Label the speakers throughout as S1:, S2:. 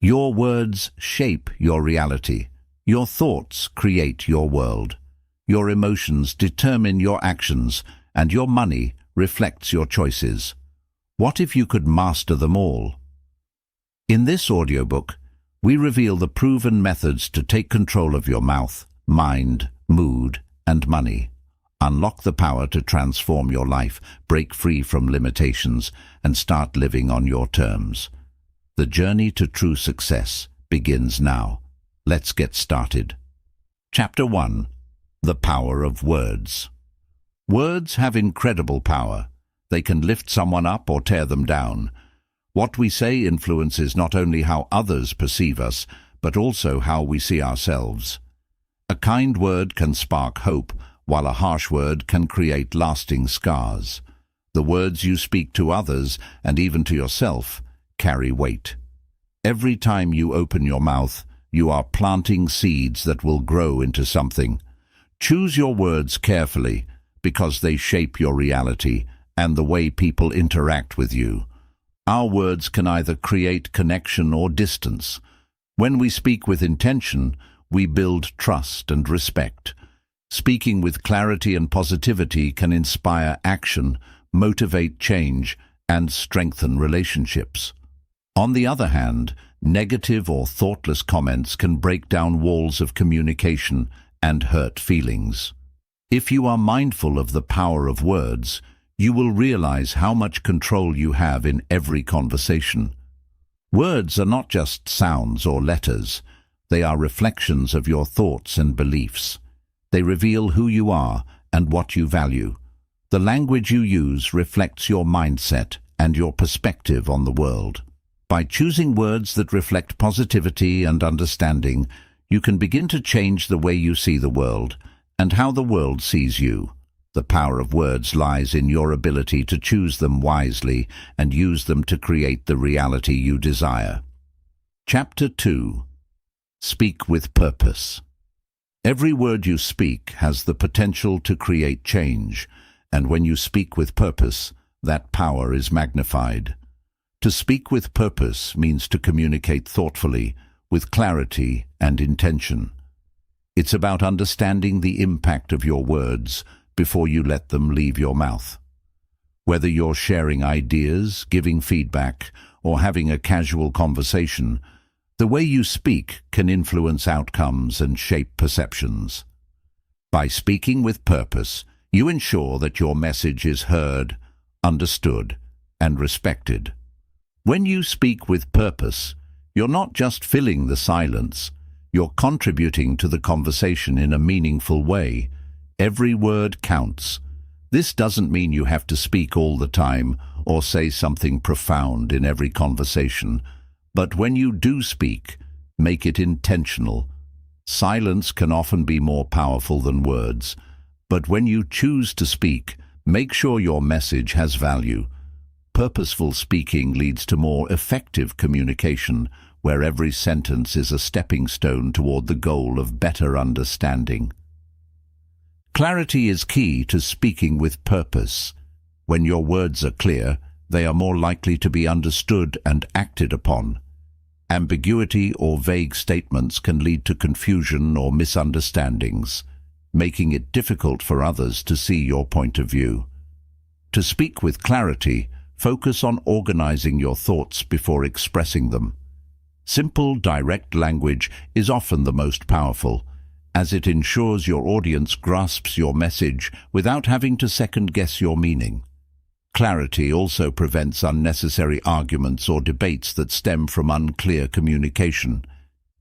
S1: Your words shape your reality. Your thoughts create your world. Your emotions determine your actions, and your money reflects your choices. What if you could master them all? In this audiobook, we reveal the proven methods to take control of your mouth, mind, mood, and money. Unlock the power to transform your life, break free from limitations, and start living on your terms. The journey to true success begins now. Let's get started. Chapter 1. The Power of Words. Words have incredible power. They can lift someone up or tear them down. What we say influences not only how others perceive us, but also how we see ourselves. A kind word can spark hope, while a harsh word can create lasting scars. The words you speak to others, and even to yourself, carry weight. Every time you open your mouth, you are planting seeds that will grow into something. Choose your words carefully, because they shape your reality and the way people interact with you. Our words can either create connection or distance. When we speak with intention, we build trust and respect. Speaking with clarity and positivity can inspire action, motivate change, and strengthen relationships. On the other hand, negative or thoughtless comments can break down walls of communication and hurt feelings. If you are mindful of the power of words, you will realize how much control you have in every conversation. Words are not just sounds or letters. They are reflections of your thoughts and beliefs. They reveal who you are and what you value. The language you use reflects your mindset and your perspective on the world. By choosing words that reflect positivity and understanding, you can begin to change the way you see the world and how the world sees you. The power of words lies in your ability to choose them wisely and use them to create the reality you desire. Chapter 2. Speak with Purpose. Every word you speak has the potential to create change, and when you speak with purpose, that power is magnified. To speak with purpose means to communicate thoughtfully, with clarity and intention. It's about understanding the impact of your words before you let them leave your mouth. Whether you're sharing ideas, giving feedback, or having a casual conversation, the way you speak can influence outcomes and shape perceptions. By speaking with purpose, you ensure that your message is heard, understood, and respected. When you speak with purpose, you're not just filling the silence, you're contributing to the conversation in a meaningful way. Every word counts. This doesn't mean you have to speak all the time or say something profound in every conversation. But when you do speak, make it intentional. Silence can often be more powerful than words, but when you choose to speak, make sure your message has value. Purposeful speaking leads to more effective communication, where every sentence is a stepping stone toward the goal of better understanding. Clarity is key to speaking with purpose. When your words are clear, they are more likely to be understood and acted upon. Ambiguity or vague statements can lead to confusion or misunderstandings, making it difficult for others to see your point of view. To speak with clarity, focus on organizing your thoughts before expressing them. Simple, direct language is often the most powerful, as it ensures your audience grasps your message without having to second-guess your meaning. Clarity also prevents unnecessary arguments or debates that stem from unclear communication.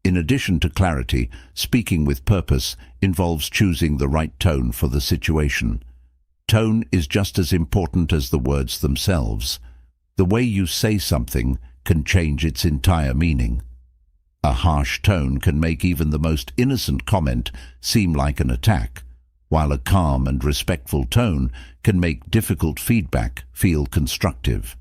S1: In addition to clarity, speaking with purpose involves choosing the right tone for the situation. Tone is just as important as the words themselves. The way you say something can change its entire meaning. A harsh tone can make even the most innocent comment seem like an attack, while a calm and respectful tone can make difficult feedback feel constructive.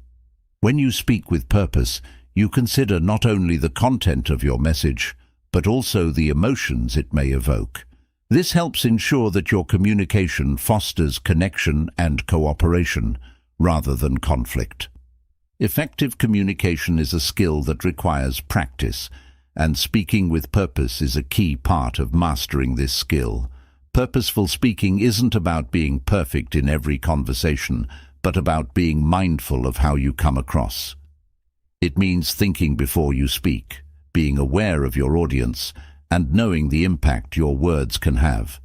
S1: When you speak with purpose, you consider not only the content of your message, but also the emotions it may evoke. This helps ensure that your communication fosters connection and cooperation, rather than conflict. Effective communication is a skill that requires practice, and speaking with purpose is a key part of mastering this skill. Purposeful speaking isn't about being perfect in every conversation, but about being mindful of how you come across. It means thinking before you speak, being aware of your audience, and knowing the impact your words can have.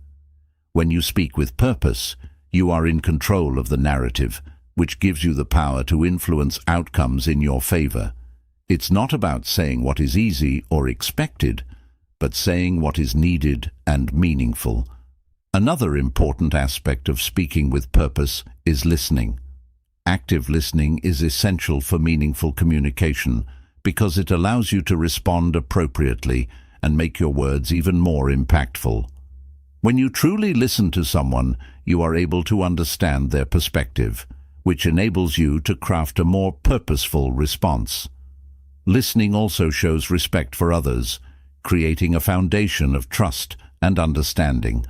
S1: When you speak with purpose, you are in control of the narrative, which gives you the power to influence outcomes in your favor. It's not about saying what is easy or expected, but saying what is needed and meaningful. Another important aspect of speaking with purpose is listening. Active listening is essential for meaningful communication because it allows you to respond appropriately and make your words even more impactful. When you truly listen to someone, you are able to understand their perspective, which enables you to craft a more purposeful response. Listening also shows respect for others, creating a foundation of trust and understanding.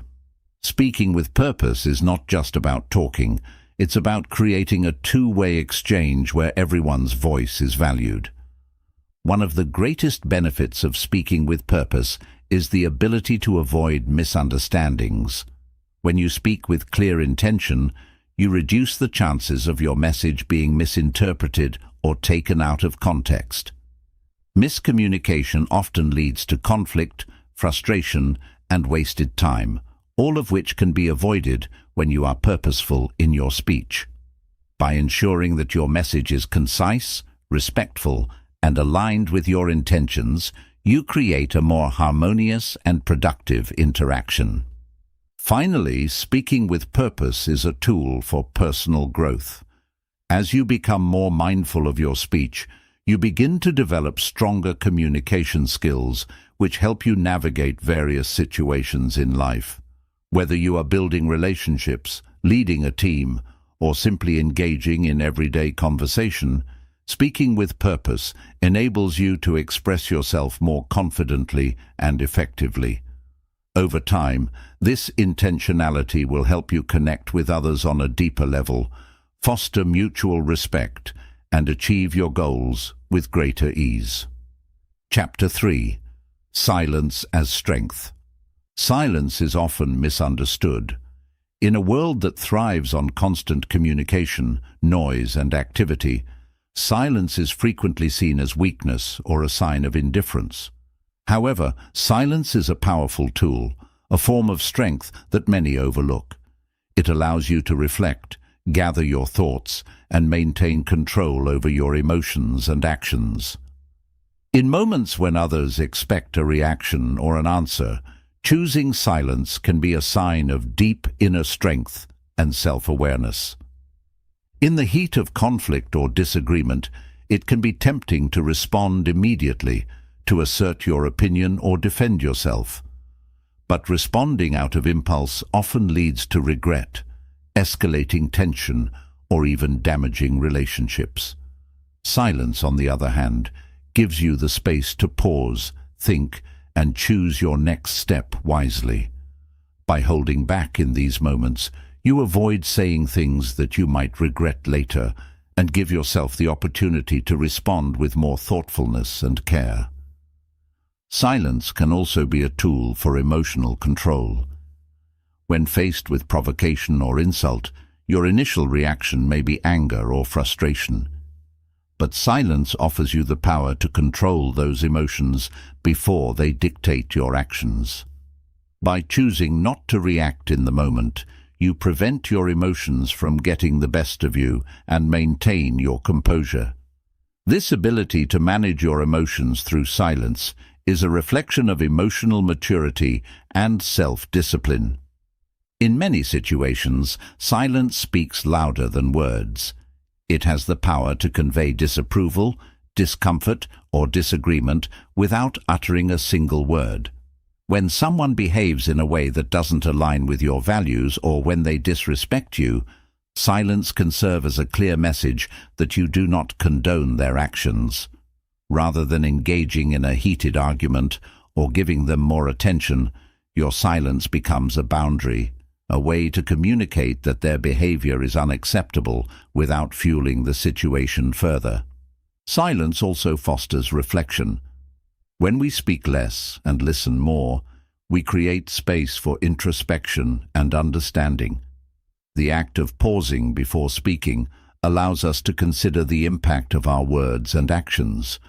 S1: Speaking with purpose is not just about talking, it's about creating a two-way exchange where everyone's voice is valued. One of the greatest benefits of speaking with purpose is the ability to avoid misunderstandings. When you speak with clear intention, you reduce the chances of your message being misinterpreted or taken out of context. Miscommunication often leads to conflict, frustration, and wasted time, all of which can be avoided when you are purposeful in your speech. By ensuring that your message is concise, respectful, and aligned with your intentions, you create a more harmonious and productive interaction. Finally, speaking with purpose is a tool for personal growth. As you become more mindful of your speech, you begin to develop stronger communication skills which help you navigate various situations in life. Whether you are building relationships, leading a team, or simply engaging in everyday conversation, speaking with purpose enables you to express yourself more confidently and effectively. Over time, this intentionality will help you connect with others on a deeper level, foster mutual respect, and achieve your goals with greater ease. Chapter 3. Silence as Strength. Silence is often misunderstood. In a world that thrives on constant communication, noise, and activity, silence is frequently seen as weakness or a sign of indifference. However, silence is a powerful tool, a form of strength that many overlook. It allows you to reflect, gather your thoughts, and maintain control over your emotions and actions. In moments when others expect a reaction or an answer, choosing silence can be a sign of deep inner strength and self-awareness. In the heat of conflict or disagreement, it can be tempting to respond immediately, to assert your opinion or defend yourself. But responding out of impulse often leads to regret, escalating tension, or even damaging relationships. Silence, on the other hand, gives you the space to pause, think, and choose your next step wisely. By holding back in these moments, you avoid saying things that you might regret later and give yourself the opportunity to respond with more thoughtfulness and care. Silence can also be a tool for emotional control. When faced with provocation or insult, your initial reaction may be anger or frustration. But silence offers you the power to control those emotions before they dictate your actions. By choosing not to react in the moment, you prevent your emotions from getting the best of you and maintain your composure. This ability to manage your emotions through silence is a reflection of emotional maturity and self-discipline. In many situations, silence speaks louder than words. It has the power to convey disapproval, discomfort, or disagreement without uttering a single word. When someone behaves in a way that doesn't align with your values or when they disrespect you, silence can serve as a clear message that you do not condone their actions. Rather than engaging in a heated argument or giving them more attention, your silence becomes a boundary, a way to communicate that their behavior is unacceptable without fueling the situation further. Silence also fosters reflection. When we speak less and listen more, we create space for introspection and understanding. The act of pausing before speaking allows us to consider the impact of our words and actions.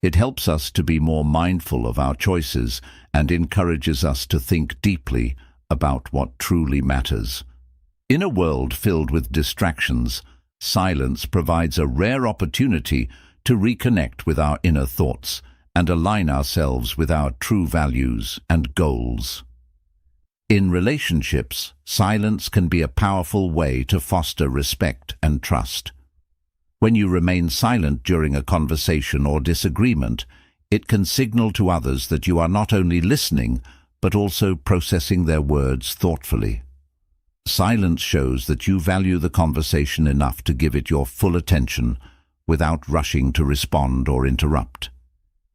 S1: It helps us to be more mindful of our choices and encourages us to think deeply about what truly matters. In a world filled with distractions, silence provides a rare opportunity to reconnect with our inner thoughts and align ourselves with our true values and goals. In relationships, silence can be a powerful way to foster respect and trust. When you remain silent during a conversation or disagreement, it can signal to others that you are not only listening, but also processing their words thoughtfully. Silence shows that you value the conversation enough to give it your full attention without rushing to respond or interrupt.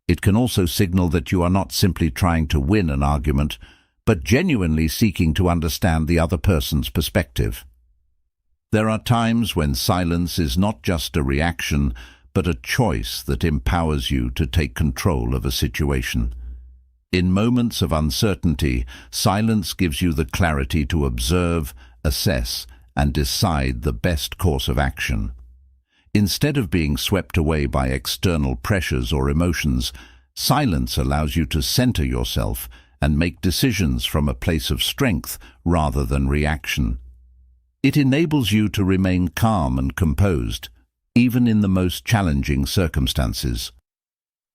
S1: It can also signal that you are not simply trying to win an argument, but genuinely seeking to understand the other person's perspective. There are times when silence is not just a reaction, but a choice that empowers you to take control of a situation. In moments of uncertainty, silence gives you the clarity to observe, assess, and decide the best course of action. Instead of being swept away by external pressures or emotions, silence allows you to center yourself and make decisions from a place of strength rather than reaction. It enables you to remain calm and composed, even in the most challenging circumstances.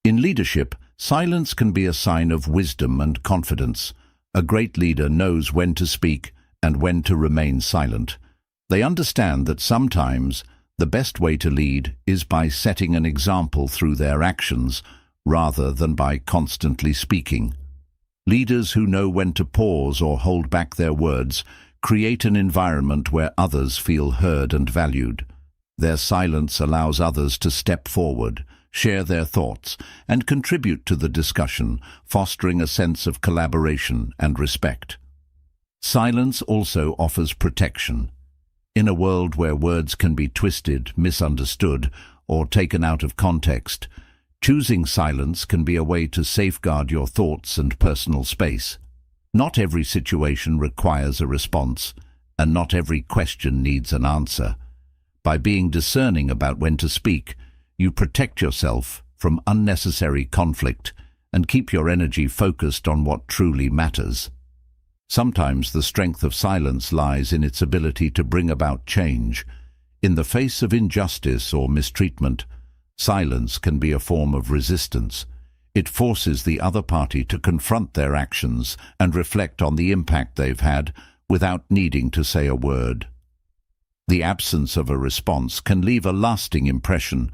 S1: In leadership, silence can be a sign of wisdom and confidence. A great leader knows when to speak and when to remain silent. They understand that sometimes the best way to lead is by setting an example through their actions rather than by constantly speaking. Leaders who know when to pause or hold back their words create an environment where others feel heard and valued. Their silence allows others to step forward, share their thoughts, and contribute to the discussion, fostering a sense of collaboration and respect. Silence also offers protection. In a world where words can be twisted, misunderstood, or taken out of context, choosing silence can be a way to safeguard your thoughts and personal space. Not every situation requires a response, and not every question needs an answer. By being discerning about when to speak, you protect yourself from unnecessary conflict and keep your energy focused on what truly matters. Sometimes the strength of silence lies in its ability to bring about change. In the face of injustice or mistreatment, silence can be a form of resistance. It forces the other party to confront their actions and reflect on the impact they've had without needing to say a word. The absence of a response can leave a lasting impression,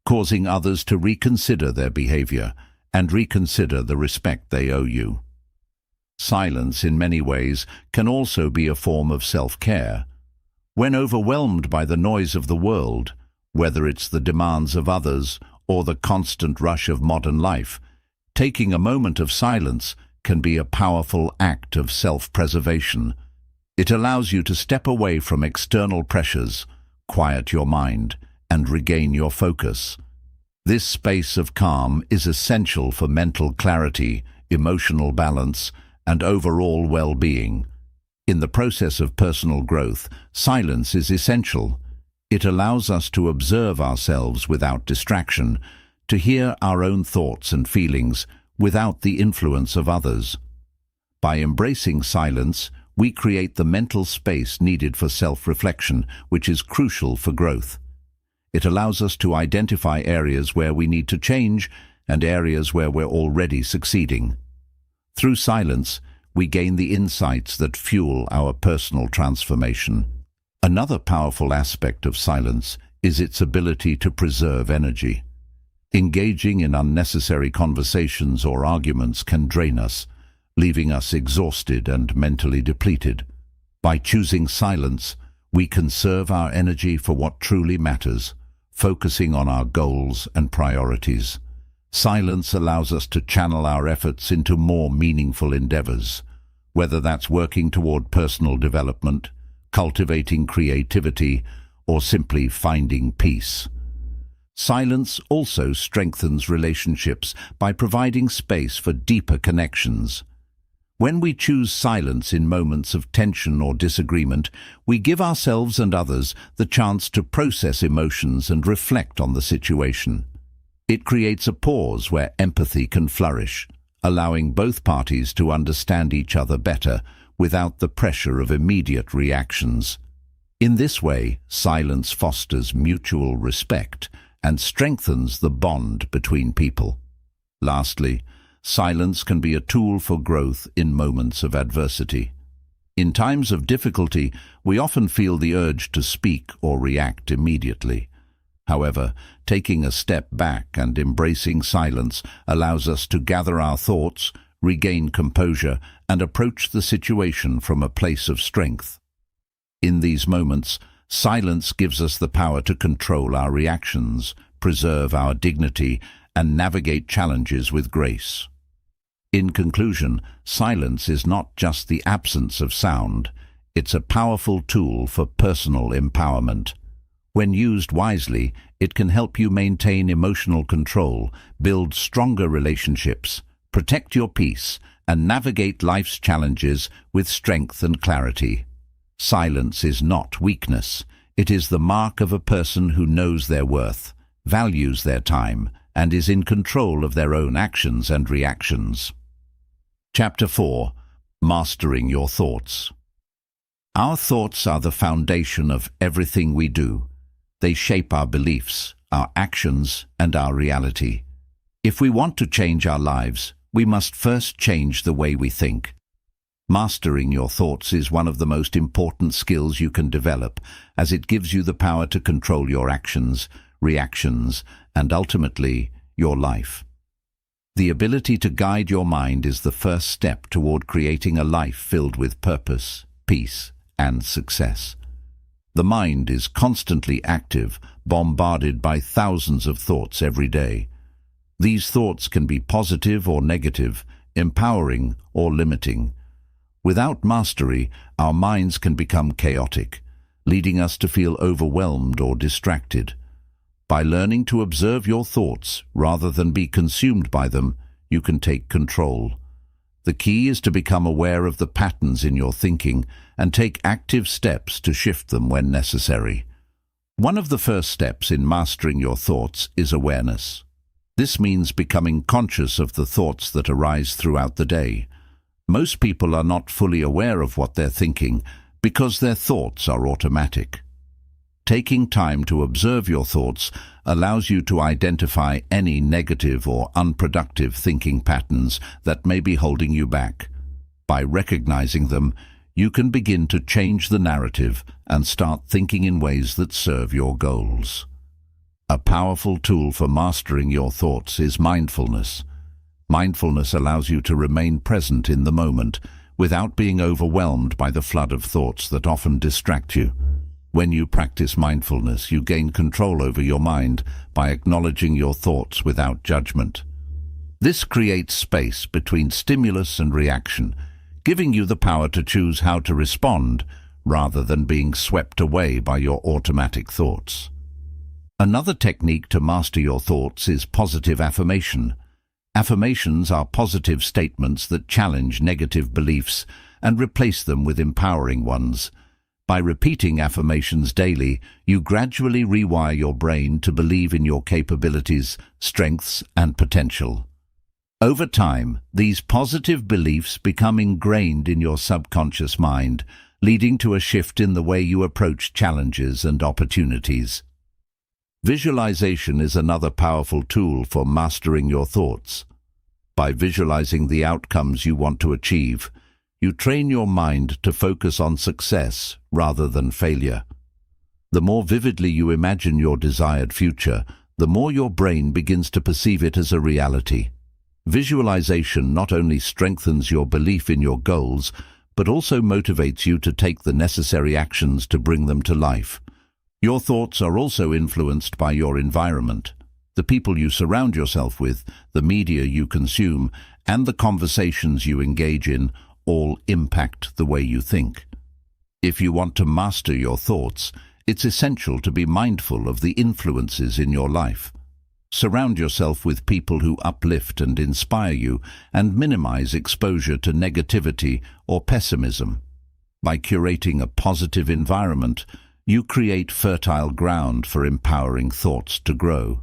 S1: causing others to reconsider their behavior and reconsider the respect they owe you. Silence, in many ways, can also be a form of self-care. When overwhelmed by the noise of the world, whether it's the demands of others or the constant rush of modern life, taking a moment of silence can be a powerful act of self-preservation. It allows you to step away from external pressures, quiet your mind, and regain your focus. This space of calm is essential for mental clarity, emotional balance, and overall well-being. In the process of personal growth, silence is essential. It allows us to observe ourselves without distraction, to hear our own thoughts and feelings without the influence of others. By embracing silence, we create the mental space needed for self-reflection, which is crucial for growth. It allows us to identify areas where we need to change and areas where we're already succeeding. Through silence, we gain the insights that fuel our personal transformation. Another powerful aspect of silence is its ability to preserve energy. Engaging in unnecessary conversations or arguments can drain us, leaving us exhausted and mentally depleted. By choosing silence, we conserve our energy for what truly matters, focusing on our goals and priorities. Silence allows us to channel our efforts into more meaningful endeavors. whether that's working toward personal development, cultivating creativity, or simply finding peace. Silence also strengthens relationships by providing space for deeper connections. When we choose silence in moments of tension or disagreement, we give ourselves and others the chance to process emotions and reflect on the situation. It creates a pause where empathy can flourish, allowing both parties to understand each other better without the pressure of immediate reactions. In this way, silence fosters mutual respect and strengthens the bond between people. Lastly, silence can be a tool for growth in moments of adversity. In times of difficulty, we often feel the urge to speak or react immediately. However, taking a step back and embracing silence allows us to gather our thoughts, regain composure, and approach the situation from a place of strength. In these moments, silence gives us the power to control our reactions, preserve our dignity, and navigate challenges with grace. In conclusion, silence is not just the absence of sound, it's a powerful tool for personal empowerment. When used wisely, it can help you maintain emotional control, build stronger relationships, protect your peace, and navigate life's challenges with strength and clarity. Silence is not weakness. It is the mark of a person who knows their worth, values their time, and is in control of their own actions and reactions. Chapter 4. Mastering Your Thoughts. Our thoughts are the foundation of everything we do. They shape our beliefs, our actions, and our reality. If we want to change our lives, we must first change the way we think. Mastering your thoughts is one of the most important skills you can develop, as it gives you the power to control your actions, reactions, and ultimately, your life. The ability to guide your mind is the first step toward creating a life filled with purpose, peace, and success. The mind is constantly active, bombarded by thousands of thoughts every day. These thoughts can be positive or negative, empowering or limiting. Without mastery, our minds can become chaotic, leading us to feel overwhelmed or distracted. By learning to observe your thoughts rather than be consumed by them, you can take control. The key is to become aware of the patterns in your thinking and take active steps to shift them when necessary. One of the first steps in mastering your thoughts is awareness. This means becoming conscious of the thoughts that arise throughout the day. Most people are not fully aware of what they're thinking because their thoughts are automatic. Taking time to observe your thoughts allows you to identify any negative or unproductive thinking patterns that may be holding you back. By recognizing them, you can begin to change the narrative and start thinking in ways that serve your goals. A powerful tool for mastering your thoughts is mindfulness. Mindfulness allows you to remain present in the moment without being overwhelmed by the flood of thoughts that often distract you. When you practice mindfulness, you gain control over your mind by acknowledging your thoughts without judgment. This creates space between stimulus and reaction, giving you the power to choose how to respond rather than being swept away by your automatic thoughts. Another technique to master your thoughts is positive affirmation. Affirmations are positive statements that challenge negative beliefs and replace them with empowering ones. By repeating affirmations daily, you gradually rewire your brain to believe in your capabilities, strengths, and potential. Over time, these positive beliefs become ingrained in your subconscious mind, leading to a shift in the way you approach challenges and opportunities. Visualization is another powerful tool for mastering your thoughts. By visualizing the outcomes you want to achieve, you train your mind to focus on success rather than failure. The more vividly you imagine your desired future, the more your brain begins to perceive it as a reality. Visualization not only strengthens your belief in your goals, but also motivates you to take the necessary actions to bring them to life. Your thoughts are also influenced by your environment. The people you surround yourself with, the media you consume, and the conversations you engage in all impact the way you think. If you want to master your thoughts, it's essential to be mindful of the influences in your life. Surround yourself with people who uplift and inspire you, and minimize exposure to negativity or pessimism. By curating a positive environment, you create fertile ground for empowering thoughts to grow.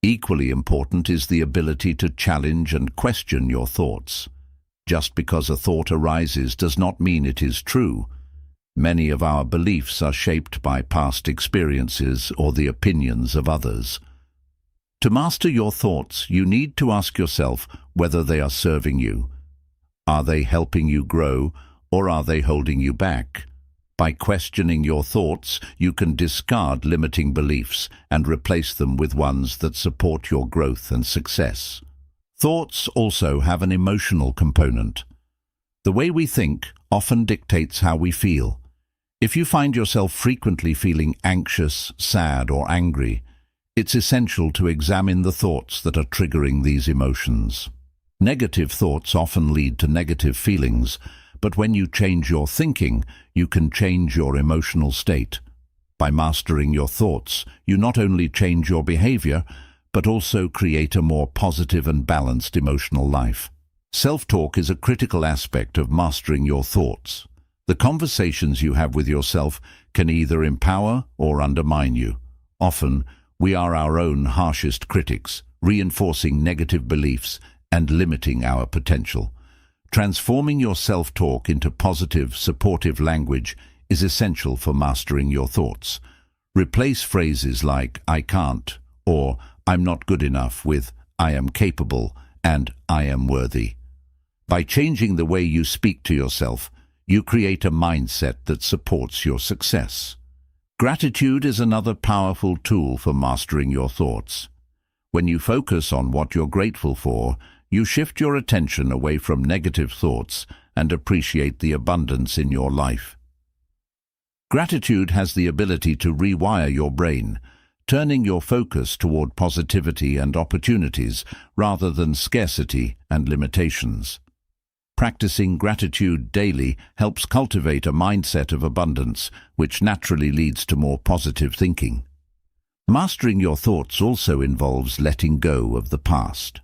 S1: Equally important is the ability to challenge and question your thoughts. Just because a thought arises does not mean it is true. Many of our beliefs are shaped by past experiences or the opinions of others. To master your thoughts, you need to ask yourself whether they are serving you. Are they helping you grow, or are they holding you back? By questioning your thoughts, you can discard limiting beliefs and replace them with ones that support your growth and success. Thoughts also have an emotional component. The way we think often dictates how we feel. If you find yourself frequently feeling anxious, sad, or angry, it's essential to examine the thoughts that are triggering these emotions. Negative thoughts often lead to negative feelings, but when you change your thinking, you can change your emotional state. By mastering your thoughts, you not only change your behavior, but also create a more positive and balanced emotional life. Self-talk is a critical aspect of mastering your thoughts. The conversations you have with yourself can either empower or undermine you. Often, we are our own harshest critics, reinforcing negative beliefs and limiting our potential. Transforming your self-talk into positive, supportive language is essential for mastering your thoughts. Replace phrases like "I can't" or "I'm not good enough" with "I am capable" and "I am worthy." By changing the way you speak to yourself, you create a mindset that supports your success. Gratitude is another powerful tool for mastering your thoughts. When you focus on what you're grateful for, you shift your attention away from negative thoughts and appreciate the abundance in your life. Gratitude has the ability to rewire your brain, turning your focus toward positivity and opportunities rather than scarcity and limitations. Practicing gratitude daily helps cultivate a mindset of abundance, which naturally leads to more positive thinking. Mastering your thoughts also involves letting go of the past.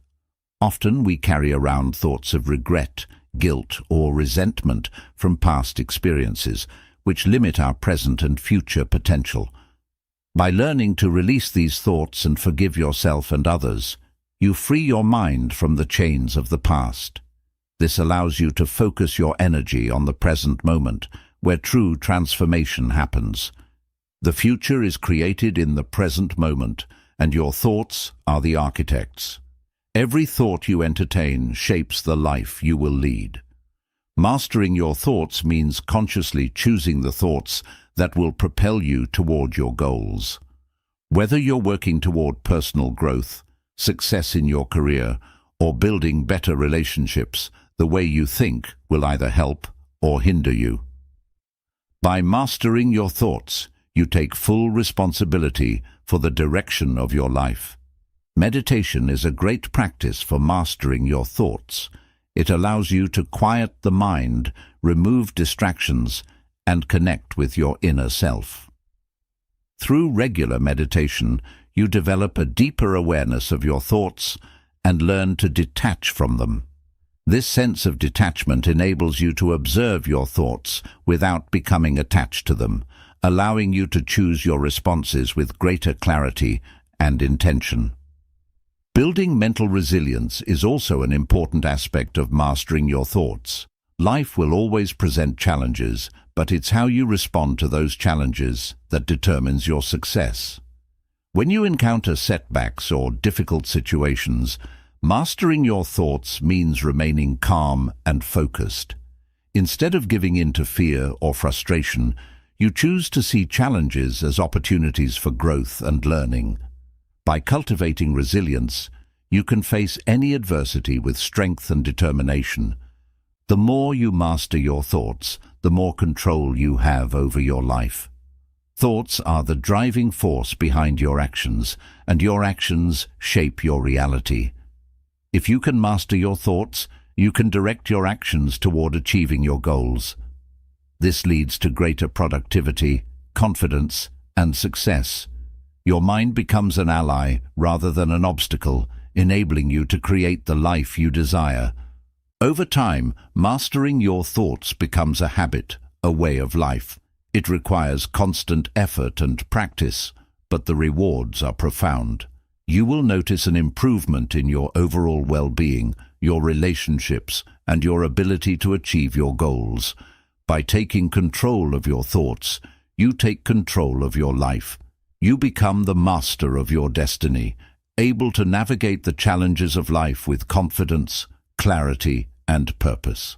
S1: Often we carry around thoughts of regret, guilt, or resentment from past experiences, which limit our present and future potential. By learning to release these thoughts and forgive yourself and others, you free your mind from the chains of the past. This allows you to focus your energy on the present moment, where true transformation happens. The future is created in the present moment, and your thoughts are the architects. Every thought you entertain shapes the life you will lead. Mastering your thoughts means consciously choosing the thoughts that will propel you toward your goals. Whether you're working toward personal growth, success in your career, or building better relationships, the way you think will either help or hinder you. By mastering your thoughts, you take full responsibility for the direction of your life. Meditation is a great practice for mastering your thoughts. It allows you to quiet the mind, remove distractions, and connect with your inner self. Through regular meditation, you develop a deeper awareness of your thoughts and learn to detach from them. This sense of detachment enables you to observe your thoughts without becoming attached to them, allowing you to choose your responses with greater clarity and intention. Building mental resilience is also an important aspect of mastering your thoughts. Life will always present challenges, but it's how you respond to those challenges that determines your success. When you encounter setbacks or difficult situations, mastering your thoughts means remaining calm and focused. Instead of giving in to fear or frustration, you choose to see challenges as opportunities for growth and learning. By cultivating resilience, you can face any adversity with strength and determination. The more you master your thoughts, the more control you have over your life. Thoughts are the driving force behind your actions, and your actions shape your reality. If you can master your thoughts, you can direct your actions toward achieving your goals. This leads to greater productivity, confidence, and success. Your mind becomes an ally rather than an obstacle, enabling you to create the life you desire. Over time, mastering your thoughts becomes a habit, a way of life. It requires constant effort and practice, but the rewards are profound. You will notice an improvement in your overall well-being, your relationships, and your ability to achieve your goals. By taking control of your thoughts, you take control of your life. You become the master of your destiny, able to navigate the challenges of life with confidence, clarity, and purpose.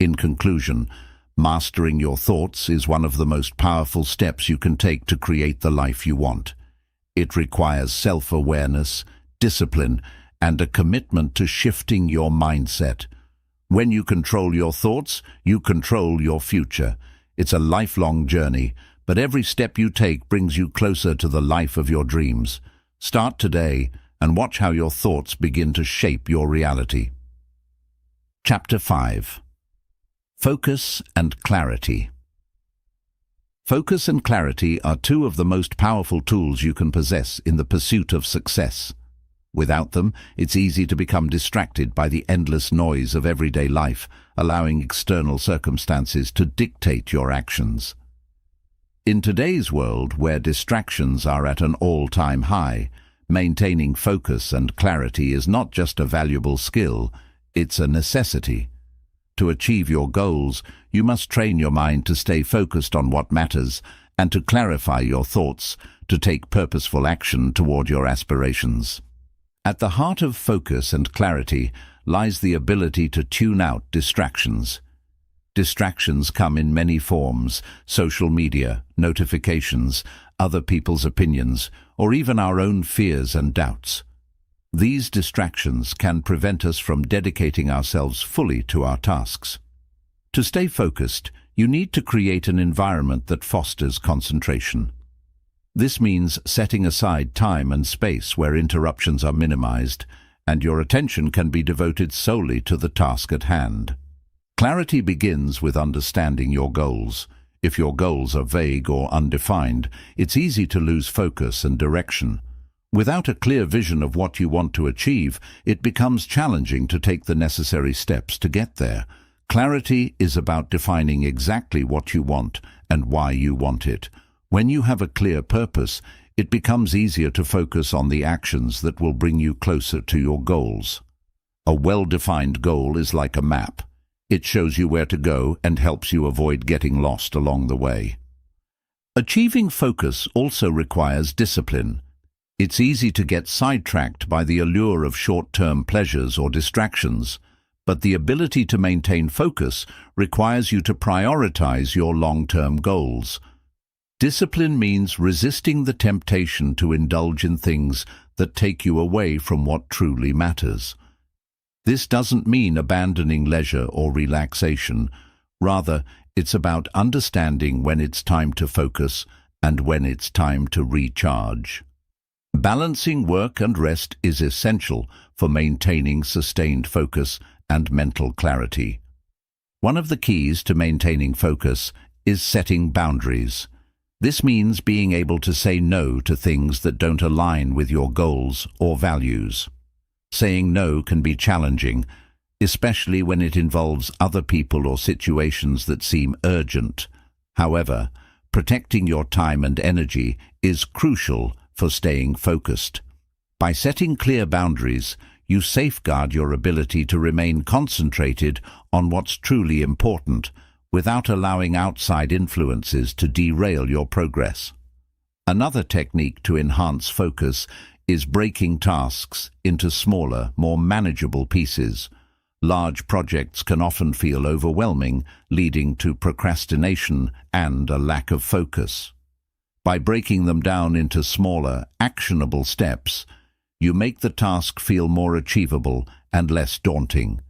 S1: In conclusion, mastering your thoughts is one of the most powerful steps you can take to create the life you want. It requires self-awareness, discipline, and a commitment to shifting your mindset. When you control your thoughts, you control your future. It's a lifelong journey, but every step you take brings you closer to the life of your dreams. Start today and watch how your thoughts begin to shape your reality. Chapter 5. Focus and Clarity. Focus and clarity are two of the most powerful tools you can possess in the pursuit of success. Without them, it's easy to become distracted by the endless noise of everyday life, allowing external circumstances to dictate your actions. In today's world, where distractions are at an all-time high, maintaining focus and clarity is not just a valuable skill, it's a necessity. To achieve your goals, you must train your mind to stay focused on what matters and to clarify your thoughts, to take purposeful action toward your aspirations. At the heart of focus and clarity lies the ability to tune out distractions. Distractions come in many forms: social media, notifications, other people's opinions, or even our own fears and doubts. These distractions can prevent us from dedicating ourselves fully to our tasks. To stay focused, you need to create an environment that fosters concentration. This means setting aside time and space where interruptions are minimized, and your attention can be devoted solely to the task at hand. Clarity begins with understanding your goals. If your goals are vague or undefined, it's easy to lose focus and direction. Without a clear vision of what you want to achieve, it becomes challenging to take the necessary steps to get there. Clarity is about defining exactly what you want and why you want it. When you have a clear purpose, it becomes easier to focus on the actions that will bring you closer to your goals. A well-defined goal is like a map. It shows you where to go and helps you avoid getting lost along the way. Achieving focus also requires discipline. It's easy to get sidetracked by the allure of short-term pleasures or distractions, but the ability to maintain focus requires you to prioritize your long-term goals. Discipline means resisting the temptation to indulge in things that take you away from what truly matters. This doesn't mean abandoning leisure or relaxation. Rather, it's about understanding when it's time to focus and when it's time to recharge. Balancing work and rest is essential for maintaining sustained focus and mental clarity. One of the keys to maintaining focus is setting boundaries. This means being able to say no to things that don't align with your goals or values. Saying no can be challenging, especially when it involves other people or situations that seem urgent. However, protecting your time and energy is crucial for staying focused. By setting clear boundaries, you safeguard your ability to remain concentrated on what's truly important, without allowing outside influences to derail your progress. Another technique to enhance focus is breaking tasks into smaller, more manageable pieces. Large projects can often feel overwhelming, leading to procrastination and a lack of focus. By breaking them down into smaller, actionable steps, you make the task feel more achievable and less daunting.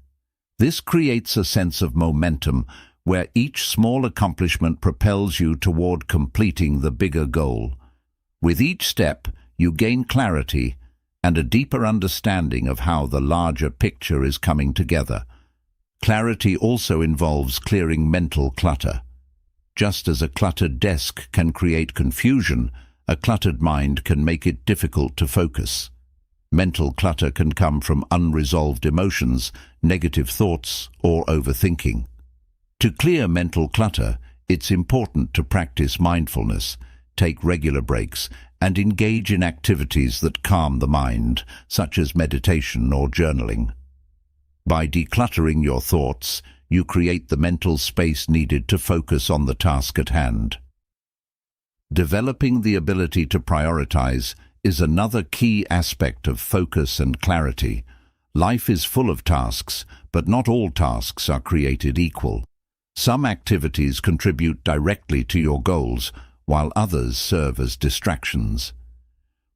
S1: This creates a sense of momentum where each small accomplishment propels you toward completing the bigger goal. With each step, you gain clarity and a deeper understanding of how the larger picture is coming together. Clarity also involves clearing mental clutter. Just as a cluttered desk can create confusion, a cluttered mind can make it difficult to focus. Mental clutter can come from unresolved emotions, negative thoughts, or overthinking. To clear mental clutter, it's important to practice mindfulness, take regular breaks, and engage in activities that calm the mind, such as meditation or journaling. By decluttering your thoughts, you create the mental space needed to focus on the task at hand. Developing the ability to prioritize is another key aspect of focus and clarity. Life is full of tasks, but not all tasks are created equal. Some activities contribute directly to your goals, while others serve as distractions.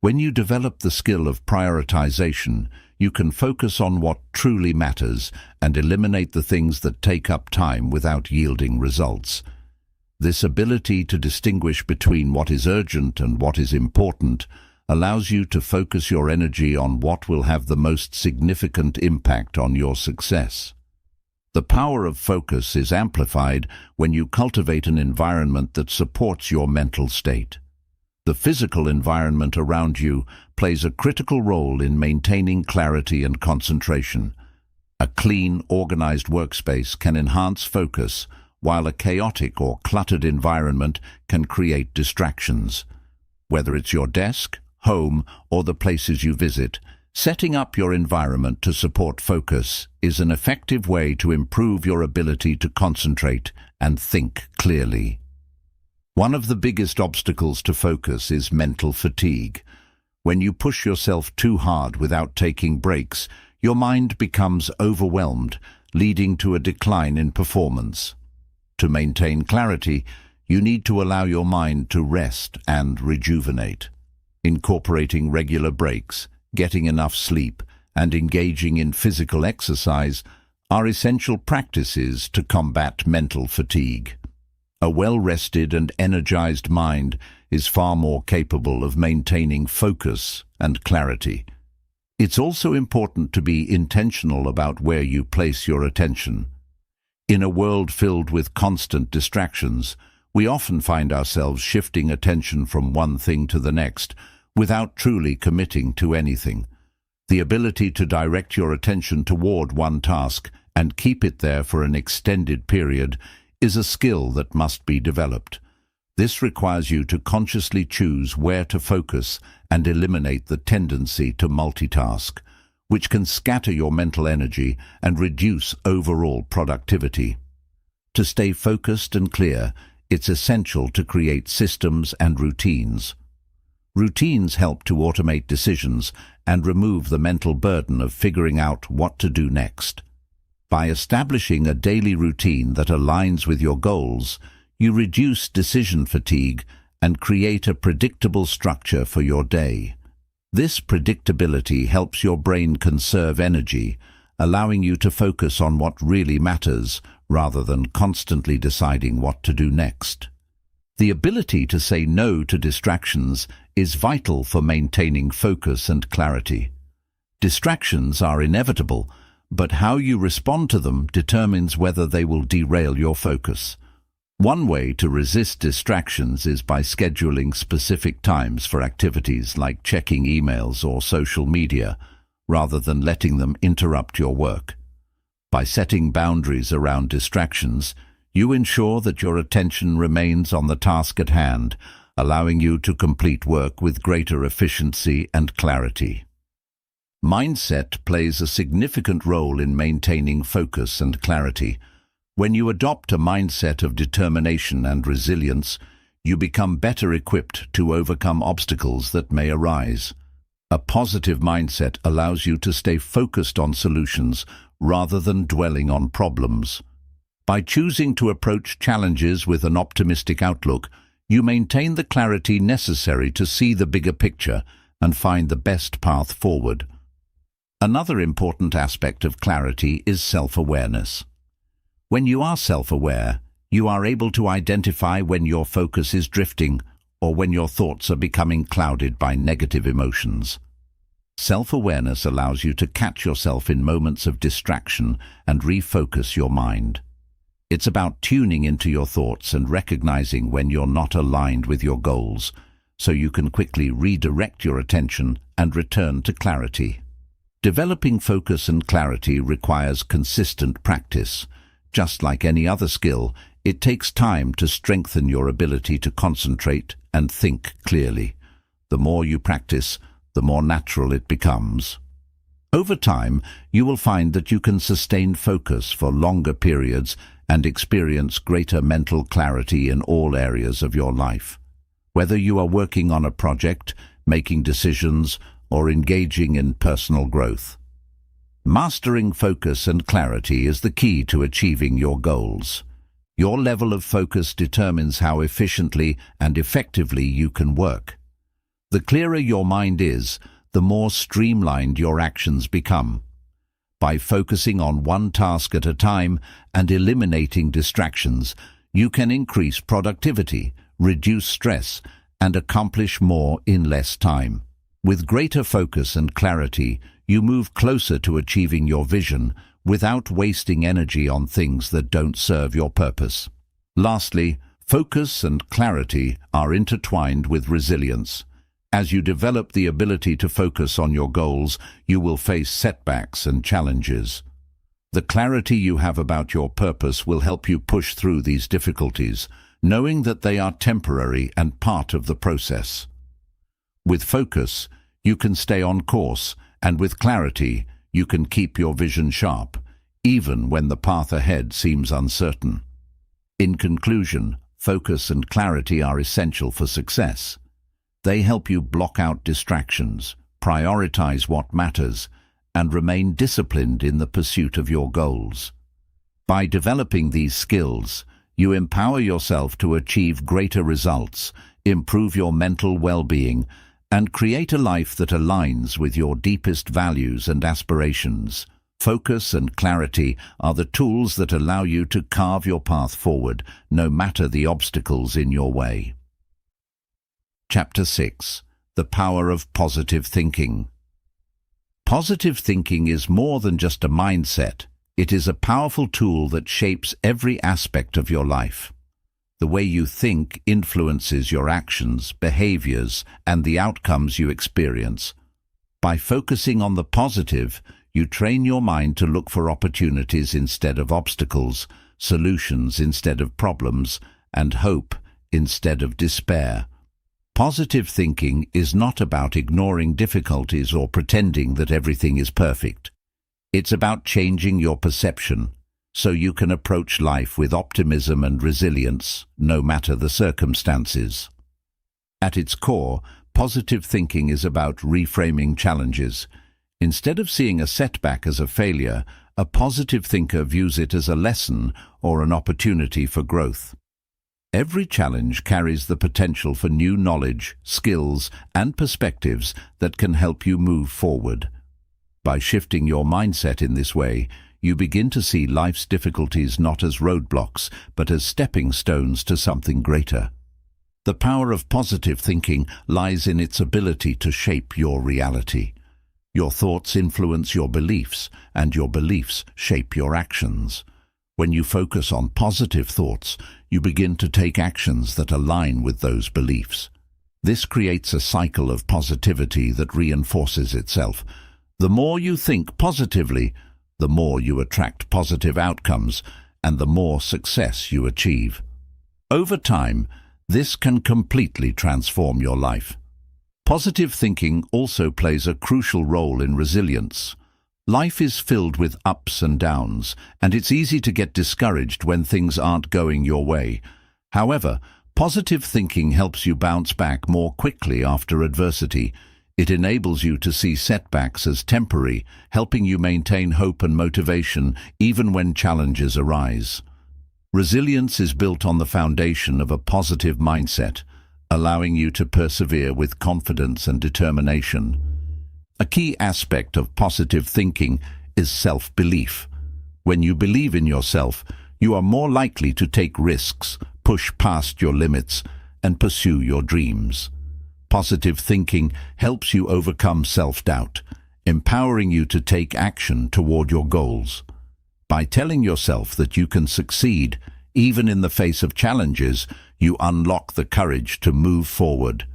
S1: When you develop the skill of prioritization, you can focus on what truly matters and eliminate the things that take up time without yielding results. This ability to distinguish between what is urgent and what is important allows you to focus your energy on what will have the most significant impact on your success. The power of focus is amplified when you cultivate an environment that supports your mental state. The physical environment around you plays a critical role in maintaining clarity and concentration. A clean, organized workspace can enhance focus, while a chaotic or cluttered environment can create distractions. Whether it's your desk, home, or the places you visit, setting up your environment to support focus is an effective way to improve your ability to concentrate and think clearly. One of the biggest obstacles to focus is mental fatigue. When you push yourself too hard without taking breaks, your mind becomes overwhelmed, leading to a decline in performance. To maintain clarity, you need to allow your mind to rest and rejuvenate. Incorporating regular breaks, getting enough sleep, and engaging in physical exercise are essential practices to combat mental fatigue. A well-rested and energized mind is far more capable of maintaining focus and clarity. It's also important to be intentional about where you place your attention. In a world filled with constant distractions, we often find ourselves shifting attention from one thing to the next without truly committing to anything. The ability to direct your attention toward one task and keep it there for an extended period is a skill that must be developed. This requires you to consciously choose where to focus and eliminate the tendency to multitask, which can scatter your mental energy and reduce overall productivity. To stay focused and clear, it's essential to create systems and routines. Routines help to automate decisions and remove the mental burden of figuring out what to do next. By establishing a daily routine that aligns with your goals, you reduce decision fatigue and create a predictable structure for your day. This predictability helps your brain conserve energy, allowing you to focus on what really matters rather than constantly deciding what to do next. The ability to say no to distractions is vital for maintaining focus and clarity. Distractions are inevitable, but how you respond to them determines whether they will derail your focus. One way to resist distractions is by scheduling specific times for activities like checking emails or social media, rather than letting them interrupt your work. By setting boundaries around distractions, you ensure that your attention remains on the task at hand, allowing you to complete work with greater efficiency and clarity. Mindset plays a significant role in maintaining focus and clarity. When you adopt a mindset of determination and resilience, you become better equipped to overcome obstacles that may arise. A positive mindset allows you to stay focused on solutions rather than dwelling on problems. By choosing to approach challenges with an optimistic outlook, you maintain the clarity necessary to see the bigger picture and find the best path forward. Another important aspect of clarity is self-awareness. When you are self-aware, you are able to identify when your focus is drifting or when your thoughts are becoming clouded by negative emotions. Self-awareness allows you to catch yourself in moments of distraction and refocus your mind. It's about tuning into your thoughts and recognizing when you're not aligned with your goals, so you can quickly redirect your attention and return to clarity. Developing focus and clarity requires consistent practice. Just like any other skill, it takes time to strengthen your ability to concentrate and think clearly. The more you practice, the more natural it becomes. Over time, you will find that you can sustain focus for longer periods and experience greater mental clarity in all areas of your life. Whether you are working on a project, making decisions, or engaging in personal growth. Mastering focus and clarity is the key to achieving your goals. Your level of focus determines how efficiently and effectively you can work. The clearer your mind is, the more streamlined your actions become. By focusing on one task at a time and eliminating distractions, you can increase productivity, reduce stress, and accomplish more in less time. With greater focus and clarity, you move closer to achieving your vision without wasting energy on things that don't serve your purpose. Lastly, focus and clarity are intertwined with resilience. As you develop the ability to focus on your goals, you will face setbacks and challenges. The clarity you have about your purpose will help you push through these difficulties, knowing that they are temporary and part of the process. With focus, you can stay on course, and with clarity, you can keep your vision sharp, even when the path ahead seems uncertain. In conclusion, focus and clarity are essential for success. They help you block out distractions, prioritize what matters, and remain disciplined in the pursuit of your goals. By developing these skills, you empower yourself to achieve greater results, improve your mental well-being, and create a life that aligns with your deepest values and aspirations. Focus and clarity are the tools that allow you to carve your path forward, no matter the obstacles in your way. Chapter 6. The Power of Positive Thinking. Positive thinking is more than just a mindset. It is a powerful tool that shapes every aspect of your life. The way you think influences your actions, behaviors, and the outcomes you experience. By focusing on the positive, you train your mind to look for opportunities instead of obstacles, solutions instead of problems, and hope instead of despair. Positive thinking is not about ignoring difficulties or pretending that everything is perfect. It's about changing your perception, so you can approach life with optimism and resilience, no matter the circumstances. At its core, positive thinking is about reframing challenges. Instead of seeing a setback as a failure, a positive thinker views it as a lesson or an opportunity for growth. Every challenge carries the potential for new knowledge, skills, and perspectives that can help you move forward. By shifting your mindset in this way, you begin to see life's difficulties not as roadblocks, but as stepping stones to something greater. The power of positive thinking lies in its ability to shape your reality. Your thoughts influence your beliefs, and your beliefs shape your actions. When you focus on positive thoughts, you begin to take actions that align with those beliefs. This creates a cycle of positivity that reinforces itself. The more you think positively, the more you attract positive outcomes, and the more success you achieve. Over time, this can completely transform your life. Positive thinking also plays a crucial role in resilience. Life is filled with ups and downs, and it's easy to get discouraged when things aren't going your way. However, positive thinking helps you bounce back more quickly after adversity. It enables you to see setbacks as temporary, helping you maintain hope and motivation even when challenges arise. Resilience is built on the foundation of a positive mindset, allowing you to persevere with confidence and determination. A key aspect of positive thinking is self-belief. When you believe in yourself, you are more likely to take risks, push past your limits, and pursue your dreams. Positive thinking helps you overcome self-doubt, empowering you to take action toward your goals. By telling yourself that you can succeed, even in the face of challenges, you unlock the courage to move forward.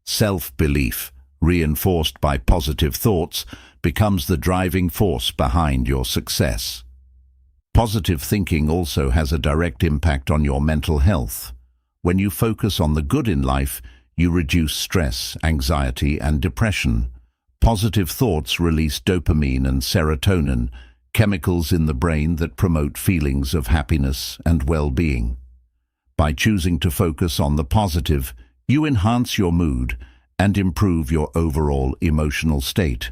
S1: Self-belief, reinforced by positive thoughts, becomes the driving force behind your success. Positive thinking also has a direct impact on your mental health. When you focus on the good in life, you reduce stress, anxiety, and depression. Positive thoughts release dopamine and serotonin, chemicals in the brain that promote feelings of happiness and well-being. By choosing to focus on the positive, you enhance your mood and improve your overall emotional state.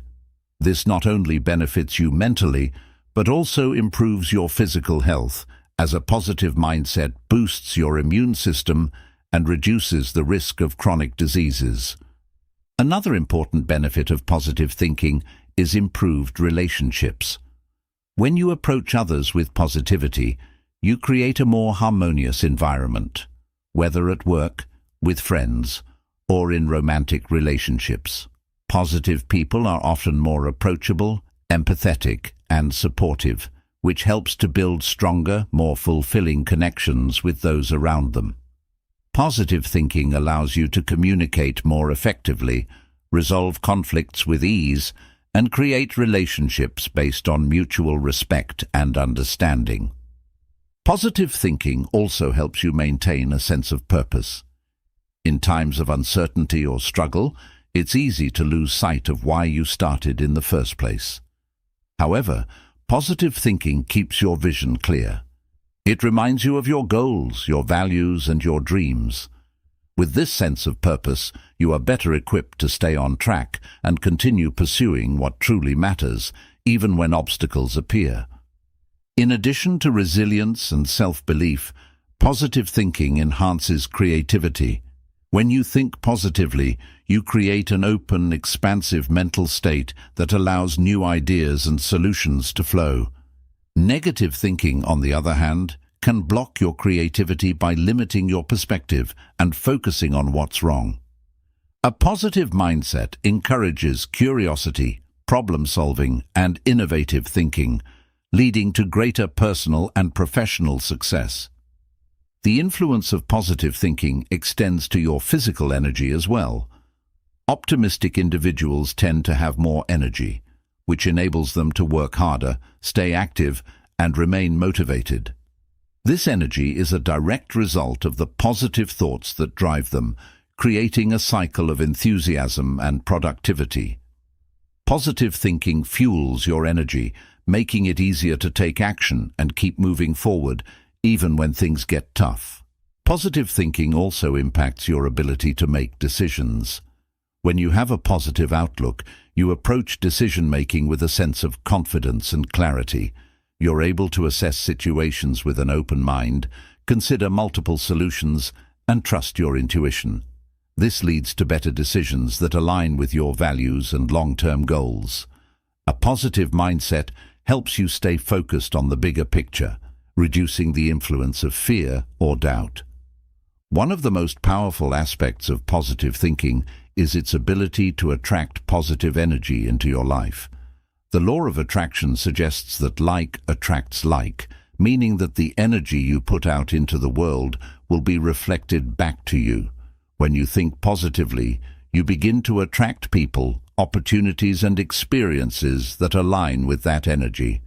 S1: This not only benefits you mentally, but also improves your physical health, as a positive mindset boosts your immune system and reduces the risk of chronic diseases. Another important benefit of positive thinking is improved relationships. When you approach others with positivity, you create a more harmonious environment, whether at work, with friends, or in romantic relationships. Positive people are often more approachable, empathetic, and supportive, which helps to build stronger, more fulfilling connections with those around them. Positive thinking allows you to communicate more effectively, resolve conflicts with ease, and create relationships based on mutual respect and understanding. Positive thinking also helps you maintain a sense of purpose. In times of uncertainty or struggle, it's easy to lose sight of why you started in the first place. However, positive thinking keeps your vision clear. It reminds you of your goals, your values, and your dreams. With this sense of purpose, you are better equipped to stay on track and continue pursuing what truly matters, even when obstacles appear. In addition to resilience and self-belief, positive thinking enhances creativity. When you think positively, you create an open, expansive mental state that allows new ideas and solutions to flow. Negative thinking, on the other hand, can block your creativity by limiting your perspective and focusing on what's wrong. A positive mindset encourages curiosity, problem-solving, and innovative thinking, leading to greater personal and professional success. The influence of positive thinking extends to your physical energy as well. Optimistic individuals tend to have more energy, which enables them to work harder, stay active, and remain motivated. This energy is a direct result of the positive thoughts that drive them, creating a cycle of enthusiasm and productivity. Positive thinking fuels your energy, making it easier to take action and keep moving forward, even when things get tough. Positive thinking also impacts your ability to make decisions. When you have a positive outlook, you approach decision-making with a sense of confidence and clarity. You're able to assess situations with an open mind, consider multiple solutions, and trust your intuition. This leads to better decisions that align with your values and long-term goals. A positive mindset helps you stay focused on the bigger picture, reducing the influence of fear or doubt. One of the most powerful aspects of positive thinking is its ability to attract positive energy into your life. The law of attraction suggests that like attracts like, meaning that the energy you put out into the world will be reflected back to you. When you think positively, you begin to attract people, opportunities, and experiences that align with that energy.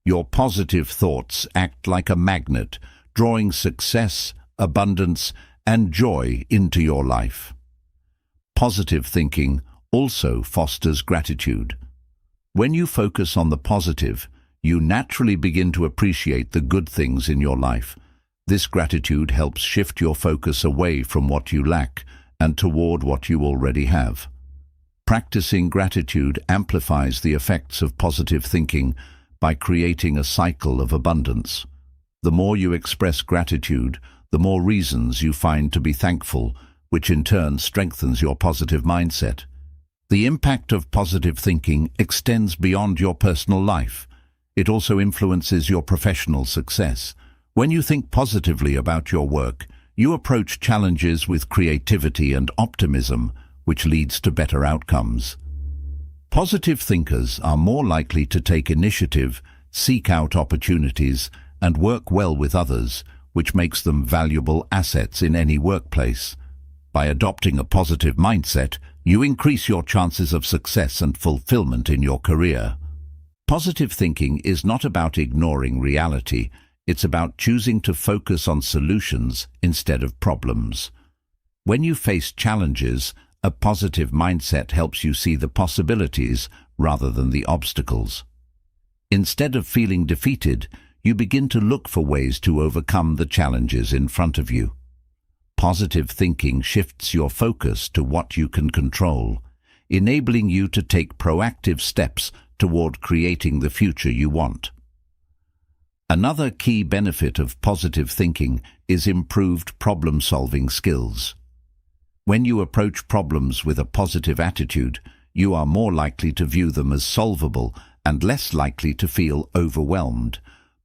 S1: Your positive thoughts act like a magnet, drawing success, abundance, and joy into your life. Positive thinking also fosters gratitude. When you focus on the positive, you naturally begin to appreciate the good things in your life. This gratitude helps shift your focus away from what you lack and toward what you already have. Practicing gratitude amplifies the effects of positive thinking by creating a cycle of abundance. The more you express gratitude, the more reasons you find to be thankful, which in turn strengthens your positive mindset. The impact of positive thinking extends beyond your personal life. It also influences your professional success. When you think positively about your work, you approach challenges with creativity and optimism, which leads to better outcomes. Positive thinkers are more likely to take initiative, seek out opportunities, and work well with others, which makes them valuable assets in any workplace. By adopting a positive mindset, you increase your chances of success and fulfillment in your career. Positive thinking is not about ignoring reality, it's about choosing to focus on solutions instead of problems. When you face challenges, a positive mindset helps you see the possibilities rather than the obstacles. Instead of feeling defeated, you begin to look for ways to overcome the challenges in front of you. Positive thinking shifts your focus to what you can control, enabling you to take proactive steps toward creating the future you want. Another key benefit of positive thinking is improved problem-solving skills. When you approach problems with a positive attitude, you are more likely to view them as solvable and less likely to feel overwhelmed.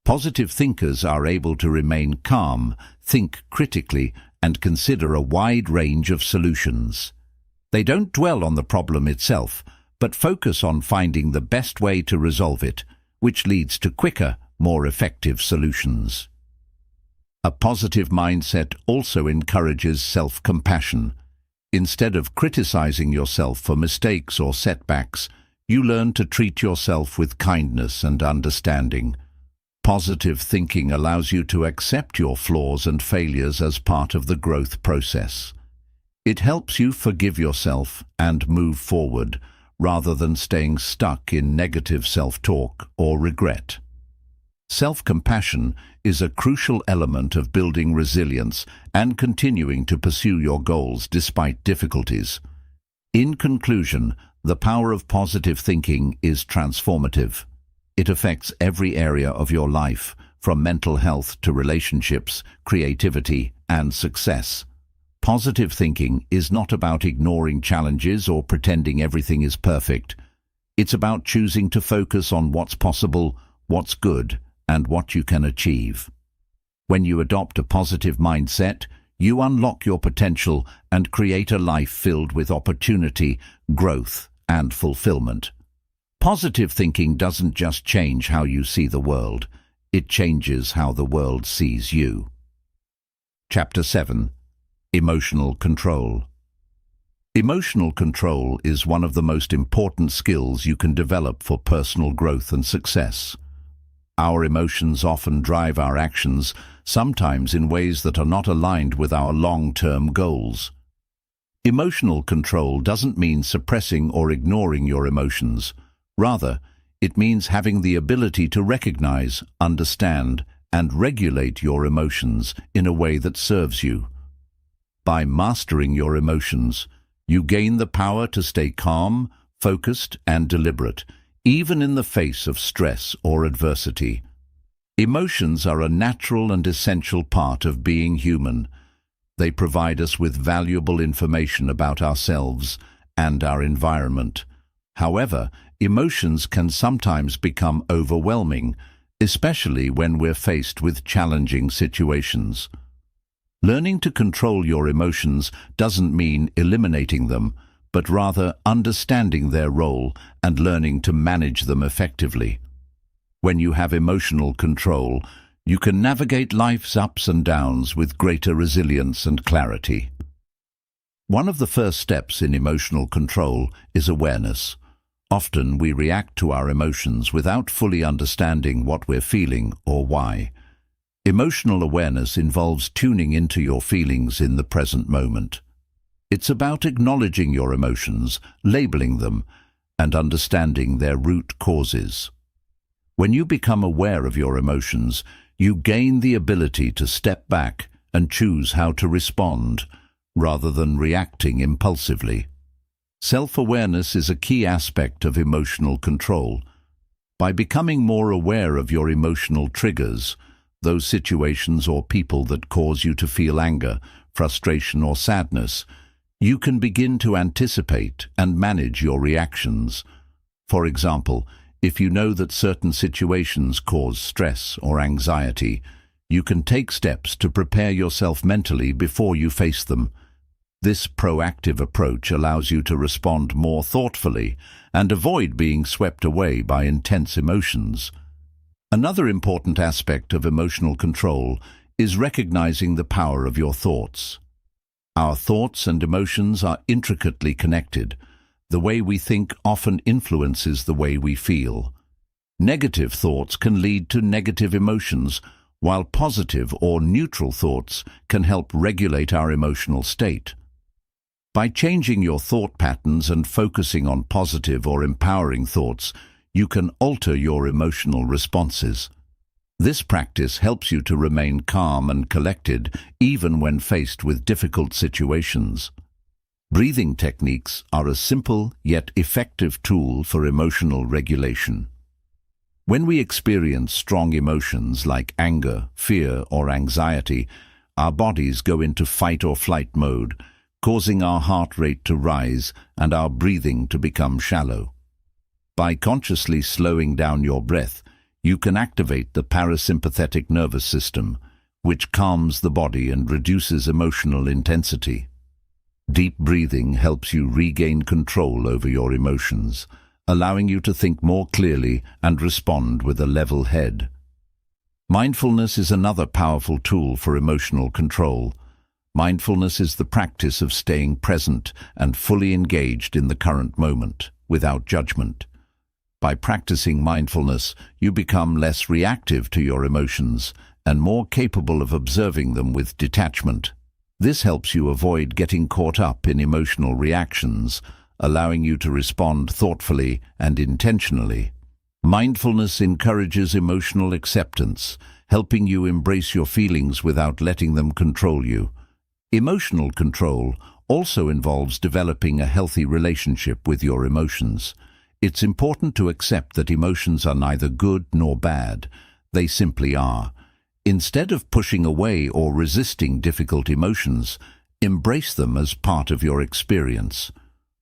S1: Positive thinkers are able to remain calm, think critically, and consider a wide range of solutions. They don't dwell on the problem itself, but focus on finding the best way to resolve it, which leads to quicker, more effective solutions. A positive mindset also encourages self-compassion. Instead of criticizing yourself for mistakes or setbacks, you learn to treat yourself with kindness and understanding. Positive thinking allows you to accept your flaws and failures as part of the growth process. It helps you forgive yourself and move forward, rather than staying stuck in negative self-talk or regret. Self-compassion is a crucial element of building resilience and continuing to pursue your goals despite difficulties. In conclusion, the power of positive thinking is transformative. It affects every area of your life, from mental health to relationships, creativity, and success. Positive thinking is not about ignoring challenges or pretending everything is perfect. It's about choosing to focus on what's possible, what's good, and what you can achieve. When you adopt a positive mindset, you unlock your potential and create a life filled with opportunity, growth, and fulfillment. Positive thinking doesn't just change how you see the world, it changes how the world sees you. Chapter 7. Emotional Control. Emotional control is one of the most important skills you can develop for personal growth and success. Our emotions often drive our actions, sometimes in ways that are not aligned with our long-term goals. Emotional control doesn't mean suppressing or ignoring your emotions. Rather, it means having the ability to recognize, understand, and regulate your emotions in a way that serves you. By mastering your emotions, you gain the power to stay calm, focused, and deliberate, even in the face of stress or adversity. Emotions are a natural and essential part of being human. They provide us with valuable information about ourselves and our environment. However, emotions can sometimes become overwhelming, especially when we're faced with challenging situations. Learning to control your emotions doesn't mean eliminating them, but rather understanding their role and learning to manage them effectively. When you have emotional control, you can navigate life's ups and downs with greater resilience and clarity. One of the first steps in emotional control is awareness. Often we react to our emotions without fully understanding what we're feeling or why. Emotional awareness involves tuning into your feelings in the present moment. It's about acknowledging your emotions, labeling them, and understanding their root causes. When you become aware of your emotions, you gain the ability to step back and choose how to respond, rather than reacting impulsively. Self-awareness is a key aspect of emotional control. By becoming more aware of your emotional triggers, those situations or people that cause you to feel anger, frustration, or sadness, you can begin to anticipate and manage your reactions. For example, if you know that certain situations cause stress or anxiety, you can take steps to prepare yourself mentally before you face them. This proactive approach allows you to respond more thoughtfully and avoid being swept away by intense emotions. Another important aspect of emotional control is recognizing the power of your thoughts. Our thoughts and emotions are intricately connected. The way we think often influences the way we feel. Negative thoughts can lead to negative emotions, while positive or neutral thoughts can help regulate our emotional state. By changing your thought patterns and focusing on positive or empowering thoughts, you can alter your emotional responses. This practice helps you to remain calm and collected even when faced with difficult situations. Breathing techniques are a simple yet effective tool for emotional regulation. When we experience strong emotions like anger, fear, or anxiety, our bodies go into fight or flight mode, causing our heart rate to rise and our breathing to become shallow. By consciously slowing down your breath, you can activate the parasympathetic nervous system, which calms the body and reduces emotional intensity. Deep breathing helps you regain control over your emotions, allowing you to think more clearly and respond with a level head. Mindfulness is another powerful tool for emotional control. Mindfulness is the practice of staying present and fully engaged in the current moment, without judgment. By practicing mindfulness, you become less reactive to your emotions and more capable of observing them with detachment. This helps you avoid getting caught up in emotional reactions, allowing you to respond thoughtfully and intentionally. Mindfulness encourages emotional acceptance, helping you embrace your feelings without letting them control you. Emotional control also involves developing a healthy relationship with your emotions. It's important to accept that emotions are neither good nor bad. They simply are. Instead of pushing away or resisting difficult emotions, embrace them as part of your experience.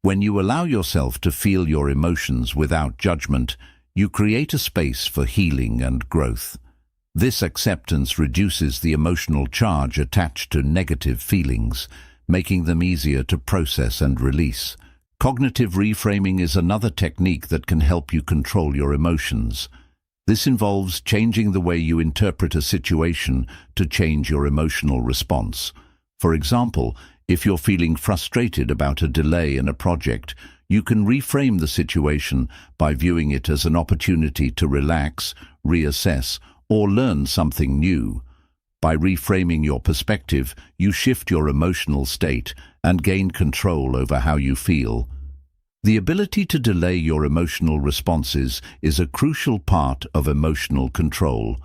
S1: When you allow yourself to feel your emotions without judgment, you create a space for healing and growth. This acceptance reduces the emotional charge attached to negative feelings, making them easier to process and release. Cognitive reframing is another technique that can help you control your emotions. This involves changing the way you interpret a situation to change your emotional response. For example, if you're feeling frustrated about a delay in a project, you can reframe the situation by viewing it as an opportunity to relax, reassess, or learn something new. By reframing your perspective, you shift your emotional state and gain control over how you feel. The ability to delay your emotional responses is a crucial part of emotional control.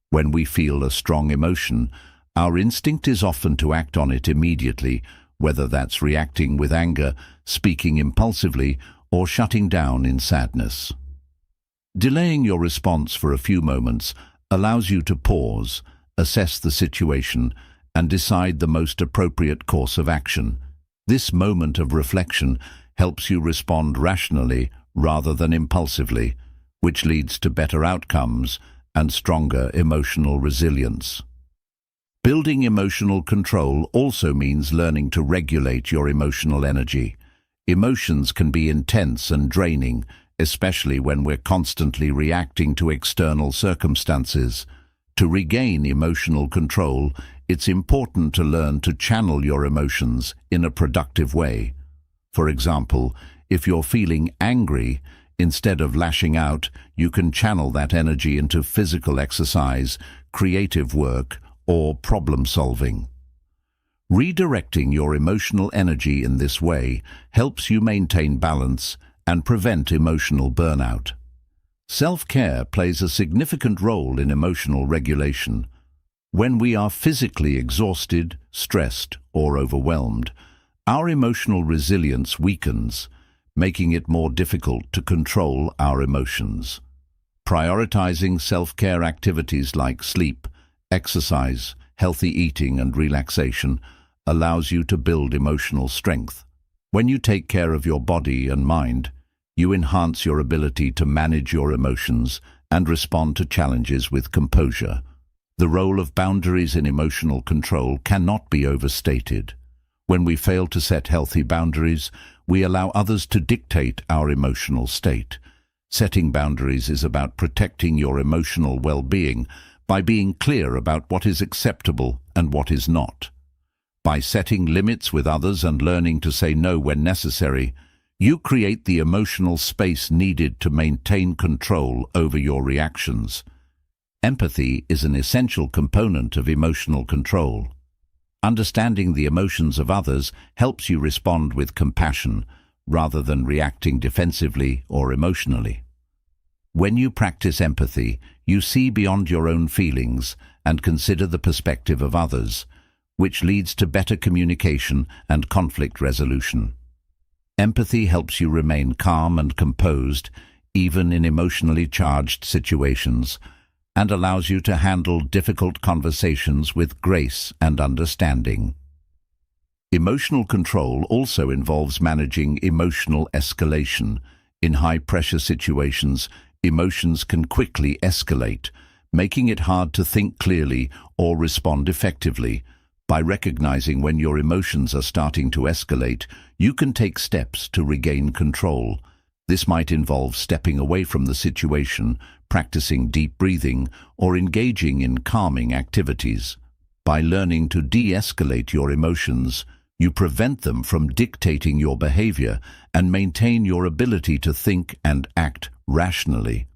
S1: When we feel a strong emotion, our instinct is often to act on it immediately, whether that's reacting with anger, speaking impulsively, or shutting down in sadness. Delaying your response for a few moments allows you to pause, assess the situation, and decide the most appropriate course of action. This moment of reflection helps you respond rationally rather than impulsively, which leads to better outcomes and stronger emotional resilience. Building emotional control also means learning to regulate your emotional energy. Emotions can be intense and draining, especially when we're constantly reacting to external circumstances. To regain emotional control, it's important to learn to channel your emotions in a productive way. For example, if you're feeling angry, instead of lashing out, you can channel that energy into physical exercise, creative work, or problem solving. Redirecting your emotional energy in this way helps you maintain balance and prevent emotional burnout. Self-care plays a significant role in emotional regulation. When we are physically exhausted, stressed, or overwhelmed, our emotional resilience weakens, making it more difficult to control our emotions. Prioritizing self-care activities like sleep, exercise, healthy eating, and relaxation allows you to build emotional strength. When you take care of your body and mind, you enhance your ability to manage your emotions and respond to challenges with composure. The role of boundaries in emotional control cannot be overstated. When we fail to set healthy boundaries, we allow others to dictate our emotional state. Setting boundaries is about protecting your emotional well-being by being clear about what is acceptable and what is not. By setting limits with others and learning to say no when necessary, you create the emotional space needed to maintain control over your reactions. Empathy is an essential component of emotional control. Understanding the emotions of others helps you respond with compassion rather than reacting defensively or emotionally. When you practice empathy, you see beyond your own feelings and consider the perspective of others, which leads to better communication and conflict resolution. Empathy helps you remain calm and composed, even in emotionally charged situations, and allows you to handle difficult conversations with grace and understanding. Emotional control also involves managing emotional escalation. In high-pressure situations, emotions can quickly escalate, making it hard to think clearly or respond effectively. By recognizing when your emotions are starting to escalate, you can take steps to regain control. This might involve stepping away from the situation, practicing deep breathing, or engaging in calming activities. By learning to de-escalate your emotions, you prevent them from dictating your behavior and maintain your ability to think and act rationally.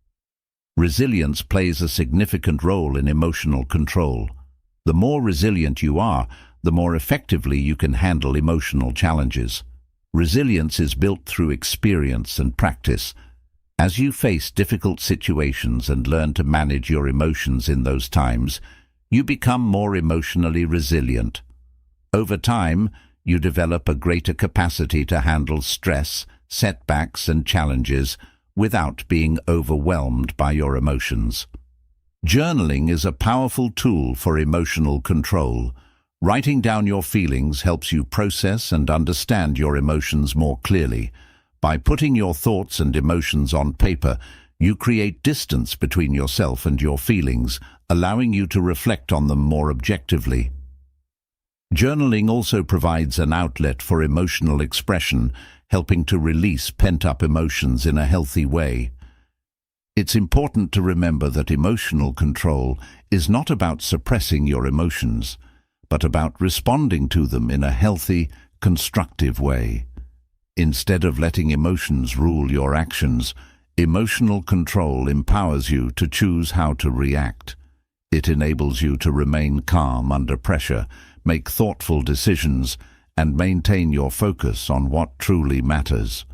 S1: Resilience plays a significant role in emotional control. The more resilient you are, the more effectively you can handle emotional challenges. Resilience is built through experience and practice. As you face difficult situations and learn to manage your emotions in those times, you become more emotionally resilient. Over time, you develop a greater capacity to handle stress, setbacks, and challenges without being overwhelmed by your emotions. Journaling is a powerful tool for emotional control. Writing down your feelings helps you process and understand your emotions more clearly. By putting your thoughts and emotions on paper, you create distance between yourself and your feelings, allowing you to reflect on them more objectively. Journaling also provides an outlet for emotional expression, helping to release pent-up emotions in a healthy way. It's important to remember that emotional control is not about suppressing your emotions, but about responding to them in a healthy, constructive way. Instead of letting emotions rule your actions, emotional control empowers you to choose how to react. It enables you to remain calm under pressure, make thoughtful decisions, and maintain your focus on what truly matters.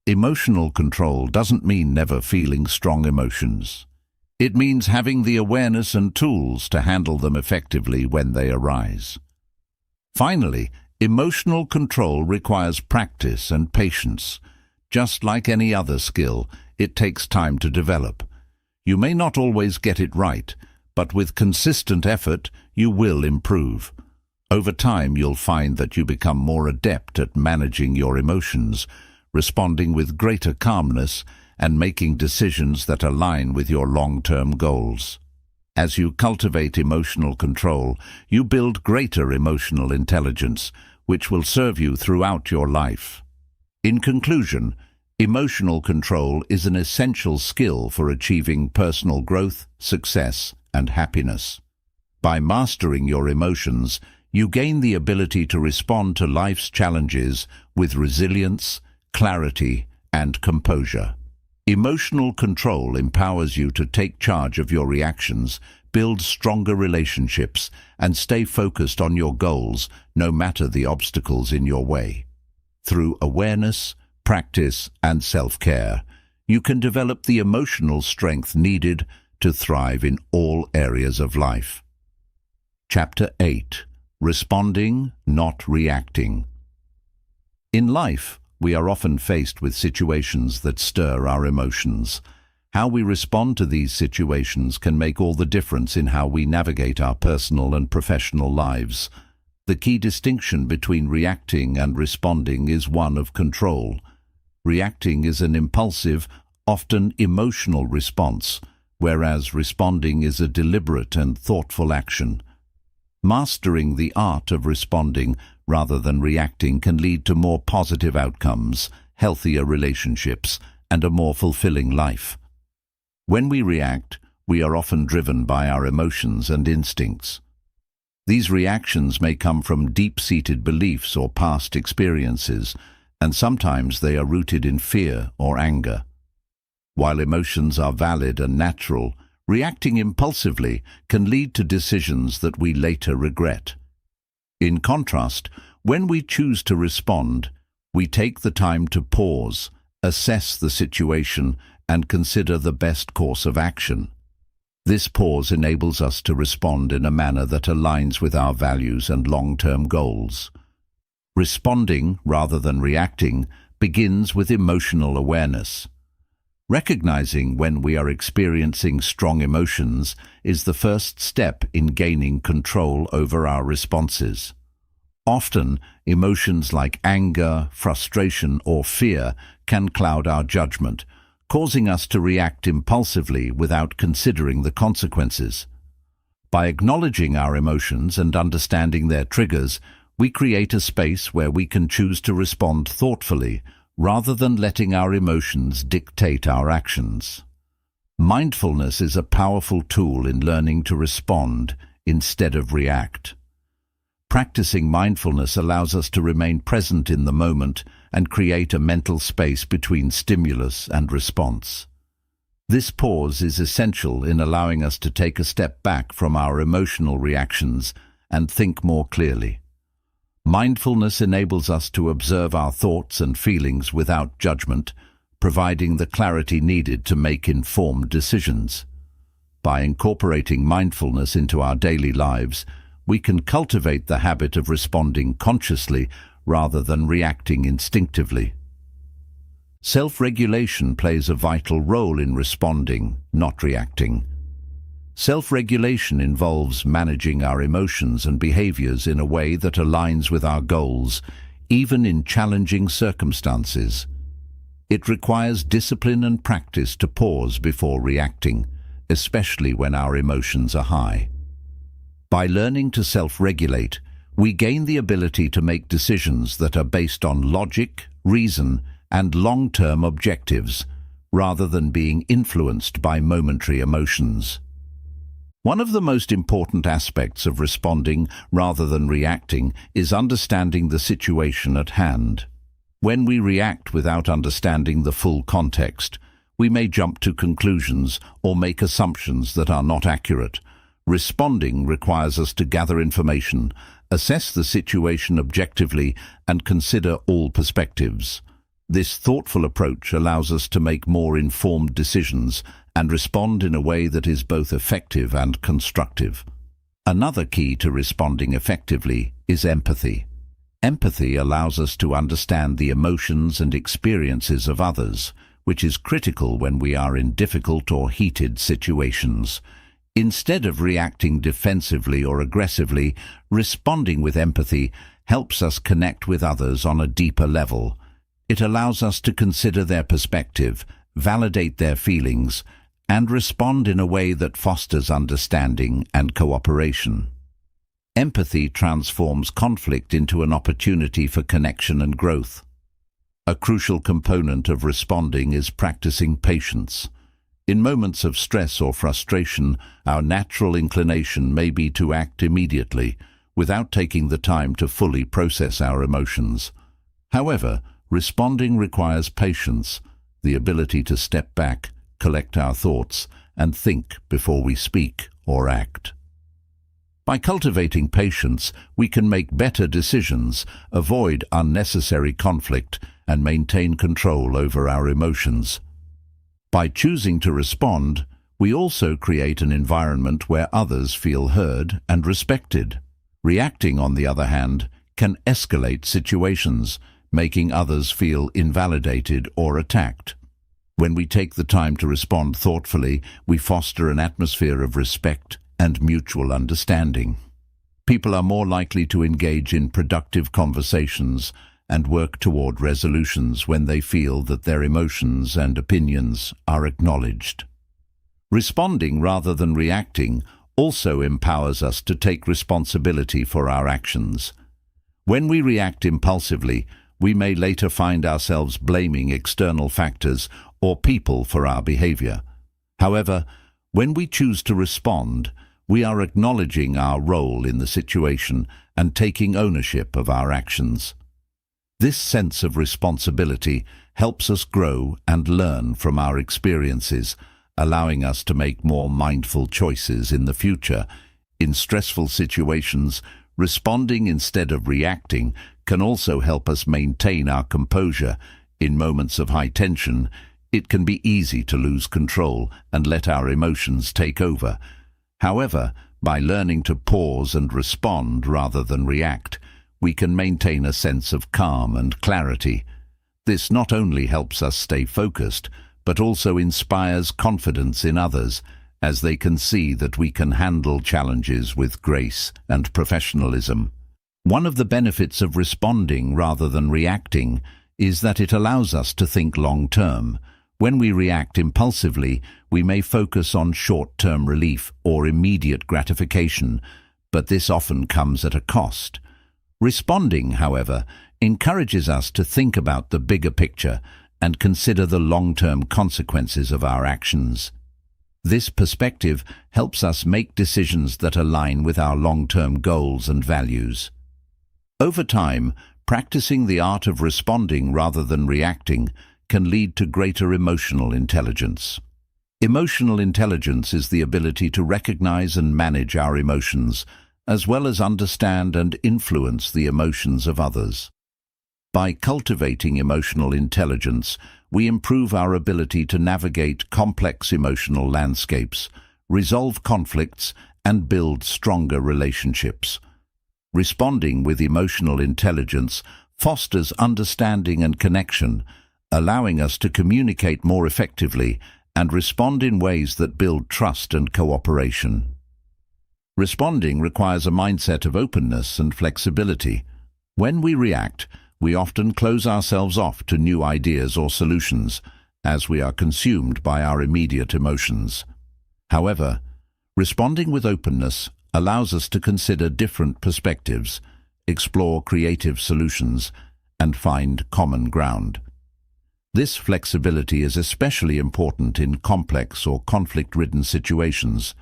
S1: Emotional control doesn't mean never feeling strong emotions. It means having the awareness and tools to handle them effectively when they arise. Finally, emotional control requires practice and patience. Just like any other skill, it takes time to develop. You may not always get it right, but with consistent effort, you will improve. Over time, you'll find that you become more adept at managing your emotions, responding with greater calmness, and making decisions that align with your long-term goals. As you cultivate emotional control, you build greater emotional intelligence, which will serve you throughout your life. In conclusion, emotional control is an essential skill for achieving personal growth, success, and happiness. By mastering your emotions, you gain the ability to respond to life's challenges with resilience, clarity, and composure. Emotional control empowers you to take charge of your reactions, build stronger relationships, and stay focused on your goals, no matter the obstacles in your way. Through awareness, practice, and self-care, you can develop the emotional strength needed to thrive in all areas of life. Chapter 8. Responding, not reacting. In life, we are often faced with situations that stir our emotions. How we respond to these situations can make all the difference in how we navigate our personal and professional lives. The key distinction between reacting and responding is one of control. Reacting is an impulsive, often emotional response, whereas responding is a deliberate and thoughtful action. Mastering the art of responding rather than reacting can lead to more positive outcomes, healthier relationships, and a more fulfilling life. When we react, we are often driven by our emotions and instincts. These reactions may come from deep-seated beliefs or past experiences, and sometimes they are rooted in fear or anger. While emotions are valid and natural, reacting impulsively can lead to decisions that we later regret. In contrast, when we choose to respond, we take the time to pause, assess the situation, and consider the best course of action. This pause enables us to respond in a manner that aligns with our values and long-term goals. Responding, rather than reacting, begins with emotional awareness. Recognizing when we are experiencing strong emotions is the first step in gaining control over our responses. Often, emotions like anger, frustration, or fear can cloud our judgment, causing us to react impulsively without considering the consequences. By acknowledging our emotions and understanding their triggers, we create a space where we can choose to respond thoughtfully, rather than letting our emotions dictate our actions. Mindfulness is a powerful tool in learning to respond instead of react. Practicing mindfulness allows us to remain present in the moment and create a mental space between stimulus and response. This pause is essential in allowing us to take a step back from our emotional reactions and think more clearly. Mindfulness enables us to observe our thoughts and feelings without judgment, providing the clarity needed to make informed decisions. By incorporating mindfulness into our daily lives, we can cultivate the habit of responding consciously rather than reacting instinctively. Self-regulation plays a vital role in responding, not reacting. Self-regulation involves managing our emotions and behaviors in a way that aligns with our goals, even in challenging circumstances. It requires discipline and practice to pause before reacting, especially when our emotions are high. By learning to self-regulate, we gain the ability to make decisions that are based on logic, reason, and long-term objectives, rather than being influenced by momentary emotions. One of the most important aspects of responding rather than reacting is understanding the situation at hand. When we react without understanding the full context, we may jump to conclusions or make assumptions that are not accurate. Responding requires us to gather information, assess the situation objectively, and consider all perspectives. This thoughtful approach allows us to make more informed decisions and respond in a way that is both effective and constructive. Another key to responding effectively is empathy. Empathy allows us to understand the emotions and experiences of others, which is critical when we are in difficult or heated situations. Instead of reacting defensively or aggressively, responding with empathy helps us connect with others on a deeper level. It allows us to consider their perspective, validate their feelings, and respond in a way that fosters understanding and cooperation. Empathy transforms conflict into an opportunity for connection and growth. A crucial component of responding is practicing patience. In moments of stress or frustration, our natural inclination may be to act immediately, without taking the time to fully process our emotions. However, responding requires patience, the ability to step back, collect our thoughts, and think before we speak or act. By cultivating patience, we can make better decisions, avoid unnecessary conflict, and maintain control over our emotions. By choosing to respond, we also create an environment where others feel heard and respected. Reacting, on the other hand, can escalate situations, making others feel invalidated or attacked. When we take the time to respond thoughtfully, we foster an atmosphere of respect and mutual understanding. People are more likely to engage in productive conversations and work toward resolutions when they feel that their emotions and opinions are acknowledged. Responding rather than reacting also empowers us to take responsibility for our actions. When we react impulsively, we may later find ourselves blaming external factors or people for our behavior. However, when we choose to respond, we are acknowledging our role in the situation and taking ownership of our actions. This sense of responsibility helps us grow and learn from our experiences, allowing us to make more mindful choices in the future. In stressful situations, responding instead of reacting can also help us maintain our composure. In moments of high tension, it can be easy to lose control and let our emotions take over. However, by learning to pause and respond rather than react, we can maintain a sense of calm and clarity. This not only helps us stay focused, but also inspires confidence in others, as they can see that we can handle challenges with grace and professionalism. One of the benefits of responding rather than reacting is that it allows us to think long-term. When we react impulsively, we may focus on short-term relief or immediate gratification, but this often comes at a cost. Responding, however, encourages us to think about the bigger picture and consider the long-term consequences of our actions. This perspective helps us make decisions that align with our long-term goals and values. Over time, practicing the art of responding rather than reacting can lead to greater emotional intelligence. Emotional intelligence is the ability to recognize and manage our emotions, as well as understand and influence the emotions of others. By cultivating emotional intelligence, we improve our ability to navigate complex emotional landscapes, resolve conflicts, and build stronger relationships. Responding with emotional intelligence fosters understanding and connection, allowing us to communicate more effectively and respond in ways that build trust and cooperation. Responding requires a mindset of openness and flexibility. When we react, we often close ourselves off to new ideas or solutions, as we are consumed by our immediate emotions. However, responding with openness allows us to consider different perspectives, explore creative solutions, and find common ground. This flexibility is especially important in complex or conflict-ridden situations,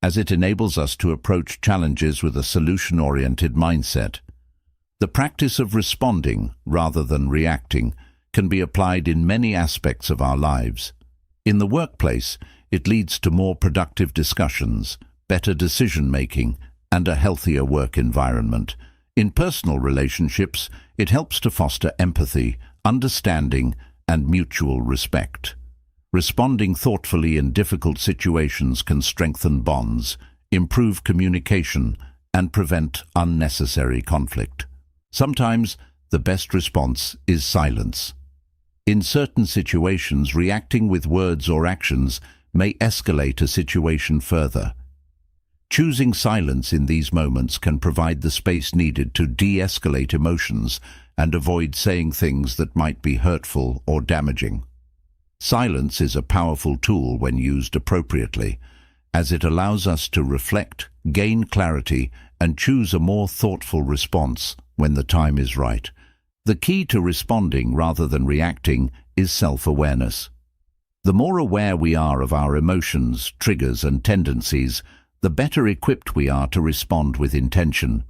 S1: as it enables us to approach challenges with a solution-oriented mindset. The practice of responding rather than reacting can be applied in many aspects of our lives. In the workplace, it leads to more productive discussions, better decision-making, and a healthier work environment. In personal relationships, it helps to foster empathy, understanding, and mutual respect. Responding thoughtfully in difficult situations can strengthen bonds, improve communication, and prevent unnecessary conflict. Sometimes, the best response is silence. In certain situations, reacting with words or actions may escalate a situation further. Choosing silence in these moments can provide the space needed to de-escalate emotions and avoid saying things that might be hurtful or damaging. Silence is a powerful tool when used appropriately, as it allows us to reflect, gain clarity, and choose a more thoughtful response when the time is right. The key to responding rather than reacting is self-awareness. The more aware we are of our emotions, triggers, and tendencies, the better equipped we are to respond with intention.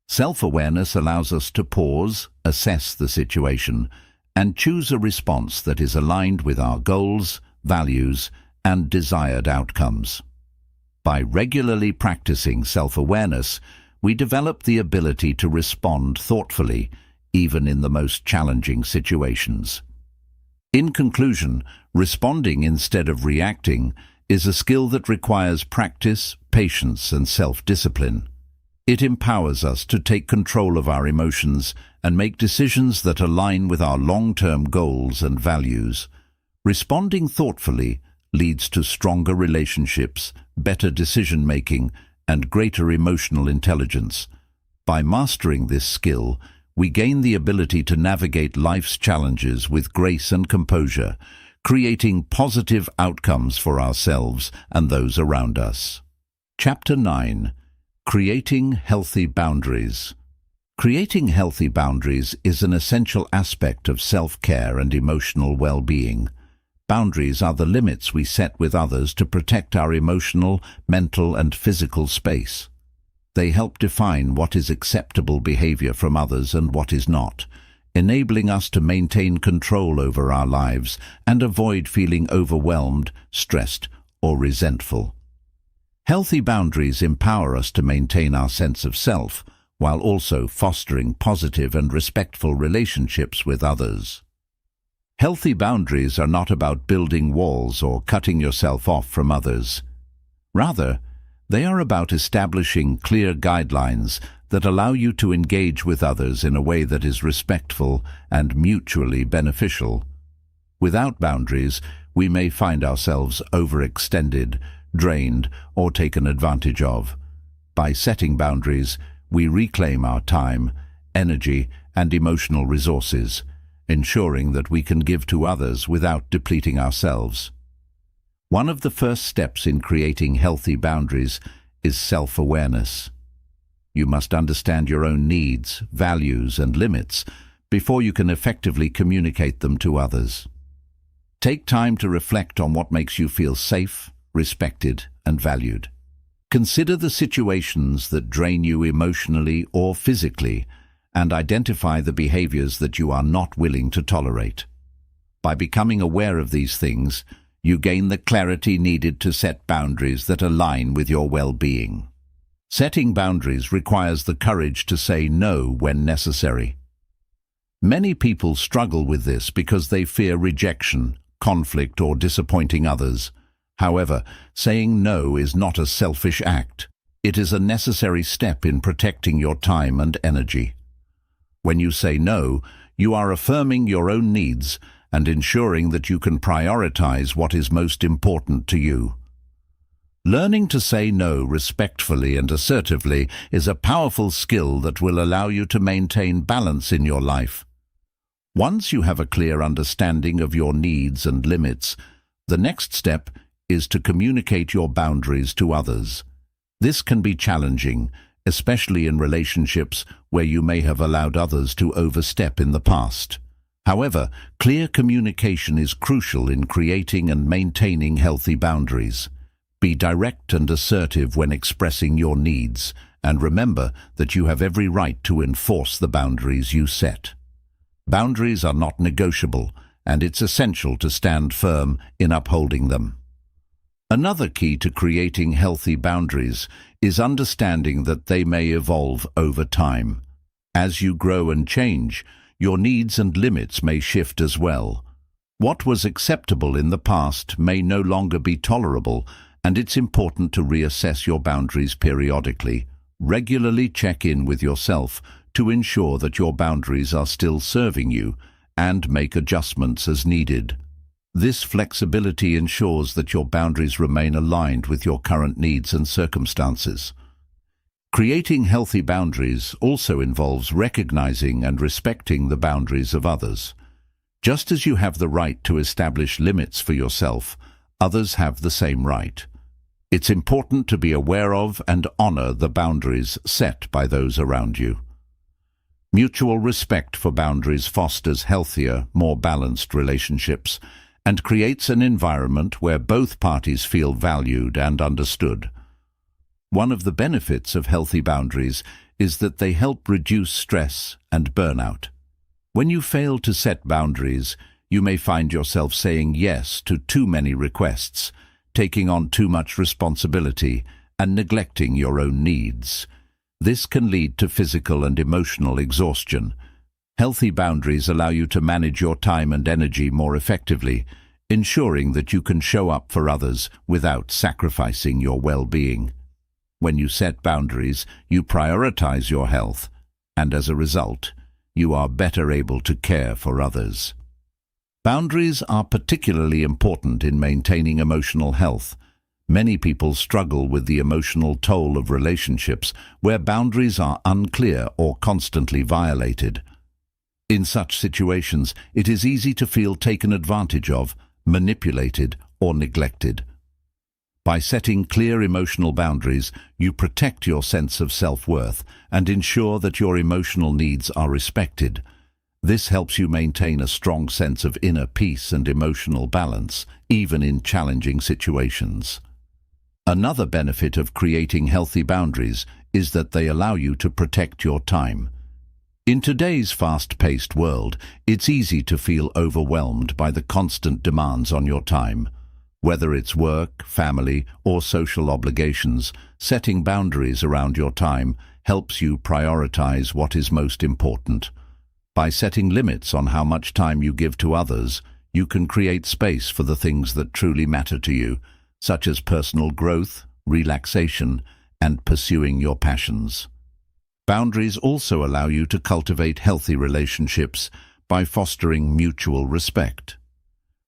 S1: Self-awareness allows us to pause, assess the situation, and choose a response that is aligned with our goals, values, and desired outcomes. By regularly practicing self-awareness, we develop the ability to respond thoughtfully, even in the most challenging situations. In conclusion, responding instead of reacting is a skill that requires practice, patience, and self-discipline. It empowers us to take control of our emotions and make decisions that align with our long-term goals and values. Responding thoughtfully leads to stronger relationships, better decision-making, and greater emotional intelligence. By mastering this skill, we gain the ability to navigate life's challenges with grace and composure, creating positive outcomes for ourselves and those around us. Chapter 9. Creating Healthy Boundaries. Creating healthy boundaries is an essential aspect of self-care and emotional well-being. Boundaries are the limits we set with others to protect our emotional, mental, and physical space. They help define what is acceptable behavior from others and what is not, enabling us to maintain control over our lives and avoid feeling overwhelmed, stressed, or resentful. Healthy boundaries empower us to maintain our sense of self, while also fostering positive and respectful relationships with others. Healthy boundaries are not about building walls or cutting yourself off from others. Rather, they are about establishing clear guidelines that allow you to engage with others in a way that is respectful and mutually beneficial. Without boundaries, we may find ourselves overextended, drained, or taken advantage of. By setting boundaries, we reclaim our time, energy, and emotional resources, ensuring that we can give to others without depleting ourselves. One of the first steps in creating healthy boundaries is self-awareness. You must understand your own needs, values, and limits before you can effectively communicate them to others. Take time to reflect on what makes you feel safe, respected, and valued. Consider the situations that drain you emotionally or physically, and identify the behaviors that you are not willing to tolerate. By becoming aware of these things, you gain the clarity needed to set boundaries that align with your well-being. Setting boundaries requires the courage to say no when necessary. Many people struggle with this because they fear rejection, conflict, or disappointing others. However, saying no is not a selfish act. It is a necessary step in protecting your time and energy. When you say no, you are affirming your own needs and ensuring that you can prioritize what is most important to you. Learning to say no respectfully and assertively is a powerful skill that will allow you to maintain balance in your life. Once you have a clear understanding of your needs and limits, the next step is to communicate your boundaries to others. This can be challenging, especially in relationships where you may have allowed others to overstep in the past. However, clear communication is crucial in creating and maintaining healthy boundaries. Be direct and assertive when expressing your needs, and remember that you have every right to enforce the boundaries you set. Boundaries are not negotiable, and it's essential to stand firm in upholding them. Another key to creating healthy boundaries is understanding that they may evolve over time. As you grow and change, your needs and limits may shift as well. What was acceptable in the past may no longer be tolerable, and it's important to reassess your boundaries periodically. Regularly check in with yourself to ensure that your boundaries are still serving you, and make adjustments as needed. This flexibility ensures that your boundaries remain aligned with your current needs and circumstances. Creating healthy boundaries also involves recognizing and respecting the boundaries of others. Just as you have the right to establish limits for yourself, others have the same right. It's important to be aware of and honor the boundaries set by those around you. Mutual respect for boundaries fosters healthier, more balanced relationships and creates an environment where both parties feel valued and understood. One of the benefits of healthy boundaries is that they help reduce stress and burnout. When you fail to set boundaries, you may find yourself saying yes to too many requests, taking on too much responsibility, and neglecting your own needs. This can lead to physical and emotional exhaustion. Healthy boundaries allow you to manage your time and energy more effectively, ensuring that you can show up for others without sacrificing your well-being. When you set boundaries, you prioritize your health, and as a result, you are better able to care for others. Boundaries are particularly important in maintaining emotional health. Many people struggle with the emotional toll of relationships where boundaries are unclear or constantly violated. In such situations, it is easy to feel taken advantage of, manipulated, or neglected. By setting clear emotional boundaries, you protect your sense of self-worth and ensure that your emotional needs are respected. This helps you maintain a strong sense of inner peace and emotional balance, even in challenging situations. Another benefit of creating healthy boundaries is that they allow you to protect your time. In today's fast-paced world, it's easy to feel overwhelmed by the constant demands on your time. Whether it's work, family, or social obligations, setting boundaries around your time helps you prioritize what is most important. By setting limits on how much time you give to others, you can create space for the things that truly matter to you, such as personal growth, relaxation, and pursuing your passions. Boundaries also allow you to cultivate healthy relationships by fostering mutual respect.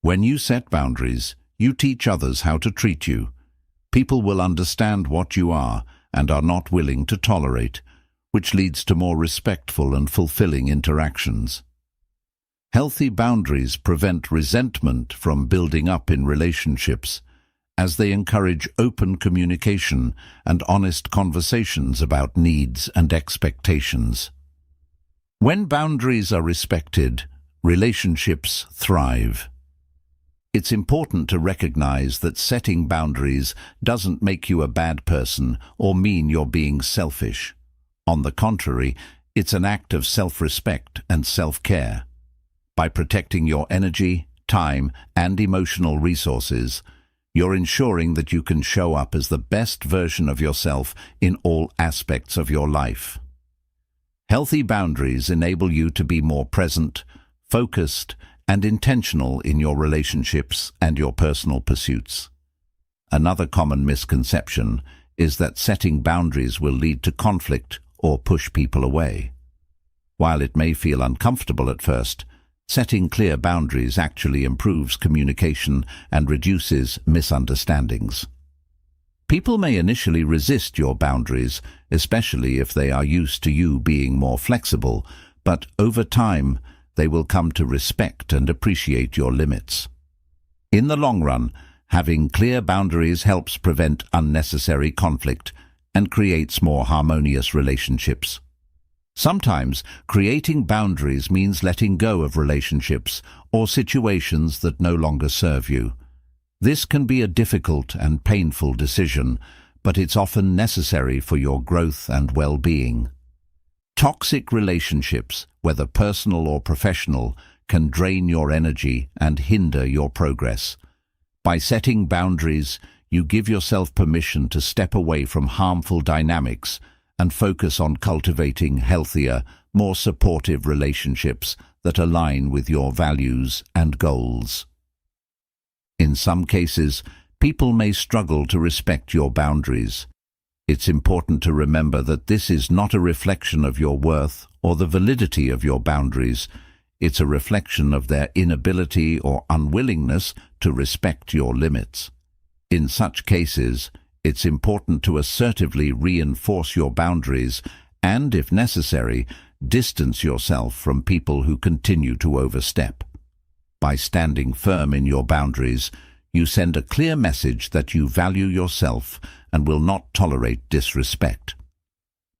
S1: When you set boundaries, you teach others how to treat you. People will understand what you are and are not willing to tolerate, which leads to more respectful and fulfilling interactions. Healthy boundaries prevent resentment from building up in relationships, as they encourage open communication and honest conversations about needs and expectations. When boundaries are respected, relationships thrive. It's important to recognize that setting boundaries doesn't make you a bad person or mean you're being selfish. On the contrary, it's an act of self-respect and self-care. By protecting your energy, time, and emotional resources, you're ensuring that you can show up as the best version of yourself in all aspects of your life. Healthy boundaries enable you to be more present, focused, and intentional in your relationships and your personal pursuits. Another common misconception is that setting boundaries will lead to conflict or push people away. While it may feel uncomfortable at first, setting clear boundaries actually improves communication and reduces misunderstandings. People may initially resist your boundaries, especially if they are used to you being more flexible, but over time, they will come to respect and appreciate your limits. In the long run, having clear boundaries helps prevent unnecessary conflict and creates more harmonious relationships. Sometimes, creating boundaries means letting go of relationships or situations that no longer serve you. This can be a difficult and painful decision, but it's often necessary for your growth and well-being. Toxic relationships, whether personal or professional, can drain your energy and hinder your progress. By setting boundaries, you give yourself permission to step away from harmful dynamics and focus on cultivating healthier, more supportive relationships that align with your values and goals. In some cases, people may struggle to respect your boundaries. It's important to remember that this is not a reflection of your worth or the validity of your boundaries. It's a reflection of their inability or unwillingness to respect your limits. In such cases, it's important to assertively reinforce your boundaries and, if necessary, distance yourself from people who continue to overstep. By standing firm in your boundaries, you send a clear message that you value yourself and will not tolerate disrespect.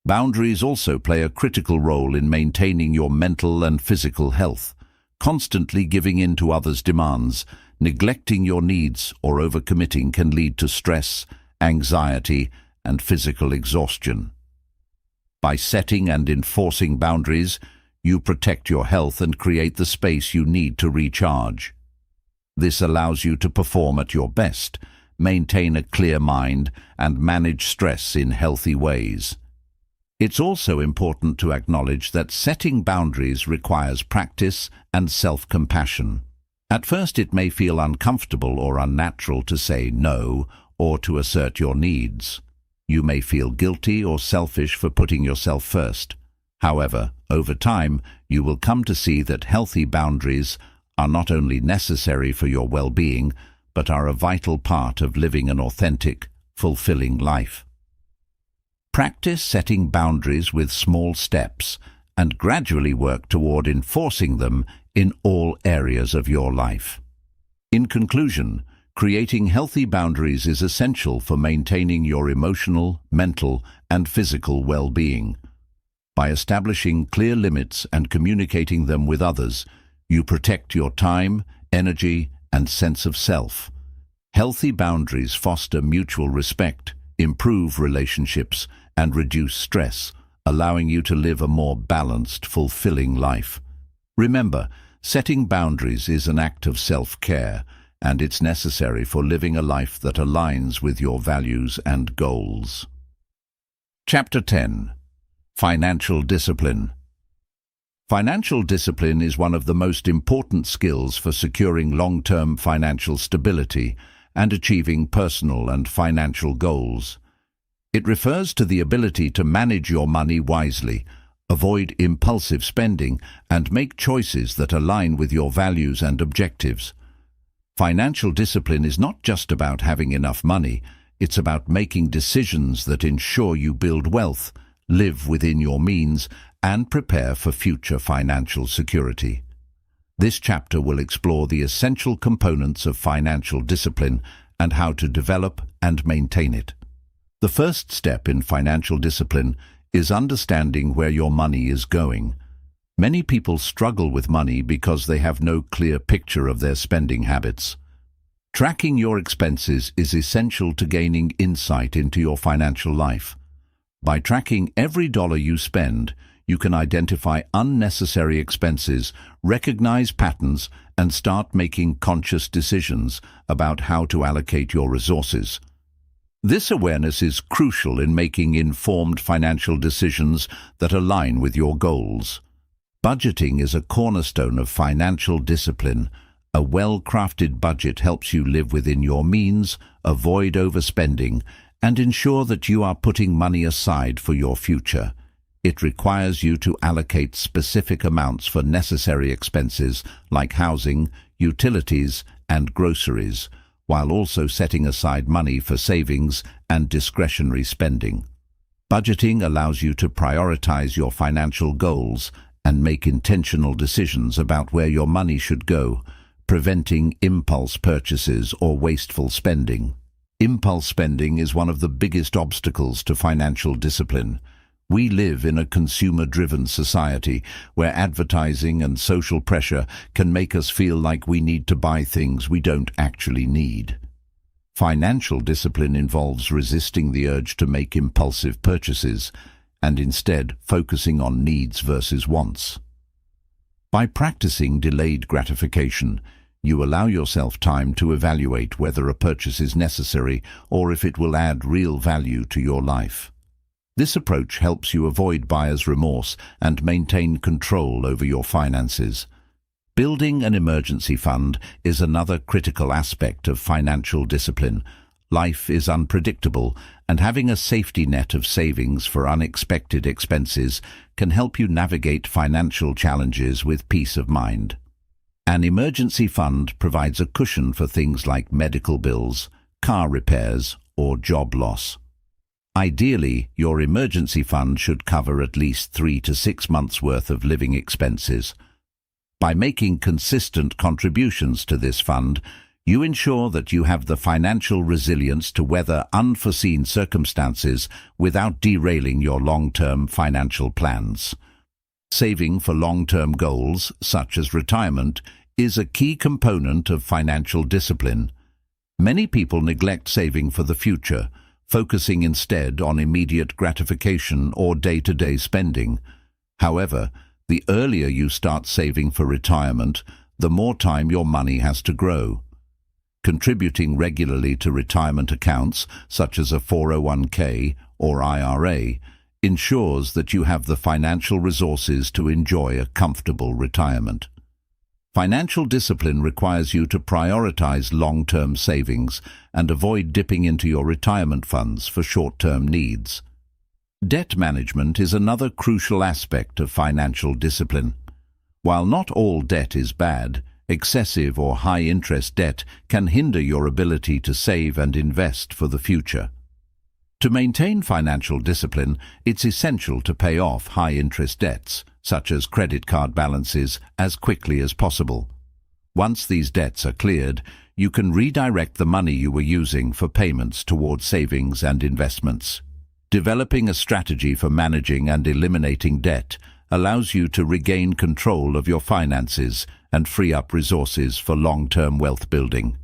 S1: Boundaries also play a critical role in maintaining your mental and physical health. Constantly giving in to others' demands, neglecting your needs, or overcommitting can lead to stress, anxiety, and physical exhaustion. By setting and enforcing boundaries, you protect your health and create the space you need to recharge. This allows you to perform at your best, maintain a clear mind, and manage stress in healthy ways. It's also important to acknowledge that setting boundaries requires practice and self-compassion. At first, it may feel uncomfortable or unnatural to say no or to assert your needs. You may feel guilty or selfish for putting yourself first. However, over time, you will come to see that healthy boundaries are not only necessary for your well-being, but are a vital part of living an authentic, fulfilling life. Practice setting boundaries with small steps and gradually work toward enforcing them in all areas of your life. In conclusion, creating healthy boundaries is essential for maintaining your emotional, mental, and physical well-being. By establishing clear limits and communicating them with others, you protect your time, energy, and sense of self. Healthy boundaries foster mutual respect, improve relationships, and reduce stress, allowing you to live a more balanced, fulfilling life. Remember, setting boundaries is an act of self-care, and it's necessary for living a life that aligns with your values and goals. Chapter 10. Financial Discipline. Financial discipline is one of the most important skills for securing long-term financial stability and achieving personal and financial goals. It refers to the ability to manage your money wisely, avoid impulsive spending, and make choices that align with your values and objectives. Financial discipline is not just about having enough money, it's about making decisions that ensure you build wealth, live within your means, and prepare for future financial security. This chapter will explore the essential components of financial discipline and how to develop and maintain it. The first step in financial discipline is understanding where your money is going. Many people struggle with money because they have no clear picture of their spending habits. Tracking your expenses is essential to gaining insight into your financial life. By tracking every dollar you spend, you can identify unnecessary expenses, recognize patterns, and start making conscious decisions about how to allocate your resources. This awareness is crucial in making informed financial decisions that align with your goals. Budgeting is a cornerstone of financial discipline. A well-crafted budget helps you live within your means, avoid overspending, and ensure that you are putting money aside for your future. It requires you to allocate specific amounts for necessary expenses like housing, utilities, and groceries, while also setting aside money for savings and discretionary spending. Budgeting allows you to prioritize your financial goals and make intentional decisions about where your money should go, preventing impulse purchases or wasteful spending. Impulse spending is one of the biggest obstacles to financial discipline. We live in a consumer-driven society where advertising and social pressure can make us feel like we need to buy things we don't actually need. Financial discipline involves resisting the urge to make impulsive purchases and instead focusing on needs versus wants. By practicing delayed gratification, you allow yourself time to evaluate whether a purchase is necessary or if it will add real value to your life. This approach helps you avoid buyer's remorse and maintain control over your finances. Building an emergency fund is another critical aspect of financial discipline. Life is unpredictable, and having a safety net of savings for unexpected expenses can help you navigate financial challenges with peace of mind. An emergency fund provides a cushion for things like medical bills, car repairs, or job loss. Ideally, your emergency fund should cover at least 3 to 6 months' worth of living expenses. By making consistent contributions to this fund, you ensure that you have the financial resilience to weather unforeseen circumstances without derailing your long-term financial plans. Saving for long-term goals, such as retirement, is a key component of financial discipline. Many people neglect saving for the future, focusing instead on immediate gratification or day-to-day spending. However, the earlier you start saving for retirement, the more time your money has to grow. Contributing regularly to retirement accounts, such as a 401k or IRA, ensures that you have the financial resources to enjoy a comfortable retirement. Financial discipline requires you to prioritize long-term savings and avoid dipping into your retirement funds for short-term needs. Debt management is another crucial aspect of financial discipline. While not all debt is bad, excessive or high-interest debt can hinder your ability to save and invest for the future. To maintain financial discipline, it's essential to pay off high-interest debts, such as credit card balances, as quickly as possible. Once these debts are cleared, you can redirect the money you were using for payments towards savings and investments. Developing a strategy for managing and eliminating debt allows you to regain control of your finances and free up resources for long-term wealth building.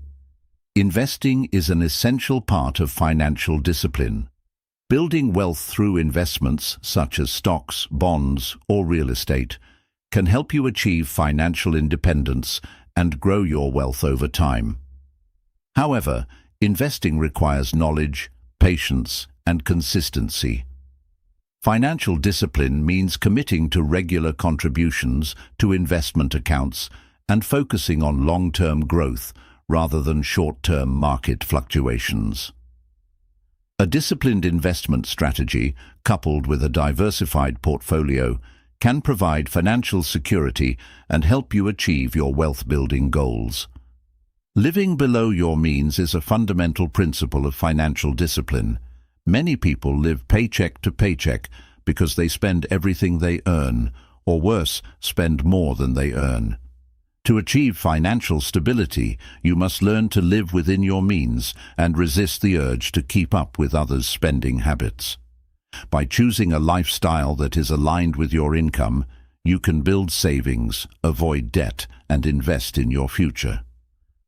S1: Investing is an essential part of financial discipline. Building wealth through investments such as stocks, bonds, or real estate can help you achieve financial independence and grow your wealth over time. However, investing requires knowledge, patience, and consistency. Financial discipline means committing to regular contributions to investment accounts and focusing on long-term growth rather than short-term market fluctuations. A disciplined investment strategy, coupled with a diversified portfolio, can provide financial security and help you achieve your wealth-building goals. Living below your means is a fundamental principle of financial discipline. Many people live paycheck to paycheck because they spend everything they earn, or worse, spend more than they earn. To achieve financial stability, you must learn to live within your means and resist the urge to keep up with others' spending habits. By choosing a lifestyle that is aligned with your income, you can build savings, avoid debt, and invest in your future.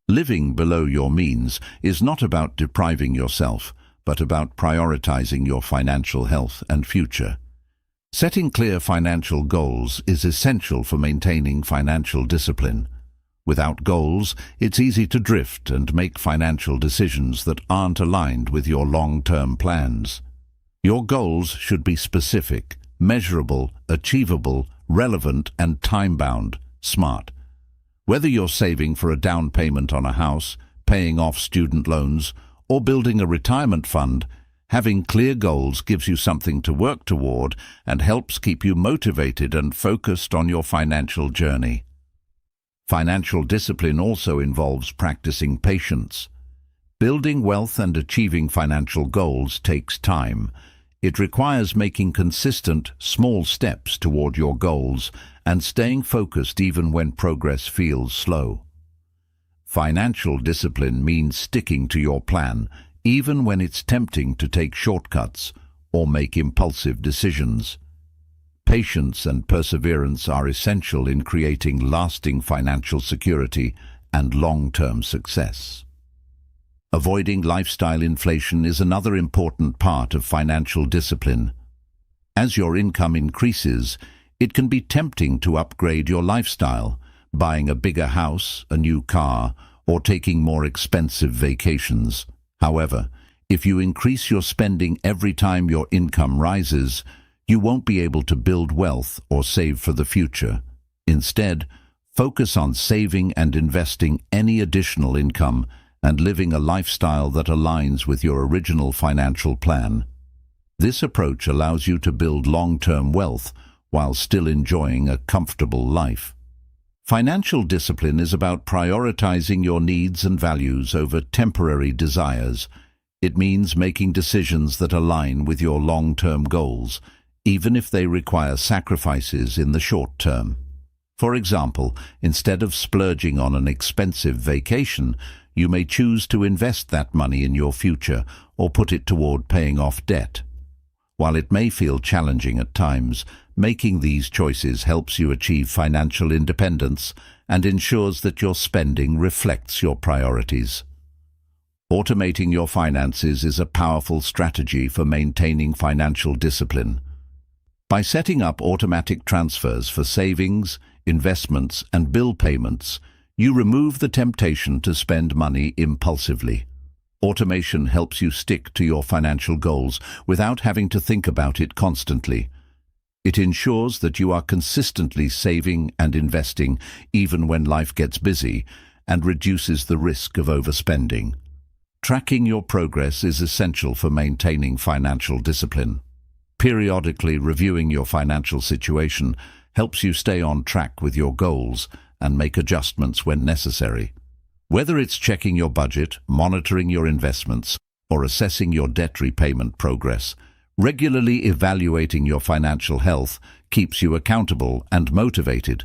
S1: Living below your means is not about depriving yourself, but about prioritizing your financial health and future. Setting clear financial goals is essential for maintaining financial discipline. Without goals, it's easy to drift and make financial decisions that aren't aligned with your long-term plans. Your goals should be specific, measurable, achievable, relevant, and time-bound, smart. Whether you're saving for a down payment on a house, paying off student loans, or building a retirement fund, having clear goals gives you something to work toward and helps keep you motivated and focused on your financial journey. Financial discipline also involves practicing patience. Building wealth and achieving financial goals takes time. It requires making consistent, small steps toward your goals and staying focused even when progress feels slow. Financial discipline means sticking to your plan, even when it's tempting to take shortcuts or make impulsive decisions. Patience and perseverance are essential in creating lasting financial security and long-term success. Avoiding lifestyle inflation is another important part of financial discipline. As your income increases, it can be tempting to upgrade your lifestyle, buying a bigger house, a new car, or taking more expensive vacations. However, if you increase your spending every time your income rises, you won't be able to build wealth or save for the future. Instead, focus on saving and investing any additional income and living a lifestyle that aligns with your original financial plan. This approach allows you to build long-term wealth while still enjoying a comfortable life. Financial discipline is about prioritizing your needs and values over temporary desires. It means making decisions that align with your long-term goals, even if they require sacrifices in the short term. For example, instead of splurging on an expensive vacation, you may choose to invest that money in your future or put it toward paying off debt. While it may feel challenging at times, making these choices helps you achieve financial independence and ensures that your spending reflects your priorities. Automating your finances is a powerful strategy for maintaining financial discipline. By setting up automatic transfers for savings, investments, and bill payments, you remove the temptation to spend money impulsively. Automation helps you stick to your financial goals without having to think about it constantly. It ensures that you are consistently saving and investing even when life gets busy and reduces the risk of overspending. Tracking your progress is essential for maintaining financial discipline. Periodically reviewing your financial situation helps you stay on track with your goals and make adjustments when necessary. Whether it's checking your budget, monitoring your investments, or assessing your debt repayment progress, regularly evaluating your financial health keeps you accountable and motivated.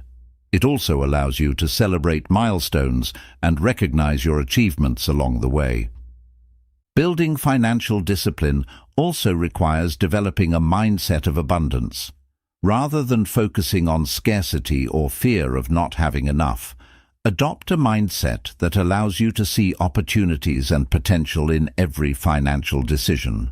S1: It also allows you to celebrate milestones and recognize your achievements along the way. Building financial discipline also requires developing a mindset of abundance. Rather than focusing on scarcity or fear of not having enough, adopt a mindset that allows you to see opportunities and potential in every financial decision.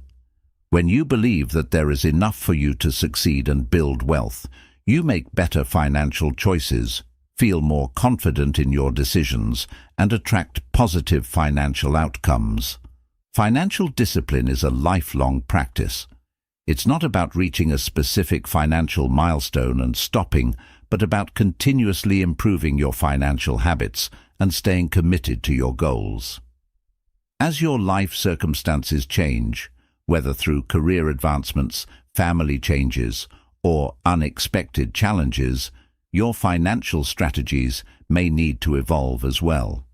S1: When you believe that there is enough for you to succeed and build wealth, you make better financial choices, feel more confident in your decisions, and attract positive financial outcomes. Financial discipline is a lifelong practice. It's not about reaching a specific financial milestone and stopping, but about continuously improving your financial habits and staying committed to your goals. As your life circumstances change, whether through career advancements, family changes, or unexpected challenges, your financial strategies may need to evolve as well.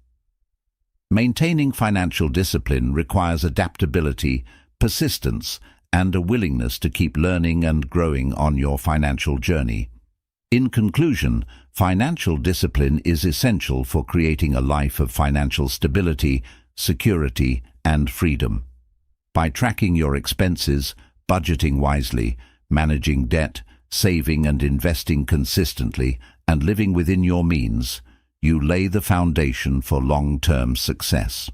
S1: Maintaining financial discipline requires adaptability, persistence, and a willingness to keep learning and growing on your financial journey. In conclusion, financial discipline is essential for creating a life of financial stability, security, and freedom. By tracking your expenses, budgeting wisely, managing debt, saving and investing consistently, and living within your means, you lay the foundation for long-term success.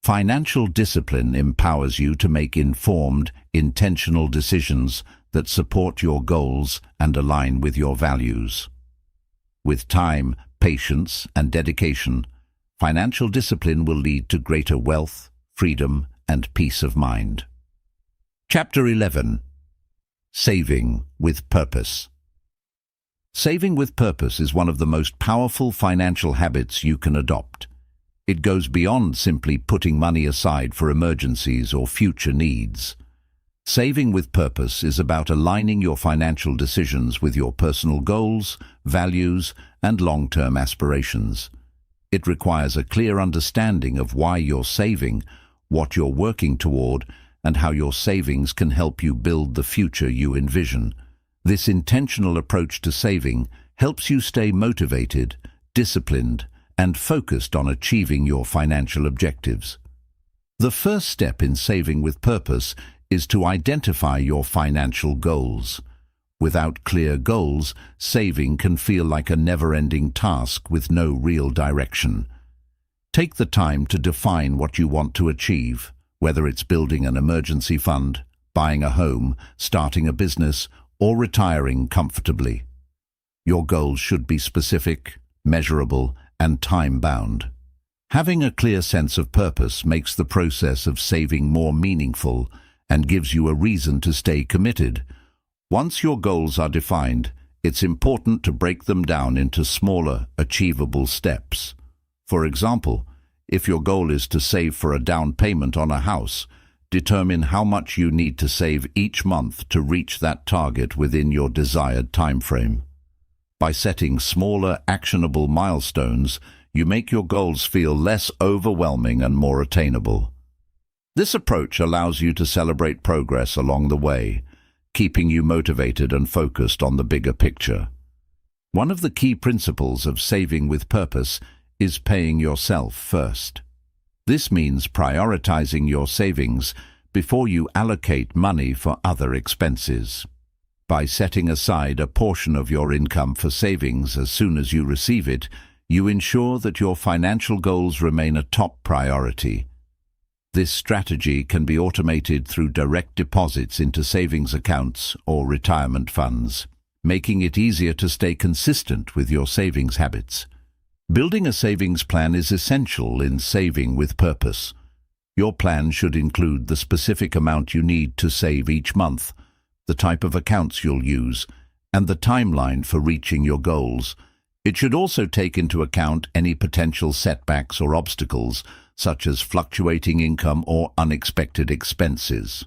S1: Financial discipline empowers you to make informed, intentional decisions that support your goals and align with your values. With time, patience, and dedication, financial discipline will lead to greater wealth, freedom, and peace of mind. Chapter 11. Saving with Purpose. Saving with purpose is one of the most powerful financial habits you can adopt. It goes beyond simply putting money aside for emergencies or future needs. Saving with purpose is about aligning your financial decisions with your personal goals, values, and long-term aspirations. It requires a clear understanding of why you're saving, what you're working toward, and how your savings can help you build the future you envision. This intentional approach to saving helps you stay motivated, disciplined, and focused on achieving your financial objectives. The first step in saving with purpose is to identify your financial goals. Without clear goals, saving can feel like a never-ending task with no real direction. Take the time to define what you want to achieve, whether it's building an emergency fund, buying a home, starting a business, or retiring comfortably. Your goals should be specific, measurable, and time-bound. Having a clear sense of purpose makes the process of saving more meaningful and gives you a reason to stay committed. Once your goals are defined, it's important to break them down into smaller, achievable steps. For example, if your goal is to save for a down payment on a house, determine how much you need to save each month to reach that target within your desired time frame. By setting smaller, actionable milestones, you make your goals feel less overwhelming and more attainable. This approach allows you to celebrate progress along the way, keeping you motivated and focused on the bigger picture. One of the key principles of saving with purpose is paying yourself first. This means prioritizing your savings before you allocate money for other expenses. By setting aside a portion of your income for savings as soon as you receive it, you ensure that your financial goals remain a top priority. This strategy can be automated through direct deposits into savings accounts or retirement funds, making it easier to stay consistent with your savings habits. Building a savings plan is essential in saving with purpose. Your plan should include the specific amount you need to save each month, the type of accounts you'll use, and the timeline for reaching your goals. It should also take into account any potential setbacks or obstacles, such as fluctuating income or unexpected expenses.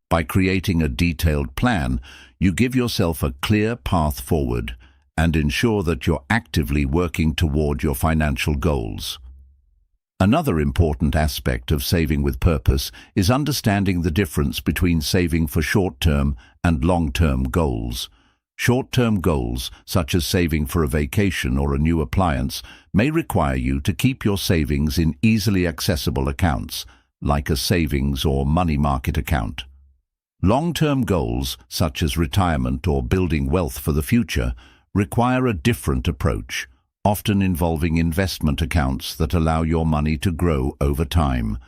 S1: By creating a detailed plan, you give yourself a clear path forward and ensure that you're actively working toward your financial goals. Another important aspect of saving with purpose is understanding the difference between saving for short-term and long-term goals. Short-term goals, such as saving for a vacation or a new appliance, may require you to keep your savings in easily accessible accounts, like a savings or money market account. Long-term goals, such as retirement or building wealth for the future, require a different approach, often involving investment accounts that allow your money to grow over time.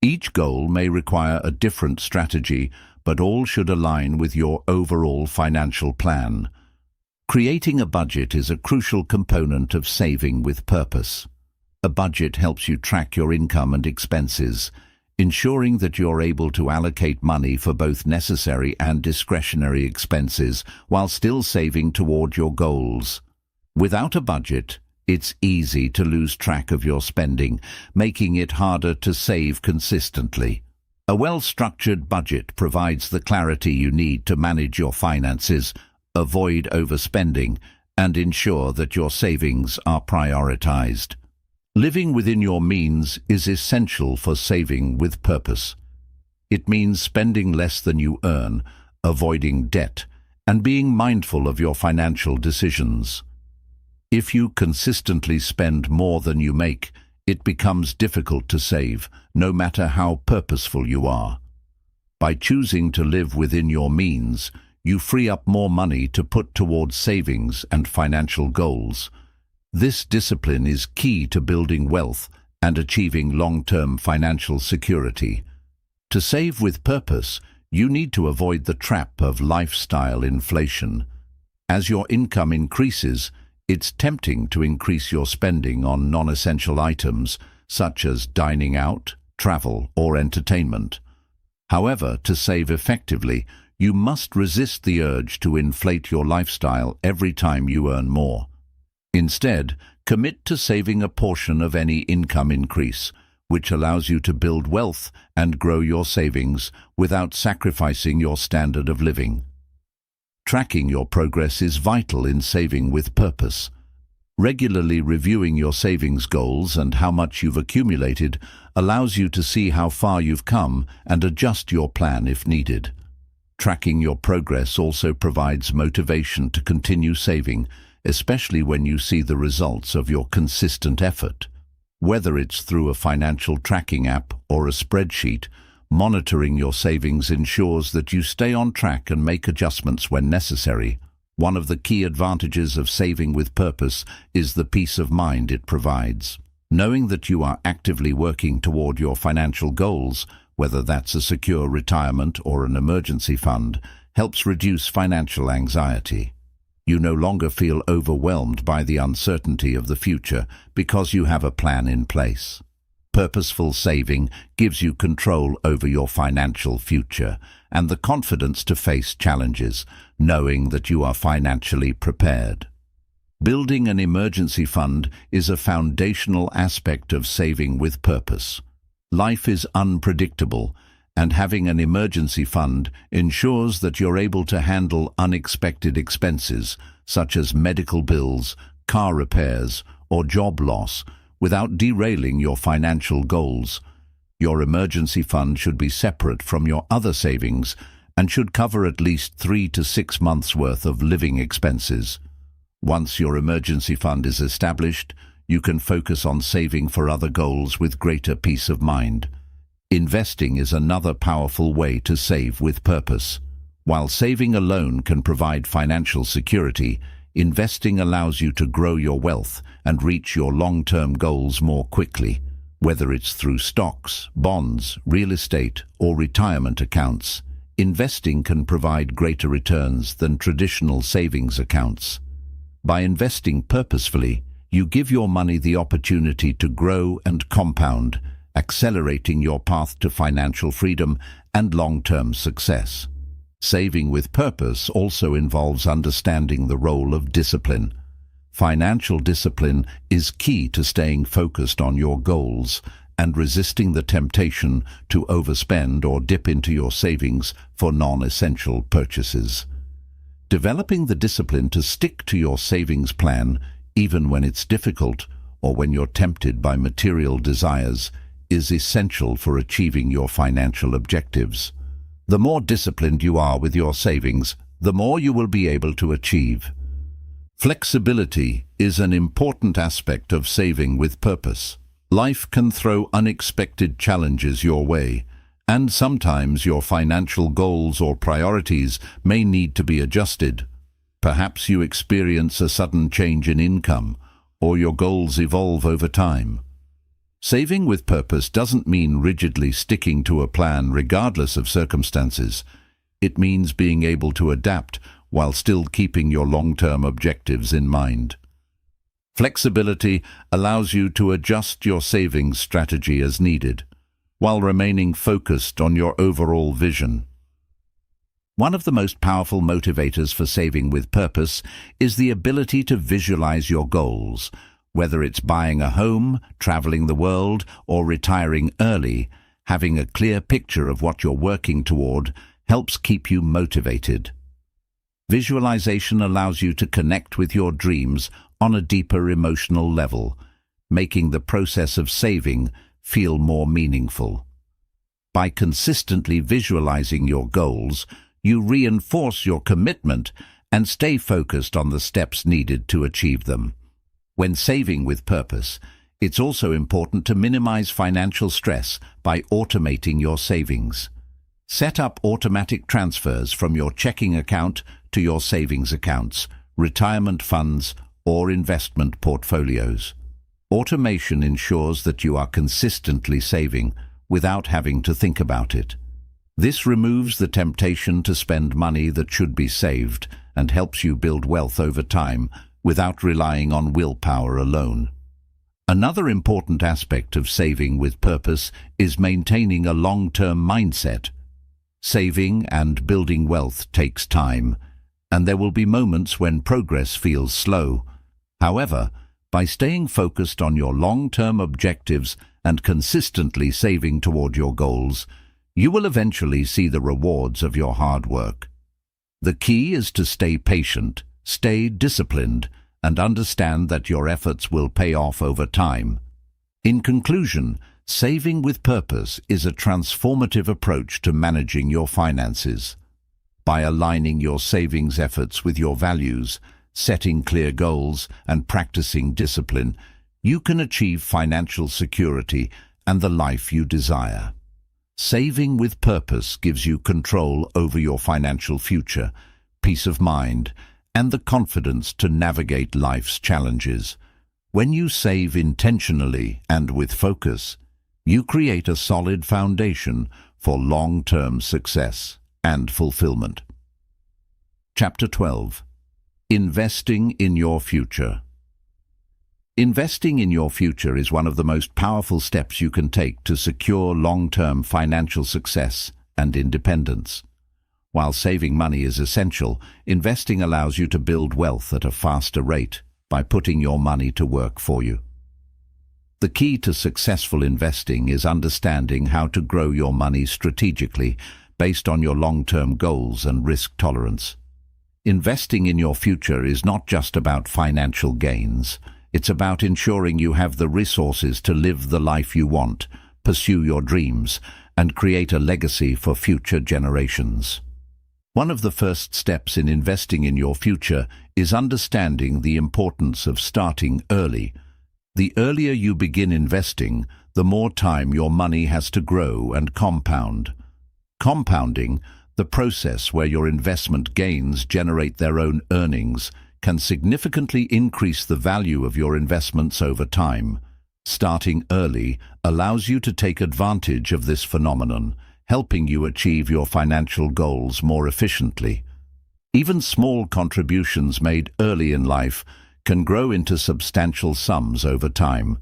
S1: Each goal may require a different strategy, but all should align with your overall financial plan. Creating a budget is a crucial component of saving with purpose. A budget helps you track your income and expenses, ensuring that you're able to allocate money for both necessary and discretionary expenses while still saving toward your goals. Without a budget, it's easy to lose track of your spending, making it harder to save consistently. A well-structured budget provides the clarity you need to manage your finances, avoid overspending, and ensure that your savings are prioritized. Living within your means is essential for saving with purpose. It means spending less than you earn, avoiding debt, and being mindful of your financial decisions. If you consistently spend more than you make, it becomes difficult to save, no matter how purposeful you are. By choosing to live within your means, you free up more money to put towards savings and financial goals. This discipline is key to building wealth and achieving long-term financial security. To save with purpose, you need to avoid the trap of lifestyle inflation. As your income increases, it's tempting to increase your spending on non-essential items, such as dining out, travel, or entertainment. However, to save effectively, you must resist the urge to inflate your lifestyle every time you earn more. Instead, commit to saving a portion of any income increase, which allows you to build wealth and grow your savings without sacrificing your standard of living. Tracking your progress is vital in saving with purpose. Regularly reviewing your savings goals and how much you've accumulated allows you to see how far you've come and adjust your plan if needed. Tracking your progress also provides motivation to continue saving, especially when you see the results of your consistent effort. Whether it's through a financial tracking app or a spreadsheet, monitoring your savings ensures that you stay on track and make adjustments when necessary. One of the key advantages of saving with purpose is the peace of mind it provides. Knowing that you are actively working toward your financial goals, whether that's a secure retirement or an emergency fund, helps reduce financial anxiety. You no longer feel overwhelmed by the uncertainty of the future because you have a plan in place. Purposeful saving gives you control over your financial future and the confidence to face challenges, knowing that you are financially prepared. Building an emergency fund is a foundational aspect of saving with purpose. Life is unpredictable, and having an emergency fund ensures that you're able to handle unexpected expenses, such as medical bills, car repairs, or job loss, without derailing your financial goals. Your emergency fund should be separate from your other savings and should cover at least 3 to 6 months' worth of living expenses. Once your emergency fund is established, you can focus on saving for other goals with greater peace of mind. Investing is another powerful way to save with purpose. While saving alone can provide financial security, investing allows you to grow your wealth and reach your long-term goals more quickly. Whether it's through stocks, bonds, real estate, or retirement accounts, investing can provide greater returns than traditional savings accounts. By investing purposefully, you give your money the opportunity to grow and compound, accelerating your path to financial freedom and long-term success. Saving with purpose also involves understanding the role of discipline. Financial discipline is key to staying focused on your goals and resisting the temptation to overspend or dip into your savings for non-essential purchases. Developing the discipline to stick to your savings plan, even when it's difficult or when you're tempted by material desires, is essential for achieving your financial objectives. The more disciplined you are with your savings, the more you will be able to achieve. Flexibility is an important aspect of saving with purpose. Life can throw unexpected challenges your way, and sometimes your financial goals or priorities may need to be adjusted. Perhaps you experience a sudden change in income, or your goals evolve over time. Saving with purpose doesn't mean rigidly sticking to a plan regardless of circumstances. It means being able to adapt while still keeping your long-term objectives in mind. Flexibility allows you to adjust your savings strategy as needed, while remaining focused on your overall vision. One of the most powerful motivators for saving with purpose is the ability to visualize your goals. Whether it's buying a home, traveling the world, or retiring early, having a clear picture of what you're working toward helps keep you motivated. Visualization allows you to connect with your dreams on a deeper emotional level, making the process of saving feel more meaningful. By consistently visualizing your goals, you reinforce your commitment and stay focused on the steps needed to achieve them. When saving with purpose, it's also important to minimize financial stress by automating your savings. Set up automatic transfers from your checking account to your savings accounts, retirement funds, or investment portfolios. Automation ensures that you are consistently saving without having to think about it. This removes the temptation to spend money that should be saved and helps you build wealth over time without relying on willpower alone. Another important aspect of saving with purpose is maintaining a long-term mindset. Saving and building wealth takes time, and there will be moments when progress feels slow. However, by staying focused on your long-term objectives and consistently saving toward your goals, you will eventually see the rewards of your hard work. The key is to stay patient, stay disciplined, and understand that your efforts will pay off over time. In conclusion, saving with purpose is a transformative approach to managing your finances. By aligning your savings efforts with your values, setting clear goals, and practicing discipline, you can achieve financial security and the life you desire. Saving with purpose gives you control over your financial future, peace of mind, and the confidence to navigate life's challenges. When you save intentionally and with focus, you create a solid foundation for long-term success and fulfillment. Chapter 12. Investing in your future. Investing in your future is one of the most powerful steps you can take to secure long-term financial success and independence. While saving money is essential, investing allows you to build wealth at a faster rate by putting your money to work for you. The key to successful investing is understanding how to grow your money strategically based on your long-term goals and risk tolerance. Investing in your future is not just about financial gains. It's about ensuring you have the resources to live the life you want, pursue your dreams, and create a legacy for future generations. One of the first steps in investing in your future is understanding the importance of starting early. The earlier you begin investing, the more time your money has to grow and compound. Compounding, the process where your investment gains generate their own earnings, can significantly increase the value of your investments over time. Starting early allows you to take advantage of this phenomenon, helping you achieve your financial goals more efficiently. Even small contributions made early in life can grow into substantial sums over time.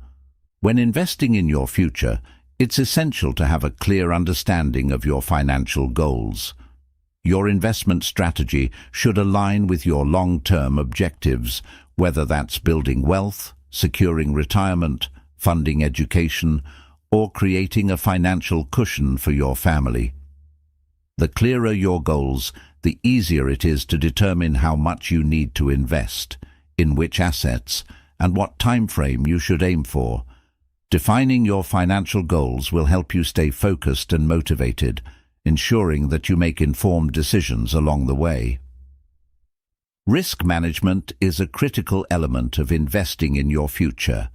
S1: When investing in your future, it's essential to have a clear understanding of your financial goals. Your investment strategy should align with your long-term objectives, whether that's building wealth, securing retirement, funding education, or creating a financial cushion for your family. The clearer your goals, the easier it is to determine how much you need to invest, in which assets, and what time frame you should aim for. Defining your financial goals will help you stay focused and motivated, ensuring that you make informed decisions along the way. Risk management is a critical element of investing in your future.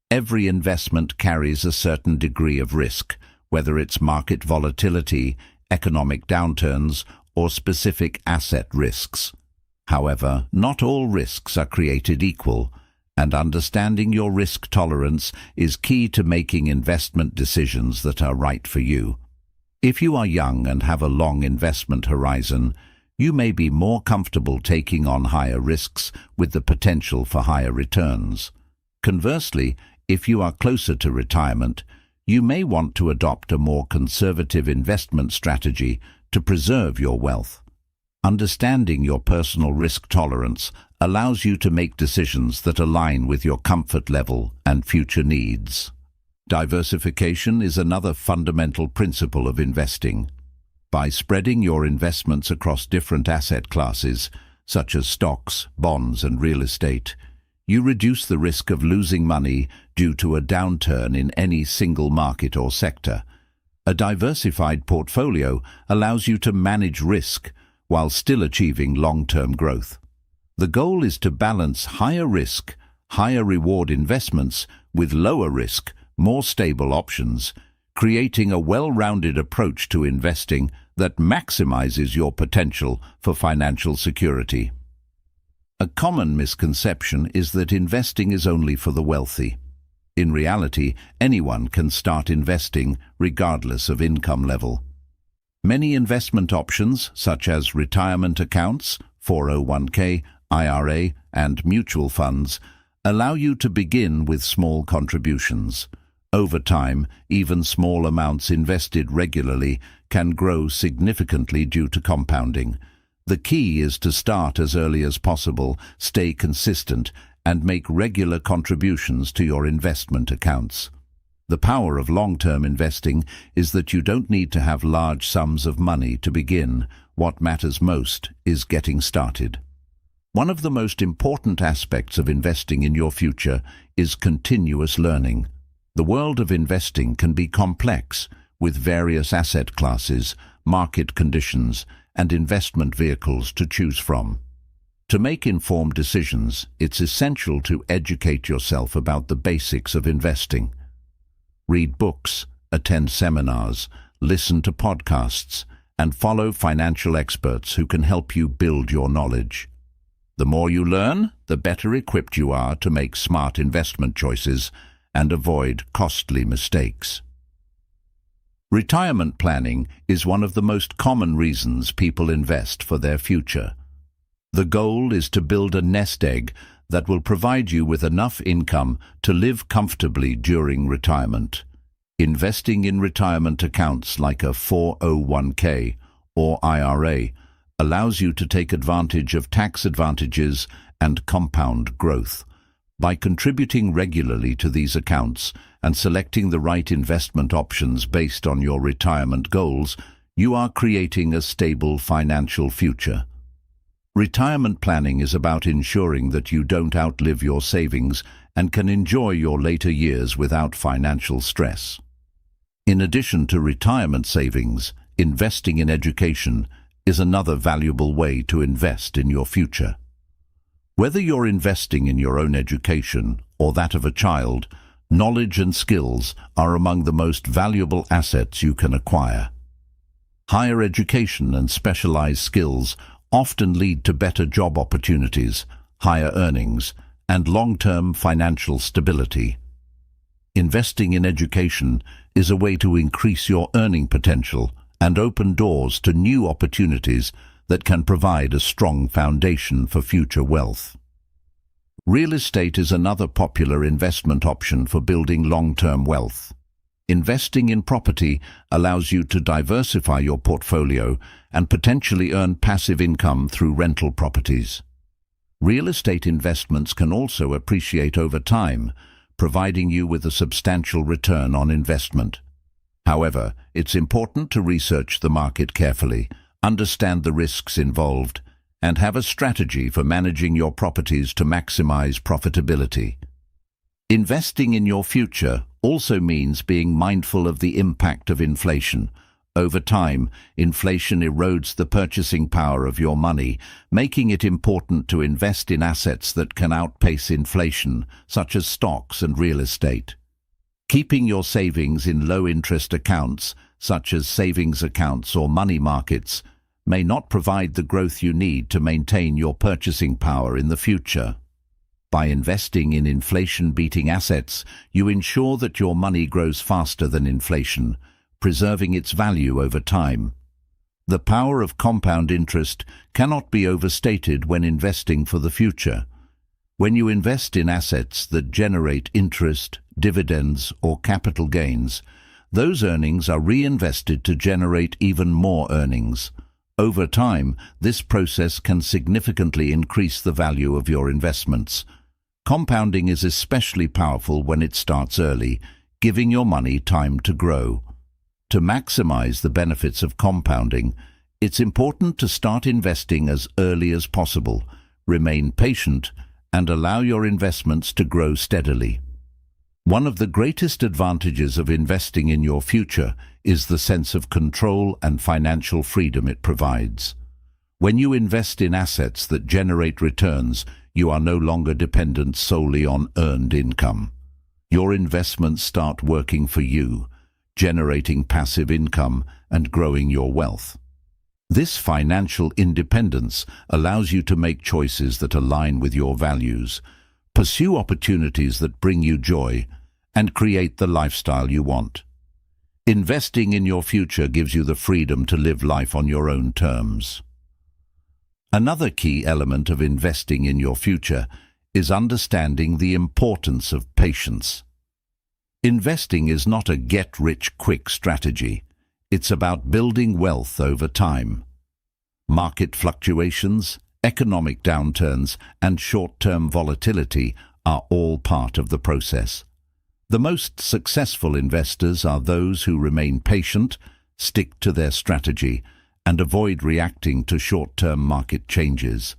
S1: Every investment carries a certain degree of risk, whether it's market volatility, economic downturns, or specific asset risks. However, not all risks are created equal, and understanding your risk tolerance is key to making investment decisions that are right for you. If you are young and have a long investment horizon, you may be more comfortable taking on higher risks with the potential for higher returns. Conversely, if you are closer to retirement, you may want to adopt a more conservative investment strategy to preserve your wealth. Understanding your personal risk tolerance allows you to make decisions that align with your comfort level and future needs. Diversification is another fundamental principle of investing. By spreading your investments across different asset classes, such as stocks, bonds, and real estate, you reduce the risk of losing money due to a downturn in any single market or sector. A diversified portfolio allows you to manage risk while still achieving long-term growth. The goal is to balance higher risk, higher reward investments with lower risk, more stable options, creating a well-rounded approach to investing that maximizes your potential for financial security. A common misconception is that investing is only for the wealthy. In reality, anyone can start investing regardless of income level. Many investment options, such as retirement accounts, 401k, IRA, and mutual funds, allow you to begin with small contributions. Over time, even small amounts invested regularly can grow significantly due to compounding. The key is to start as early as possible, stay consistent, and make regular contributions to your investment accounts. The power of long-term investing is that you don't need to have large sums of money to begin. What matters most is getting started. One of the most important aspects of investing in your future is continuous learning. The world of investing can be complex, with various asset classes, market conditions, and investment vehicles to choose from. To make informed decisions, it's essential to educate yourself about the basics of investing. Read books, attend seminars, listen to podcasts, and follow financial experts who can help you build your knowledge. The more you learn, the better equipped you are to make smart investment choices and avoid costly mistakes. Retirement planning is one of the most common reasons people invest for their future. The goal is to build a nest egg that will provide you with enough income to live comfortably during retirement. Investing in retirement accounts like a 401k or IRA allows you to take advantage of tax advantages and compound growth. By contributing regularly to these accounts and selecting the right investment options based on your retirement goals, you are creating a stable financial future. Retirement planning is about ensuring that you don't outlive your savings and can enjoy your later years without financial stress. In addition to retirement savings, investing in education is another valuable way to invest in your future. Whether you're investing in your own education or that of a child, knowledge and skills are among the most valuable assets you can acquire. Higher education and specialized skills often lead to better job opportunities, higher earnings, and long-term financial stability. Investing in education is a way to increase your earning potential and open doors to new opportunities that can provide a strong foundation for future wealth. Real estate is another popular investment option for building long-term wealth. Investing in property allows you to diversify your portfolio and potentially earn passive income through rental properties. Real estate investments can also appreciate over time, providing you with a substantial return on investment. However, it's important to research the market carefully, understand the risks involved, and have a strategy for managing your properties to maximize profitability. Investing in your future also means being mindful of the impact of inflation. Over time, inflation erodes the purchasing power of your money, making it important to invest in assets that can outpace inflation, such as stocks and real estate. Keeping your savings in low-interest accounts, such as savings accounts or money markets, may not provide the growth you need to maintain your purchasing power in the future. By investing in inflation-beating assets, you ensure that your money grows faster than inflation, preserving its value over time. The power of compound interest cannot be overstated when investing for the future. When you invest in assets that generate interest, dividends, or capital gains, those earnings are reinvested to generate even more earnings. Over time, this process can significantly increase the value of your investments. Compounding is especially powerful when it starts early, giving your money time to grow. To maximize the benefits of compounding, it's important to start investing as early as possible, remain patient, and allow your investments to grow steadily. One of the greatest advantages of investing in your future is the sense of control and financial freedom it provides. When you invest in assets that generate returns, you are no longer dependent solely on earned income. Your investments start working for you, generating passive income and growing your wealth. This financial independence allows you to make choices that align with your values, pursue opportunities that bring you joy, and create the lifestyle you want. Investing in your future gives you the freedom to live life on your own terms. Another key element of investing in your future is understanding the importance of patience. Investing is not a get-rich-quick strategy. It's about building wealth over time. Market fluctuations, economic downturns, and short-term volatility are all part of the process. The most successful investors are those who remain patient, stick to their strategy, and avoid reacting to short-term market changes.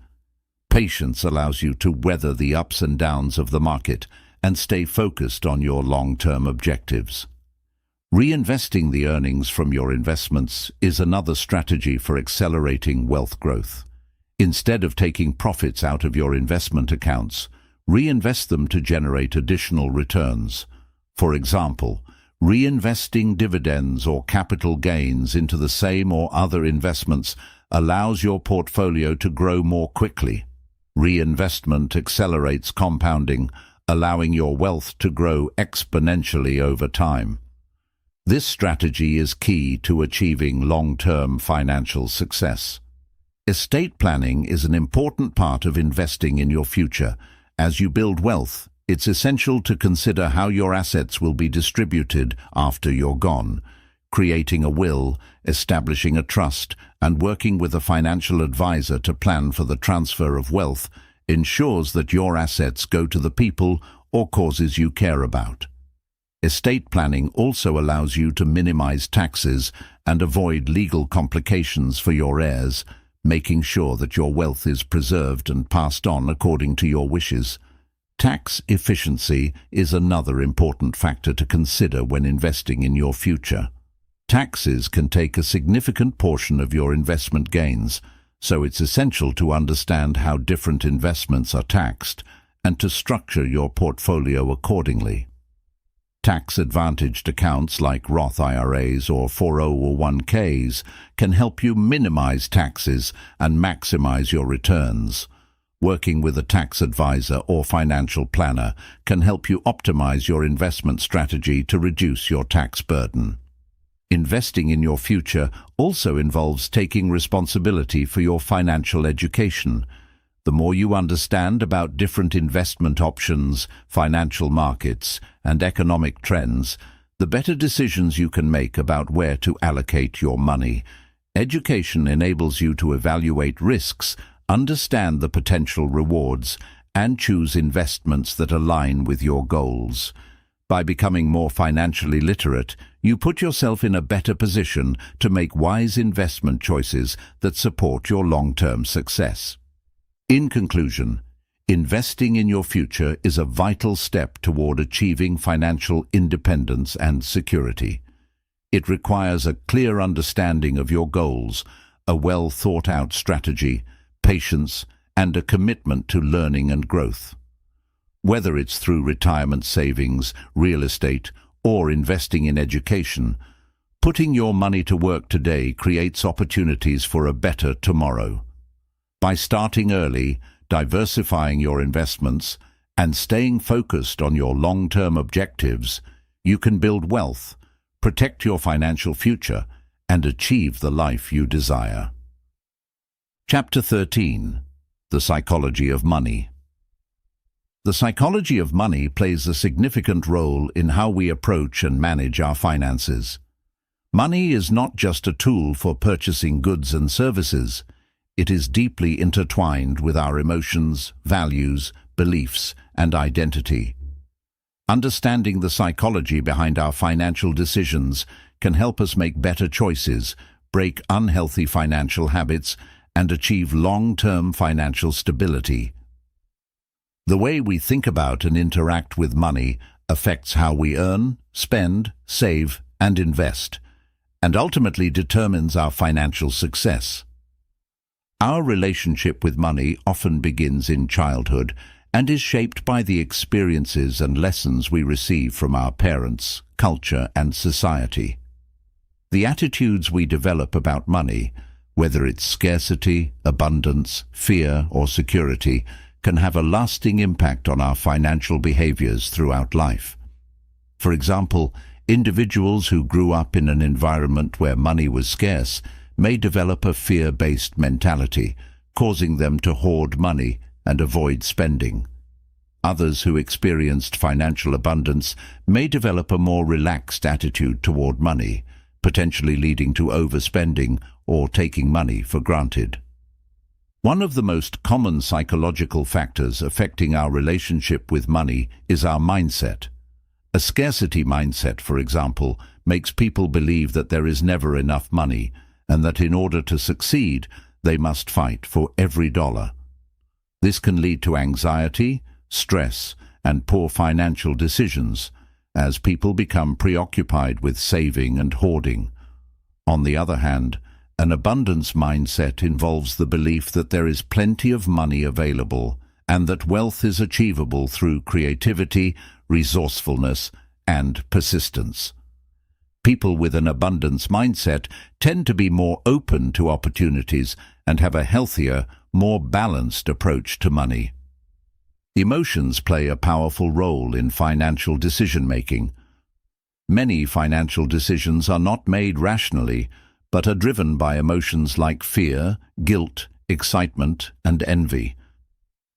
S1: Patience allows you to weather the ups and downs of the market and stay focused on your long-term objectives. Reinvesting the earnings from your investments is another strategy for accelerating wealth growth. Instead of taking profits out of your investment accounts, reinvest them to generate additional returns. For example, reinvesting dividends or capital gains into the same or other investments allows your portfolio to grow more quickly. Reinvestment accelerates compounding, allowing your wealth to grow exponentially over time. This strategy is key to achieving long-term financial success. Estate planning is an important part of investing in your future. As you build wealth, it's essential to consider how your assets will be distributed after you're gone. Creating a will, establishing a trust, and working with a financial advisor to plan for the transfer of wealth ensures that your assets go to the people or causes you care about. Estate planning also allows you to minimize taxes and avoid legal complications for your heirs, making sure that your wealth is preserved and passed on according to your wishes. Tax efficiency is another important factor to consider when investing in your future. Taxes can take a significant portion of your investment gains, so it's essential to understand how different investments are taxed and to structure your portfolio accordingly. Tax-advantaged accounts like Roth IRAs or 401ks can help you minimize taxes and maximize your returns. Working with a tax advisor or financial planner can help you optimize your investment strategy to reduce your tax burden. Investing in your future also involves taking responsibility for your financial education. The more you understand about different investment options, financial markets, and economic trends, the better decisions you can make about where to allocate your money. Education enables you to evaluate risks, understand the potential rewards, and choose investments that align with your goals. By becoming more financially literate, you put yourself in a better position to make wise investment choices that support your long-term success. In conclusion, investing in your future is a vital step toward achieving financial independence and security. It requires a clear understanding of your goals, a well-thought-out strategy, patience, and a commitment to learning and growth. Whether it's through retirement savings, real estate, or investing in education, putting your money to work today creates opportunities for a better tomorrow. By starting early, diversifying your investments, and staying focused on your long-term objectives, you can build wealth, protect your financial future, and achieve the life you desire. Chapter 13. The Psychology of Money. The psychology of money plays a significant role in how we approach and manage our finances. Money is not just a tool for purchasing goods and services. It is deeply intertwined with our emotions, values, beliefs, and identity. Understanding the psychology behind our financial decisions can help us make better choices, break unhealthy financial habits, and achieve long-term financial stability. The way we think about and interact with money affects how we earn, spend, save, and invest, and ultimately determines our financial success. Our relationship with money often begins in childhood and is shaped by the experiences and lessons we receive from our parents, culture, and society. The attitudes we develop about money, whether it's scarcity, abundance, fear, or security, can have a lasting impact on our financial behaviors throughout life. For example, individuals who grew up in an environment where money was scarce may develop a fear-based mentality, causing them to hoard money and avoid spending. Others who experienced financial abundance may develop a more relaxed attitude toward money, potentially leading to overspending or taking money for granted. One of the most common psychological factors affecting our relationship with money is our mindset. A scarcity mindset, for example, makes people believe that there is never enough money and that in order to succeed, they must fight for every dollar. This can lead to anxiety, stress, and poor financial decisions as people become preoccupied with saving and hoarding. On the other hand, an abundance mindset involves the belief that there is plenty of money available and that wealth is achievable through creativity, resourcefulness, and persistence. People with an abundance mindset tend to be more open to opportunities and have a healthier, more balanced approach to money. Emotions play a powerful role in financial decision-making. Many financial decisions are not made rationally, but are driven by emotions like fear, guilt, excitement, and envy.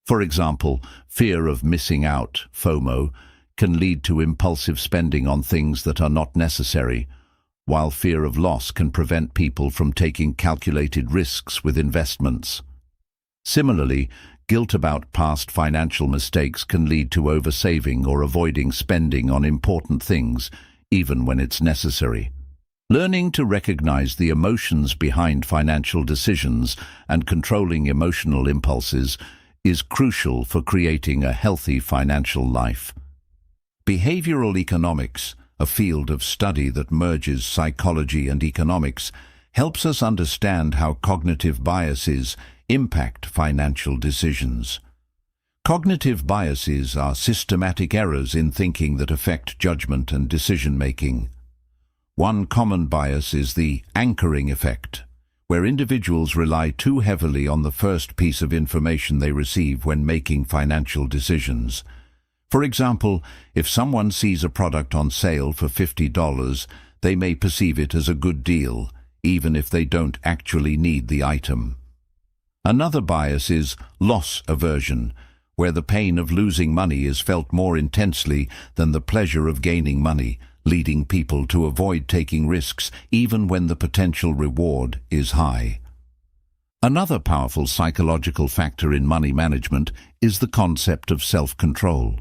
S1: For example, fear of missing out, FOMO, can lead to impulsive spending on things that are not necessary, while fear of loss can prevent people from taking calculated risks with investments. Similarly, guilt about past financial mistakes can lead to oversaving or avoiding spending on important things, even when it's necessary. Learning to recognize the emotions behind financial decisions and controlling emotional impulses is crucial for creating a healthy financial life. Behavioral economics, a field of study that merges psychology and economics, helps us understand how cognitive biases impact financial decisions. Cognitive biases are systematic errors in thinking that affect judgment and decision-making. One common bias is the anchoring effect, where individuals rely too heavily on the first piece of information they receive when making financial decisions. For example, if someone sees a product on sale for $50, they may perceive it as a good deal, even if they don't actually need the item. Another bias is loss aversion, where the pain of losing money is felt more intensely than the pleasure of gaining money, leading people to avoid taking risks even when the potential reward is high. Another powerful psychological factor in money management is the concept of self-control.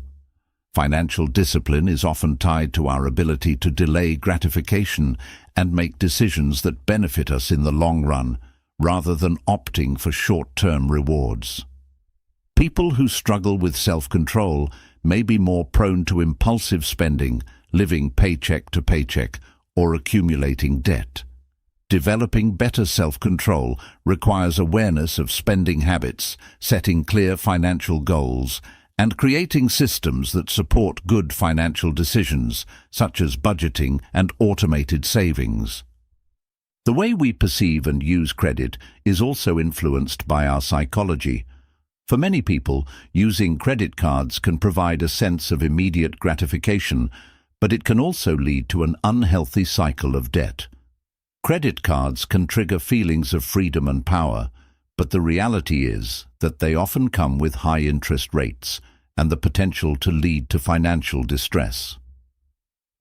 S1: Financial discipline is often tied to our ability to delay gratification and make decisions that benefit us in the long run, rather than opting for short-term rewards. People who struggle with self-control may be more prone to impulsive spending, living paycheck to paycheck, or accumulating debt. Developing better self-control requires awareness of spending habits, setting clear financial goals, and creating systems that support good financial decisions, such as budgeting and automated savings. The way we perceive and use credit is also influenced by our psychology. For many people, using credit cards can provide a sense of immediate gratification, but it can also lead to an unhealthy cycle of debt. Credit cards can trigger feelings of freedom and power, but the reality is that they often come with high interest rates and the potential to lead to financial distress.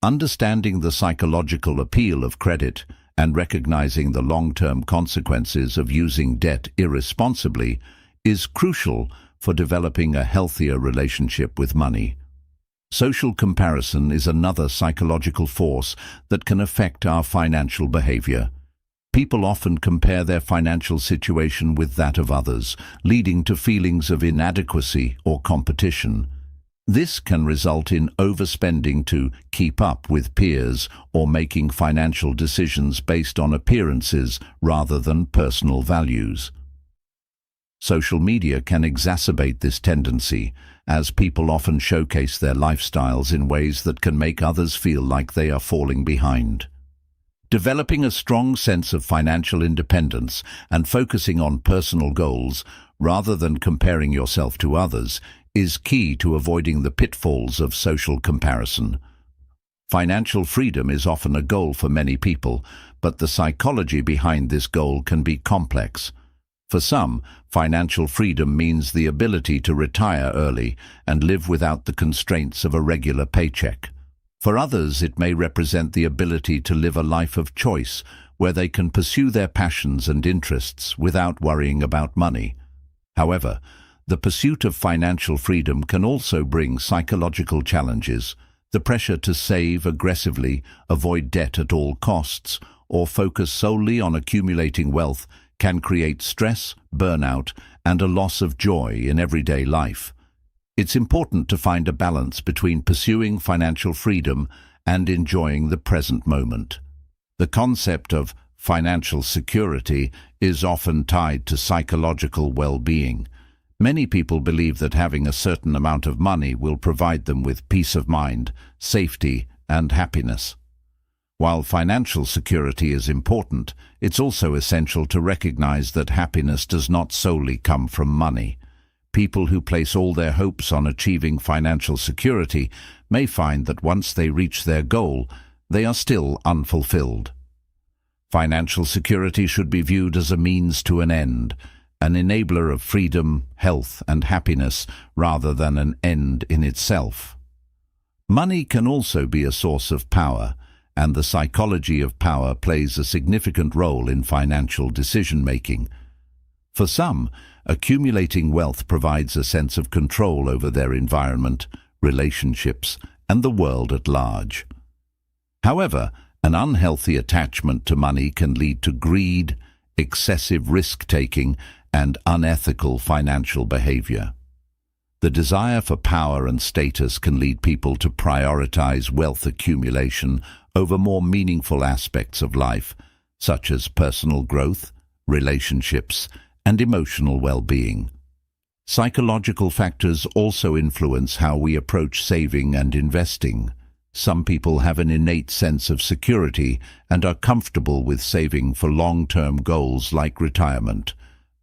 S1: Understanding the psychological appeal of credit and recognizing the long-term consequences of using debt irresponsibly is crucial for developing a healthier relationship with money. Social comparison is another psychological force that can affect our financial behavior. People often compare their financial situation with that of others, leading to feelings of inadequacy or competition. This can result in overspending to keep up with peers or making financial decisions based on appearances rather than personal values. Social media can exacerbate this tendency, as people often showcase their lifestyles in ways that can make others feel like they are falling behind. Developing a strong sense of financial independence and focusing on personal goals rather than comparing yourself to others is key to avoiding the pitfalls of social comparison. Financial freedom is often a goal for many people, but the psychology behind this goal can be complex. For some, financial freedom means the ability to retire early and live without the constraints of a regular paycheck. For others, it may represent the ability to live a life of choice where they can pursue their passions and interests without worrying about money. However, the pursuit of financial freedom can also bring psychological challenges. The pressure to save aggressively, avoid debt at all costs, or focus solely on accumulating wealth can create stress, burnout, and a loss of joy in everyday life. It's important to find a balance between pursuing financial freedom and enjoying the present moment. The concept of financial security is often tied to psychological well-being. Many people believe that having a certain amount of money will provide them with peace of mind, safety, and happiness. While financial security is important, it's also essential to recognize that happiness does not solely come from money. People who place all their hopes on achieving financial security may find that once they reach their goal, they are still unfulfilled. Financial security should be viewed as a means to an end, an enabler of freedom, health, and happiness, rather than an end in itself. Money can also be a source of power, and the psychology of power plays a significant role in financial decision-making. For some, accumulating wealth provides a sense of control over their environment, relationships, and the world at large. However, an unhealthy attachment to money can lead to greed, excessive risk-taking, and unethical financial behavior. The desire for power and status can lead people to prioritize wealth accumulation over more meaningful aspects of life, such as personal growth, relationships, and emotional well-being. Psychological factors also influence how we approach saving and investing. Some people have an innate sense of security and are comfortable with saving for long-term goals like retirement.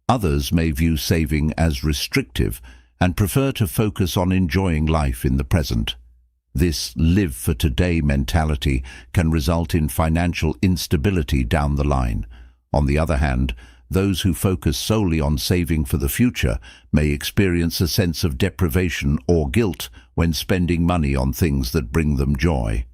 S1: Others may view saving as restrictive and prefer to focus on enjoying life in the present. This live-for-today mentality can result in financial instability down the line. On the other hand, those who focus solely on saving for the future may experience a sense of deprivation or guilt when spending money on things that bring them joy.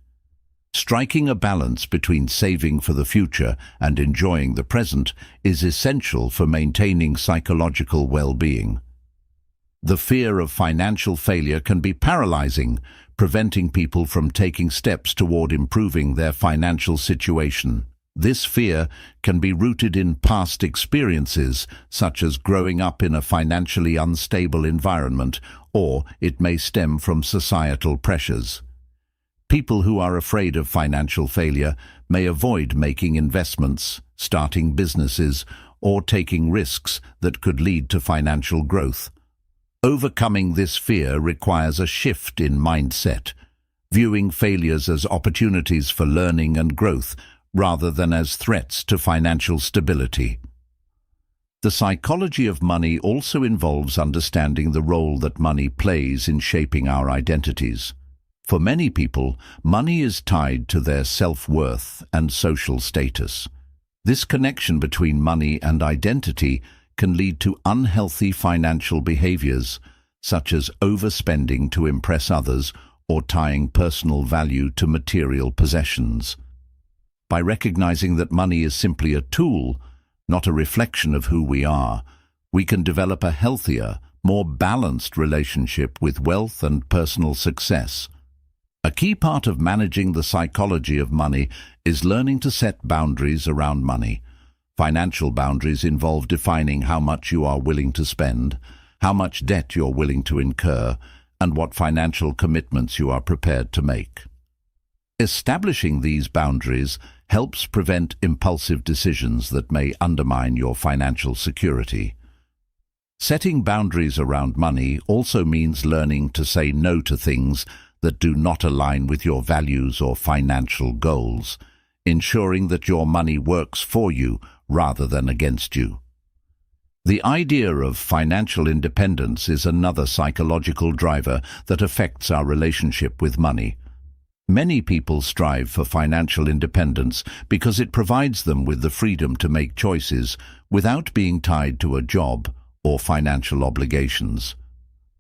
S1: Striking a balance between saving for the future and enjoying the present is essential for maintaining psychological well-being. The fear of financial failure can be paralyzing, preventing people from taking steps toward improving their financial situation. This fear can be rooted in past experiences, such as growing up in a financially unstable environment, or it may stem from societal pressures. People who are afraid of financial failure may avoid making investments, starting businesses, or taking risks that could lead to financial growth. Overcoming this fear requires a shift in mindset, viewing failures as opportunities for learning and growth rather than as threats to financial stability. The psychology of money also involves understanding the role that money plays in shaping our identities. For many people, money is tied to their self-worth and social status. This connection between money and identity can lead to unhealthy financial behaviors, such as overspending to impress others or tying personal value to material possessions. By recognizing that money is simply a tool, not a reflection of who we are, we can develop a healthier, more balanced relationship with wealth and personal success. A key part of managing the psychology of money is learning to set boundaries around money. Financial boundaries involve defining how much you are willing to spend, how much debt you're willing to incur, and what financial commitments you are prepared to make. Establishing these boundaries helps prevent impulsive decisions that may undermine your financial security. Setting boundaries around money also means learning to say no to things that do not align with your values or financial goals, ensuring that your money works for you rather than against you. The idea of financial independence is another psychological driver that affects our relationship with money. Many people strive for financial independence because it provides them with the freedom to make choices without being tied to a job or financial obligations.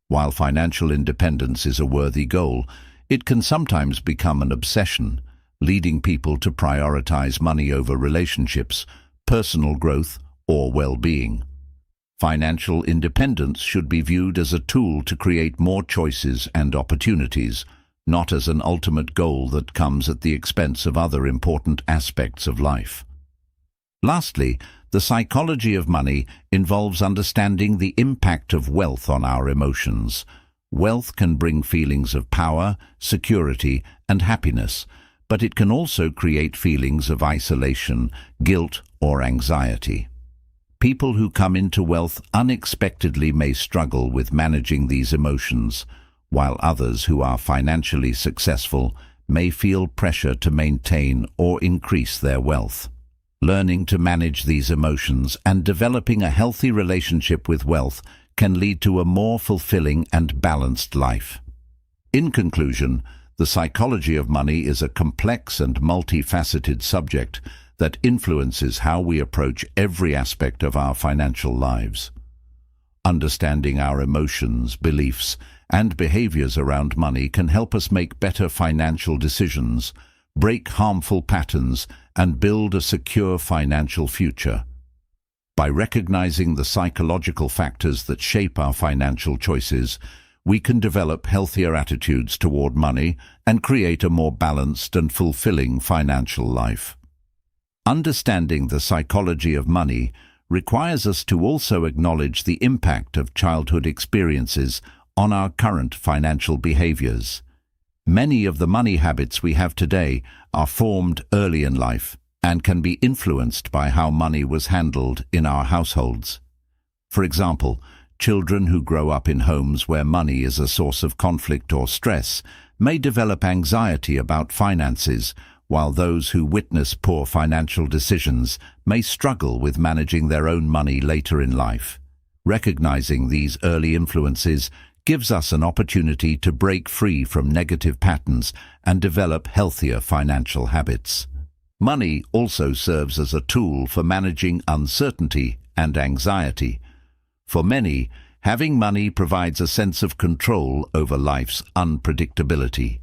S1: While financial independence is a worthy goal, it can sometimes become an obsession, leading people to prioritize money over relationships, personal growth, or well-being. Financial independence should be viewed as a tool to create more choices and opportunities, not as an ultimate goal that comes at the expense of other important aspects of life. Lastly, the psychology of money involves understanding the impact of wealth on our emotions. Wealth can bring feelings of power, security, and happiness, but it can also create feelings of isolation, guilt, or anxiety. People who come into wealth unexpectedly may struggle with managing these emotions, while others who are financially successful may feel pressure to maintain or increase their wealth. Learning to manage these emotions and developing a healthy relationship with wealth can lead to a more fulfilling and balanced life. In conclusion, the psychology of money is a complex and multifaceted subject that influences how we approach every aspect of our financial lives. Understanding our emotions, beliefs, and behaviors around money can help us make better financial decisions, break harmful patterns, and build a secure financial future. By recognizing the psychological factors that shape our financial choices, we can develop healthier attitudes toward money and create a more balanced and fulfilling financial life. Understanding the psychology of money requires us to also acknowledge the impact of childhood experiences on our current financial behaviors. Many of the money habits we have today are formed early in life and can be influenced by how money was handled in our households. For example, children who grow up in homes where money is a source of conflict or stress may develop anxiety about finances, while those who witness poor financial decisions may struggle with managing their own money later in life. Recognizing these early influences gives us an opportunity to break free from negative patterns and develop healthier financial habits. Money also serves as a tool for managing uncertainty and anxiety. For many, having money provides a sense of control over life's unpredictability.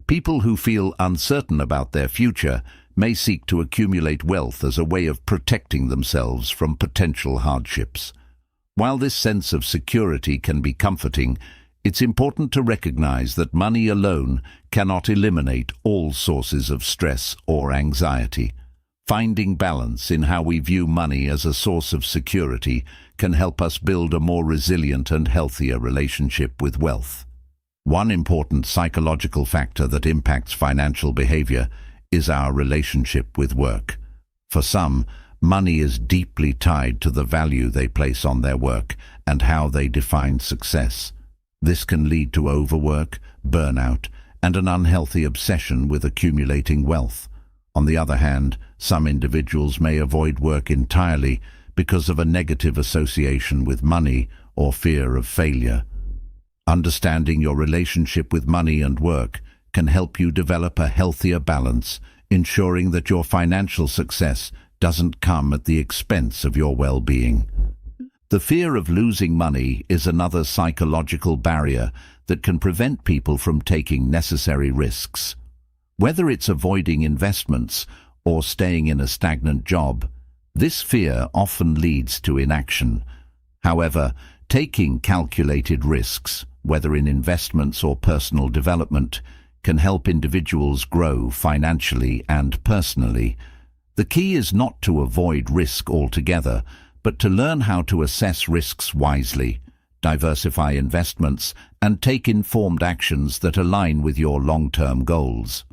S1: People who feel uncertain about their future may seek to accumulate wealth as a way of protecting themselves from potential hardships. While this sense of security can be comforting, it's important to recognize that money alone cannot eliminate all sources of stress or anxiety. Finding balance in how we view money as a source of security can help us build a more resilient and healthier relationship with wealth. One important psychological factor that impacts financial behavior is our relationship with work. For some, money is deeply tied to the value they place on their work and how they define success. This can lead to overwork, burnout, and an unhealthy obsession with accumulating wealth. On the other hand, some individuals may avoid work entirely because of a negative association with money or fear of failure. Understanding your relationship with money and work can help you develop a healthier balance, ensuring that your financial success doesn't come at the expense of your well-being. The fear of losing money is another psychological barrier that can prevent people from taking necessary risks. Whether it's avoiding investments or staying in a stagnant job, this fear often leads to inaction. However, taking calculated risks, whether in investments or personal development, can help individuals grow financially and personally. The key is not to avoid risk altogether, but to learn how to assess risks wisely, diversify investments, and take informed actions that align with your long-term goals.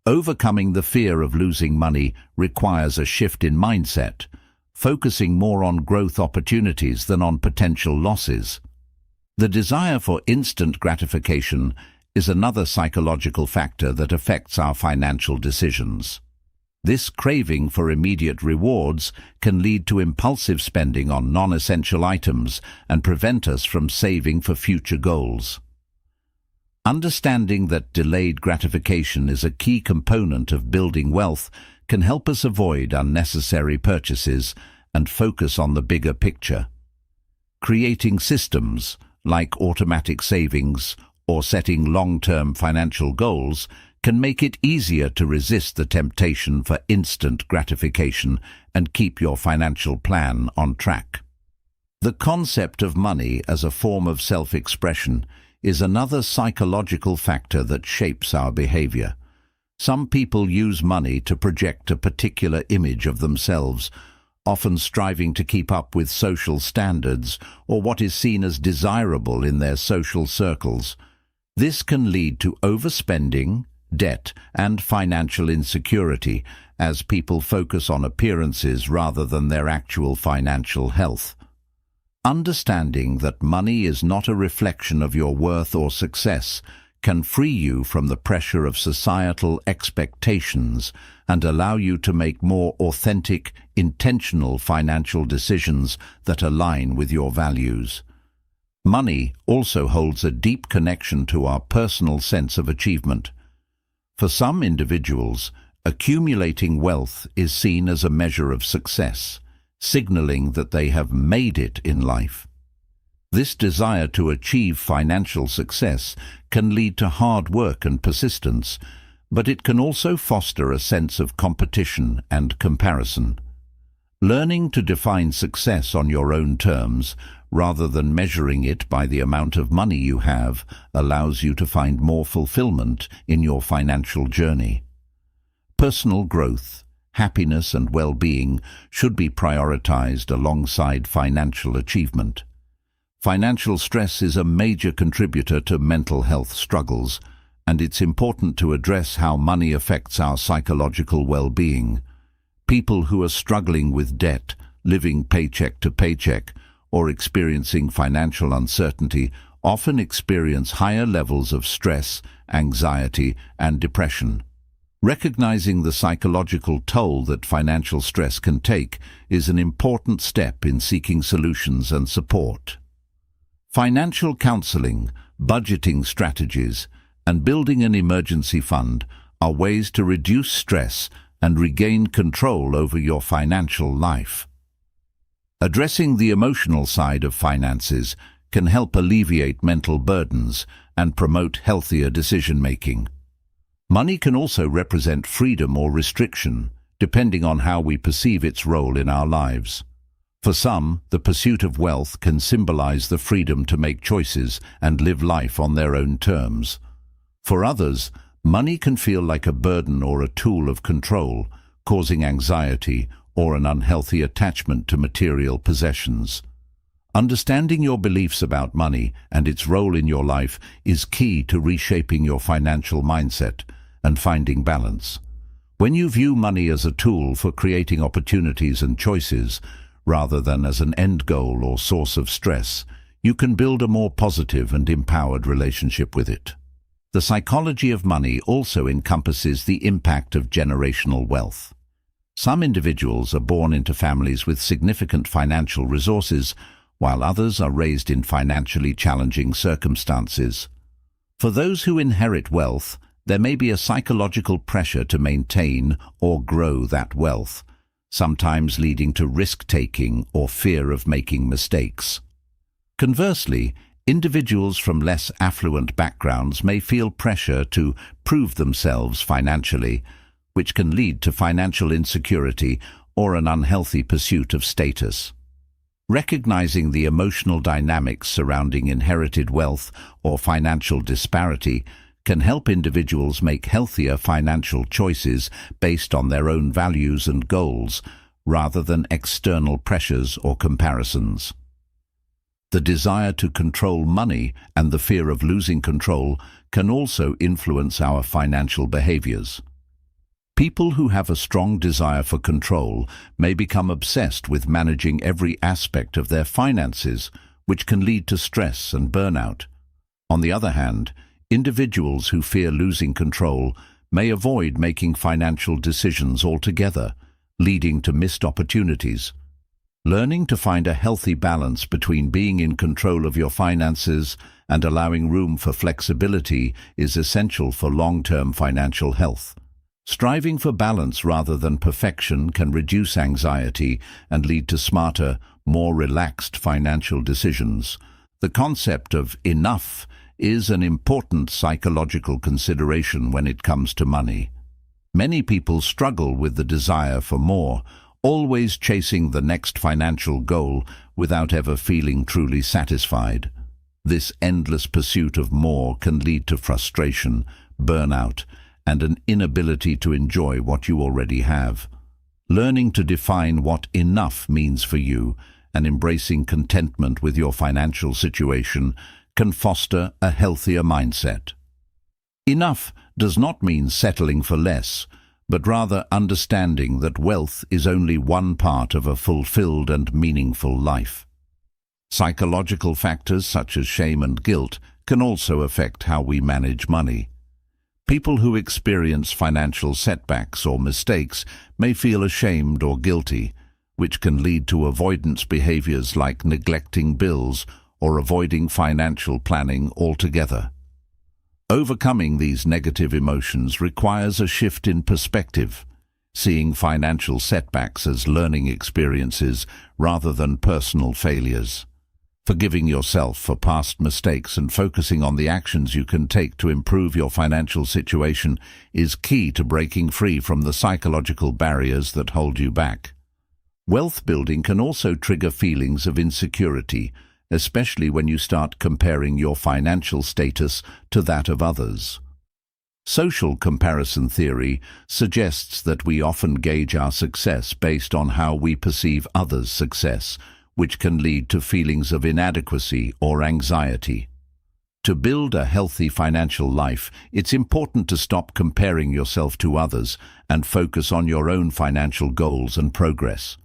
S1: Overcoming the fear of losing money requires a shift in mindset, focusing more on growth opportunities than on potential losses. The desire for instant gratification is another psychological factor that affects our financial decisions. This craving for immediate rewards can lead to impulsive spending on non-essential items and prevent us from saving for future goals. Understanding that delayed gratification is a key component of building wealth can help us avoid unnecessary purchases and focus on the bigger picture. Creating systems like automatic savings or setting long-term financial goals can make it easier to resist the temptation for instant gratification and keep your financial plan on track. The concept of money as a form of self-expression is another psychological factor that shapes our behavior. Some people use money to project a particular image of themselves, often striving to keep up with social standards or what is seen as desirable in their social circles. This can lead to overspending, debt, and financial insecurity as people focus on appearances rather than their actual financial health. Understanding that money is not a reflection of your worth or success can free you from the pressure of societal expectations and allow you to make more authentic, intentional financial decisions that align with your values. Money also holds a deep connection to our personal sense of achievement. For some individuals, accumulating wealth is seen as a measure of success, signaling that they have made it in life. This desire to achieve financial success can lead to hard work and persistence, but it can also foster a sense of competition and comparison. Learning to define success on your own terms, rather than measuring it by the amount of money you have, allows you to find more fulfillment in your financial journey. Personal growth, happiness, and well-being should be prioritized alongside financial achievement. Financial stress is a major contributor to mental health struggles, and it's important to address how money affects our psychological well-being. People who are struggling with debt, living paycheck to paycheck, or experiencing financial uncertainty often experience higher levels of stress, anxiety, and depression. Recognizing the psychological toll that financial stress can take is an important step in seeking solutions and support. Financial counseling, budgeting strategies, and building an emergency fund are ways to reduce stress and regain control over your financial life. Addressing the emotional side of finances can help alleviate mental burdens and promote healthier decision-making. Money can also represent freedom or restriction, depending on how we perceive its role in our lives. For some, the pursuit of wealth can symbolize the freedom to make choices and live life on their own terms. For others, money can feel like a burden or a tool of control, causing anxiety or an unhealthy attachment to material possessions. Understanding your beliefs about money and its role in your life is key to reshaping your financial mindset and finding balance. When you view money as a tool for creating opportunities and choices, rather than as an end goal or source of stress, you can build a more positive and empowered relationship with it. The psychology of money also encompasses the impact of generational wealth. Some individuals are born into families with significant financial resources, while others are raised in financially challenging circumstances. For those who inherit wealth, there may be a psychological pressure to maintain or grow that wealth, sometimes leading to risk-taking or fear of making mistakes. Conversely, individuals from less affluent backgrounds may feel pressure to prove themselves financially, which can lead to financial insecurity or an unhealthy pursuit of status. Recognizing the emotional dynamics surrounding inherited wealth or financial disparity can help individuals make healthier financial choices based on their own values and goals, rather than external pressures or comparisons. The desire to control money and the fear of losing control can also influence our financial behaviors. People who have a strong desire for control may become obsessed with managing every aspect of their finances, which can lead to stress and burnout. On the other hand, individuals who fear losing control may avoid making financial decisions altogether, leading to missed opportunities. Learning to find a healthy balance between being in control of your finances and allowing room for flexibility is essential for long-term financial health. Striving for balance rather than perfection can reduce anxiety and lead to smarter, more relaxed financial decisions. The concept of enough is an important psychological consideration when it comes to money. Many people struggle with the desire for more, always chasing the next financial goal without ever feeling truly satisfied. This endless pursuit of more can lead to frustration, burnout, and an inability to enjoy what you already have. Learning to define what enough means for you and embracing contentment with your financial situation can foster a healthier mindset. Enough does not mean settling for less, but rather understanding that wealth is only one part of a fulfilled and meaningful life. Psychological factors such as shame and guilt can also affect how we manage money. People who experience financial setbacks or mistakes may feel ashamed or guilty, which can lead to avoidance behaviors like neglecting bills or avoiding financial planning altogether. Overcoming these negative emotions requires a shift in perspective, seeing financial setbacks as learning experiences rather than personal failures. Forgiving yourself for past mistakes and focusing on the actions you can take to improve your financial situation is key to breaking free from the psychological barriers that hold you back. Wealth building can also trigger feelings of insecurity, especially when you start comparing your financial status to that of others. Social comparison theory suggests that we often gauge our success based on how we perceive others' success, which can lead to feelings of inadequacy or anxiety. To build a healthy financial life, it's important to stop comparing yourself to others and focus on your own financial goals and progress.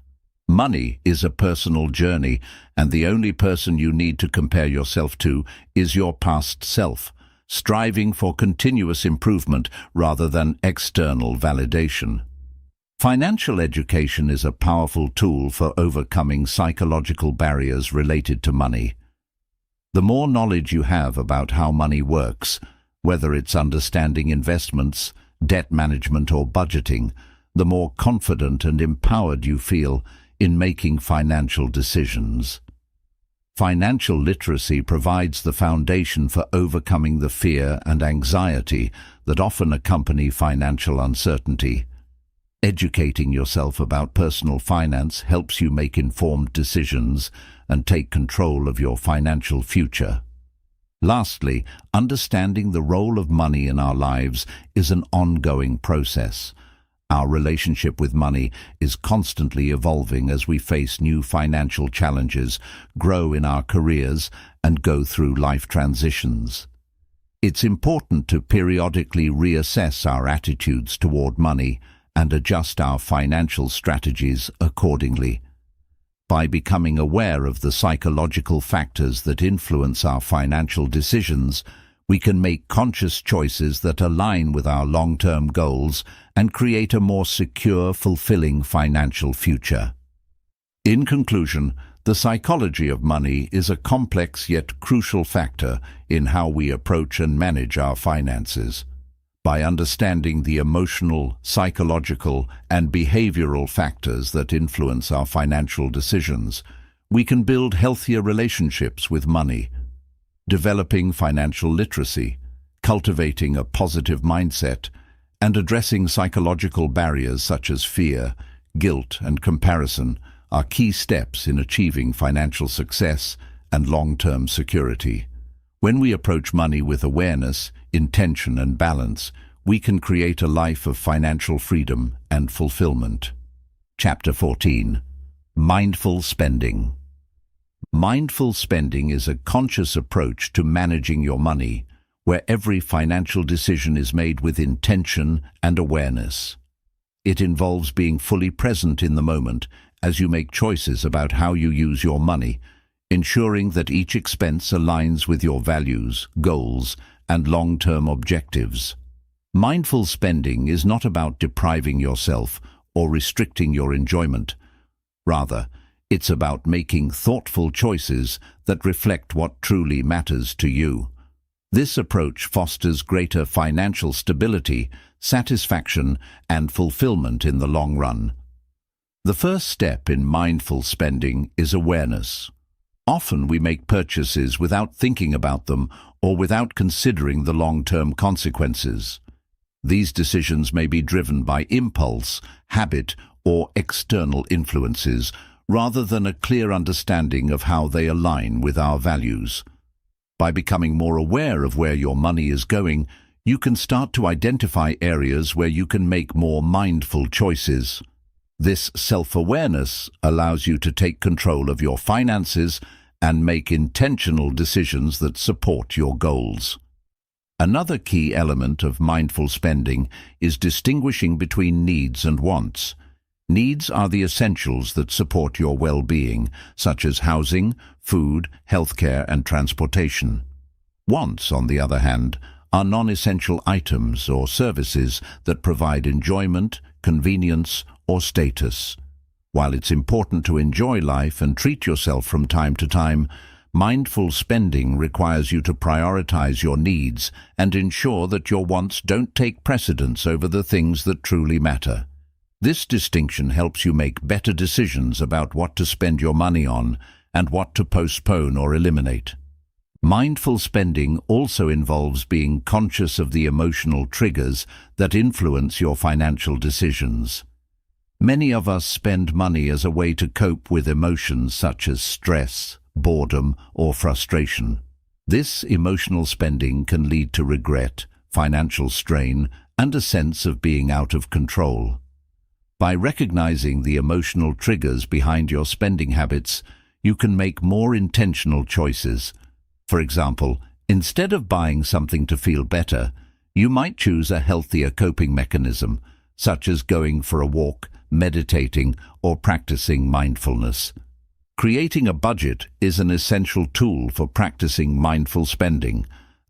S1: Money is a personal journey, and the only person you need to compare yourself to is your past self, striving for continuous improvement rather than external validation. Financial education is a powerful tool for overcoming psychological barriers related to money. The more knowledge you have about how money works, whether it's understanding investments, debt management, or budgeting, the more confident and empowered you feel in making financial decisions. Financial literacy provides the foundation for overcoming the fear and anxiety that often accompany financial uncertainty. Educating yourself about personal finance helps you make informed decisions and take control of your financial future. Lastly, understanding the role of money in our lives is an ongoing process. Our relationship with money is constantly evolving as we face new financial challenges, grow in our careers, and go through life transitions. It's important to periodically reassess our attitudes toward money and adjust our financial strategies accordingly. By becoming aware of the psychological factors that influence our financial decisions, we can make conscious choices that align with our long-term goals and create a more secure, fulfilling financial future. In conclusion, the psychology of money is a complex yet crucial factor in how we approach and manage our finances. By understanding the emotional, psychological, and behavioral factors that influence our financial decisions, we can build healthier relationships with money. Developing financial literacy, cultivating a positive mindset, and addressing psychological barriers such as fear, guilt, and comparison are key steps in achieving financial success and long-term security. When we approach money with awareness, intention, and balance, we can create a life of financial freedom and fulfillment. Chapter 14. Mindful Spending. Mindful spending is a conscious approach to managing your money, where every financial decision is made with intention and awareness. It involves being fully present in the moment as you make choices about how you use your money, ensuring that each expense aligns with your values, goals, and long-term objectives. Mindful spending is not about depriving yourself or restricting your enjoyment. Rather, it's about making thoughtful choices that reflect what truly matters to you. This approach fosters greater financial stability, satisfaction, and fulfillment in the long run. The first step in mindful spending is awareness. Often we make purchases without thinking about them or without considering the long-term consequences. These decisions may be driven by impulse, habit, or external influences, rather than a clear understanding of how they align with our values. By becoming more aware of where your money is going, you can start to identify areas where you can make more mindful choices. This self-awareness allows you to take control of your finances and make intentional decisions that support your goals. Another key element of mindful spending is distinguishing between needs and wants. Needs are the essentials that support your well-being, such as housing, food, healthcare, and transportation. Wants, on the other hand, are non-essential items or services that provide enjoyment, convenience, or status. While it's important to enjoy life and treat yourself from time to time, mindful spending requires you to prioritize your needs and ensure that your wants don't take precedence over the things that truly matter. This distinction helps you make better decisions about what to spend your money on and what to postpone or eliminate. Mindful spending also involves being conscious of the emotional triggers that influence your financial decisions. Many of us spend money as a way to cope with emotions such as stress, boredom, or frustration. This emotional spending can lead to regret, financial strain, and a sense of being out of control. By recognizing the emotional triggers behind your spending habits, you can make more intentional choices. For example, instead of buying something to feel better, you might choose a healthier coping mechanism, such as going for a walk, meditating, or practicing mindfulness. Creating a budget is an essential tool for practicing mindful spending.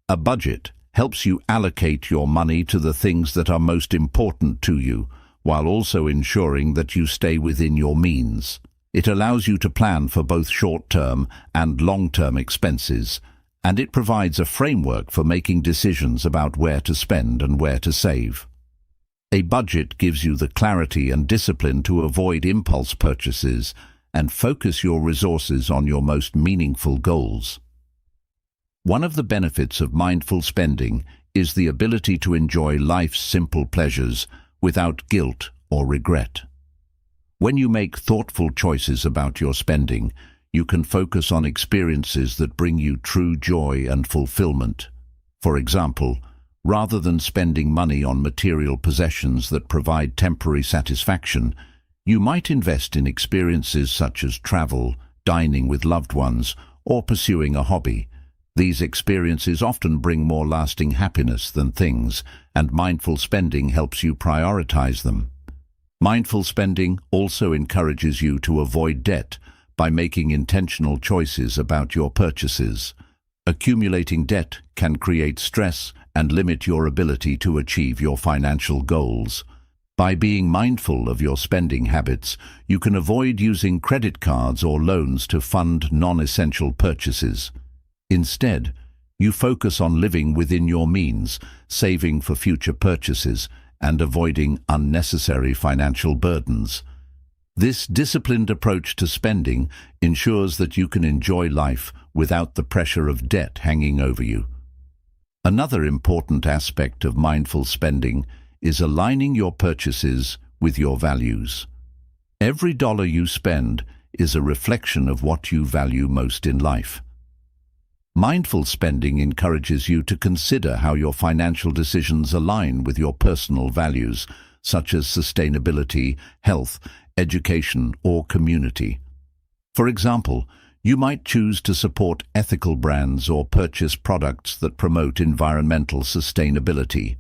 S1: A budget helps you allocate your money to the things that are most important to you, while also ensuring that you stay within your means. It allows you to plan for both short-term and long-term expenses, and it provides a framework for making decisions about where to spend and where to save. A budget gives you the clarity and discipline to avoid impulse purchases and focus your resources on your most meaningful goals. One of the benefits of mindful spending is the ability to enjoy life's simple pleasures without guilt or regret. When you make thoughtful choices about your spending, you can focus on experiences that bring you true joy and fulfillment. For example, Rather than spending money on material possessions that provide temporary satisfaction, you might invest in experiences such as travel, dining with loved ones, or pursuing a hobby. These experiences often bring more lasting happiness than things, and mindful spending helps you prioritize them. Mindful spending also encourages you to avoid debt by making intentional choices about your purchases. Accumulating debt can create stress and limit your ability to achieve your financial goals. By being mindful of your spending habits, you can avoid using credit cards or loans to fund non-essential purchases. Instead, you focus on living within your means, saving for future purchases, and avoiding unnecessary financial burdens. This disciplined approach to spending ensures that you can enjoy life without the pressure of debt hanging over you. Another important aspect of mindful spending is aligning your purchases with your values. Every dollar you spend is a reflection of what you value most in life. Mindful spending encourages you to consider how your financial decisions align with your personal values, such as sustainability, health, education, or community. For example, you might choose to support ethical brands or purchase products that promote environmental sustainability.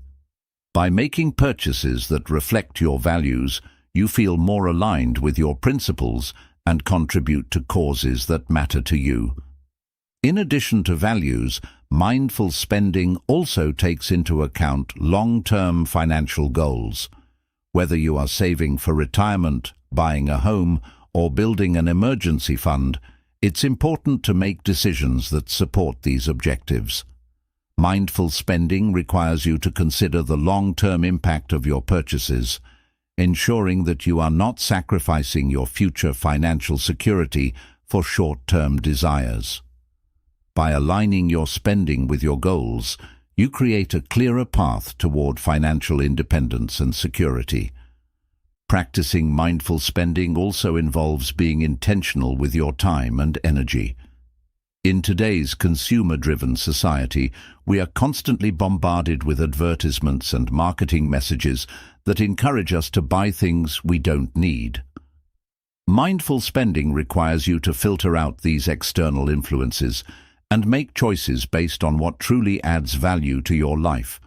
S1: By making purchases that reflect your values, you feel more aligned with your principles and contribute to causes that matter to you. In addition to values, mindful spending also takes into account long-term financial goals. Whether you are saving for retirement, buying a home, or building an emergency fund, it's important to make decisions that support these objectives. Mindful spending requires you to consider the long-term impact of your purchases, ensuring that you are not sacrificing your future financial security for short-term desires. By aligning your spending with your goals, you create a clearer path toward financial independence and security. Practicing mindful spending also involves being intentional with your time and energy. In today's consumer-driven society, we are constantly bombarded with advertisements and marketing messages that encourage us to buy things we don't need. Mindful spending requires you to filter out these external influences and make choices based on what truly adds value to your life.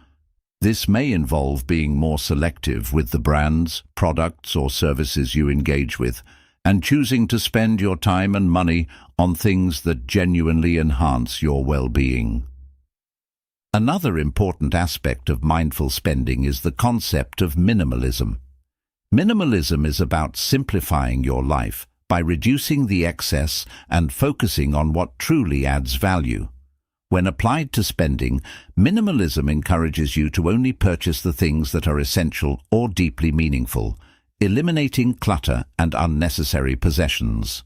S1: This may involve being more selective with the brands, products, or services you engage with, and choosing to spend your time and money on things that genuinely enhance your well-being. Another important aspect of mindful spending is the concept of minimalism. Minimalism is about simplifying your life by reducing the excess and focusing on what truly adds value. When applied to spending, minimalism encourages you to only purchase the things that are essential or deeply meaningful, eliminating clutter and unnecessary possessions.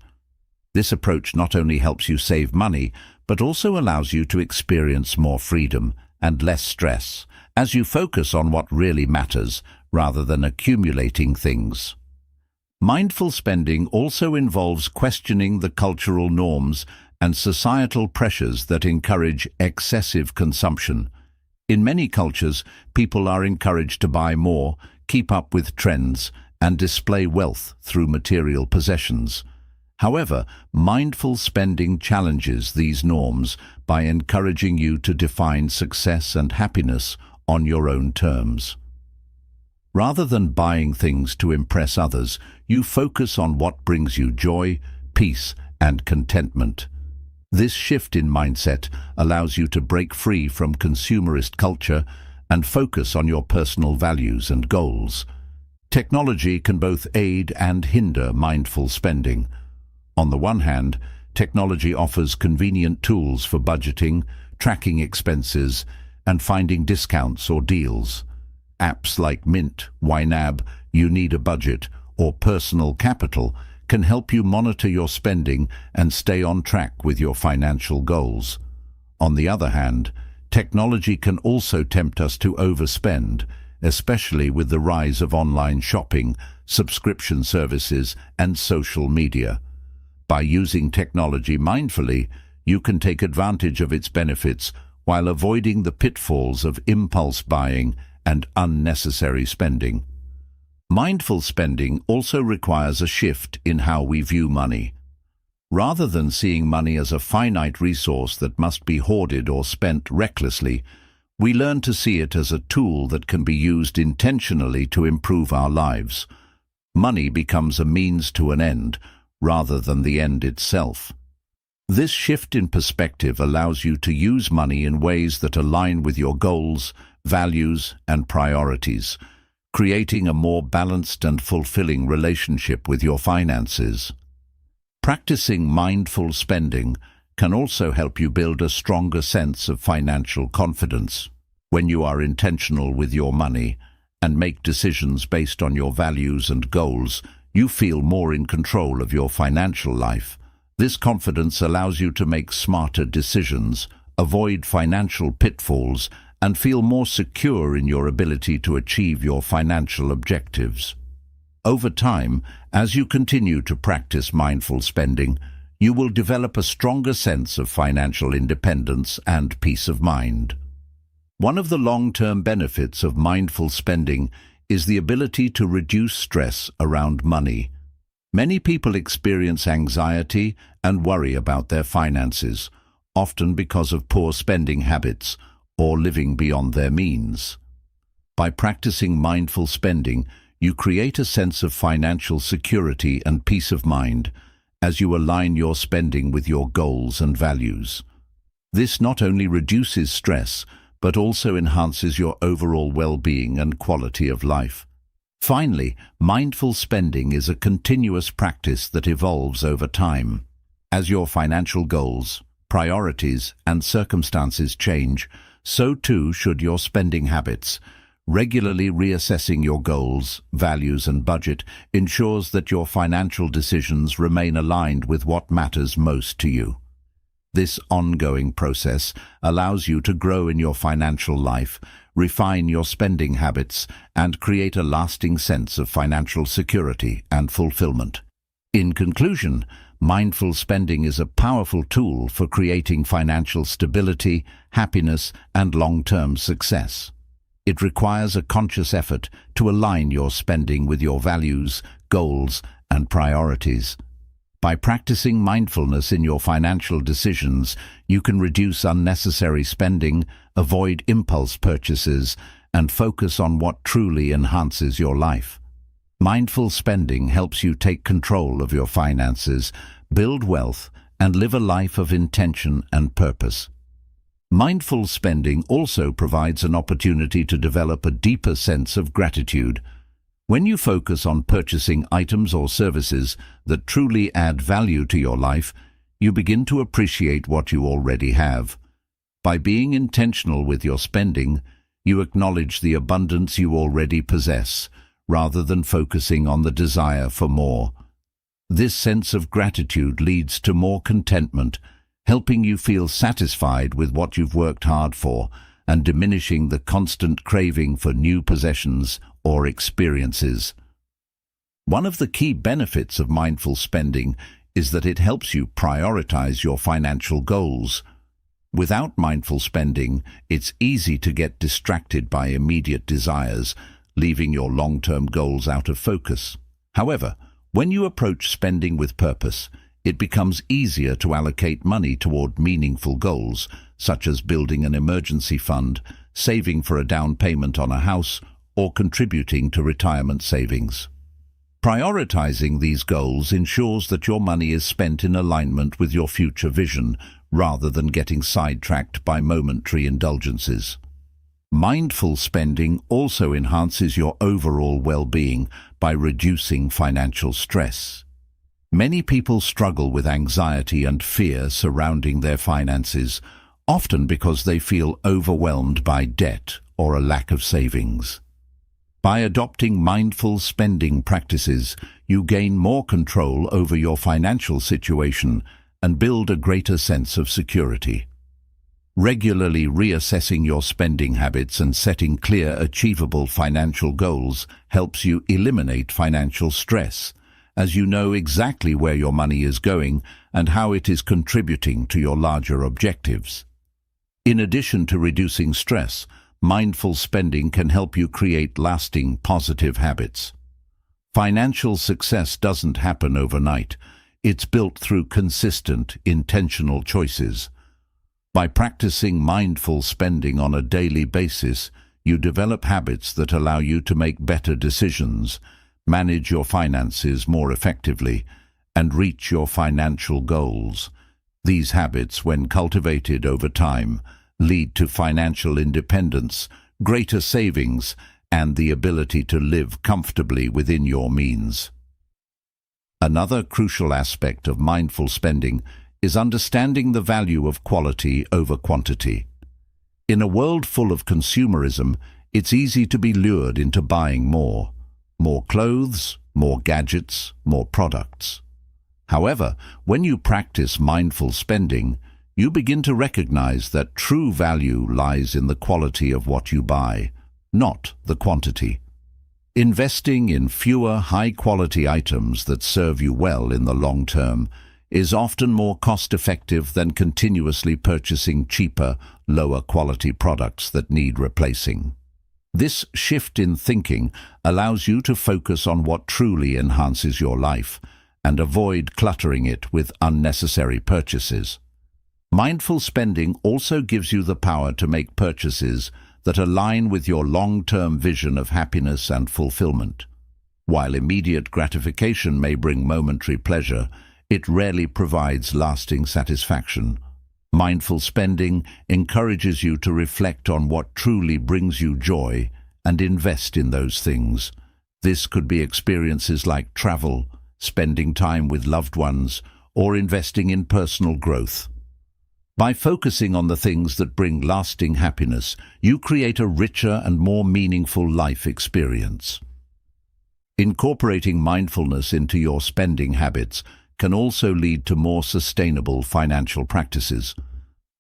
S1: This approach not only helps you save money, but also allows you to experience more freedom and less stress as you focus on what really matters rather than accumulating things. Mindful spending also involves questioning the cultural norms and societal pressures that encourage excessive consumption. In many cultures, people are encouraged to buy more, keep up with trends, and display wealth through material possessions. However, mindful spending challenges these norms by encouraging you to define success and happiness on your own terms. Rather than buying things to impress others, you focus on what brings you joy, peace, and contentment. This shift in mindset allows you to break free from consumerist culture and focus on your personal values and goals. Technology can both aid and hinder mindful spending. On the one hand, technology offers convenient tools for budgeting, tracking expenses, and finding discounts or deals. Apps like Mint, YNAB, You Need a Budget, or Personal Capital can help you monitor your spending and stay on track with your financial goals. On the other hand, technology can also tempt us to overspend, especially with the rise of online shopping, subscription services, and social media. By using technology mindfully, you can take advantage of its benefits while avoiding the pitfalls of impulse buying and unnecessary spending. Mindful spending also requires a shift in how we view money. Rather than seeing money as a finite resource that must be hoarded or spent recklessly, we learn to see it as a tool that can be used intentionally to improve our lives. Money becomes a means to an end, rather than the end itself. This shift in perspective allows you to use money in ways that align with your goals, values, and priorities, creating a more balanced and fulfilling relationship with your finances. Practicing mindful spending can also help you build a stronger sense of financial confidence. When you are intentional with your money and make decisions based on your values and goals, you feel more in control of your financial life. This confidence allows you to make smarter decisions, avoid financial pitfalls, and feel more secure in your ability to achieve your financial objectives. Over time, as you continue to practice mindful spending, you will develop a stronger sense of financial independence and peace of mind. One of the long-term benefits of mindful spending is the ability to reduce stress around money. Many people experience anxiety and worry about their finances, often because of poor spending habits or living beyond their means. By practicing mindful spending, you create a sense of financial security and peace of mind as you align your spending with your goals and values. This not only reduces stress, but also enhances your overall well-being and quality of life. Finally, mindful spending is a continuous practice that evolves over time. As your financial goals, priorities, and circumstances change, so too should your spending habits. Regularly reassessing your goals, values, and budget ensures that your financial decisions remain aligned with what matters most to you. This ongoing process allows you to grow in your financial life, refine your spending habits, and create a lasting sense of financial security and fulfillment. In conclusion, mindful spending is a powerful tool for creating financial stability, happiness, and long-term success. It requires a conscious effort to align your spending with your values, goals, and priorities. By practicing mindfulness in your financial decisions, you can reduce unnecessary spending, avoid impulse purchases, and focus on what truly enhances your life. Mindful spending helps you take control of your finances, build wealth, and live a life of intention and purpose. Mindful spending also provides an opportunity to develop a deeper sense of gratitude. When you focus on purchasing items or services that truly add value to your life, you begin to appreciate what you already have. By being intentional with your spending, you acknowledge the abundance you already possess, rather than focusing on the desire for more. This sense of gratitude leads to more contentment, helping you feel satisfied with what you've worked hard for and diminishing the constant craving for new possessions or experiences. One of the key benefits of mindful spending is that it helps you prioritize your financial goals. Without mindful spending, it's easy to get distracted by immediate desires, leaving your long-term goals out of focus. However, when you approach spending with purpose, it becomes easier to allocate money toward meaningful goals, such as building an emergency fund, saving for a down payment on a house, or contributing to retirement savings. Prioritizing these goals ensures that your money is spent in alignment with your future vision, rather than getting sidetracked by momentary indulgences. Mindful spending also enhances your overall well-being by reducing financial stress. Many people struggle with anxiety and fear surrounding their finances, often because they feel overwhelmed by debt or a lack of savings. By adopting mindful spending practices, you gain more control over your financial situation and build a greater sense of security. Regularly reassessing your spending habits and setting clear, achievable financial goals helps you eliminate financial stress, as you know exactly where your money is going and how it is contributing to your larger objectives. In addition to reducing stress, mindful spending can help you create lasting positive habits. Financial success doesn't happen overnight. It's built through consistent, intentional choices. By practicing mindful spending on a daily basis, you develop habits that allow you to make better decisions, manage your finances more effectively, and reach your financial goals. These habits, when cultivated over time, lead to financial independence, greater savings, and the ability to live comfortably within your means. Another crucial aspect of mindful spending is understanding the value of quality over quantity. In a world full of consumerism, it's easy to be lured into buying more. More clothes, more gadgets, more products. However, when you practice mindful spending, you begin to recognize that true value lies in the quality of what you buy, not the quantity. Investing in fewer high-quality items that serve you well in the long term is often more cost-effective than continuously purchasing cheaper, lower-quality products that need replacing. This shift in thinking allows you to focus on what truly enhances your life and avoid cluttering it with unnecessary purchases. Mindful spending also gives you the power to make purchases that align with your long-term vision of happiness and fulfillment. While immediate gratification may bring momentary pleasure, it rarely provides lasting satisfaction. Mindful spending encourages you to reflect on what truly brings you joy and invest in those things. This could be experiences like travel, spending time with loved ones, or investing in personal growth. By focusing on the things that bring lasting happiness, you create a richer and more meaningful life experience. Incorporating mindfulness into your spending habits can also lead to more sustainable financial practices.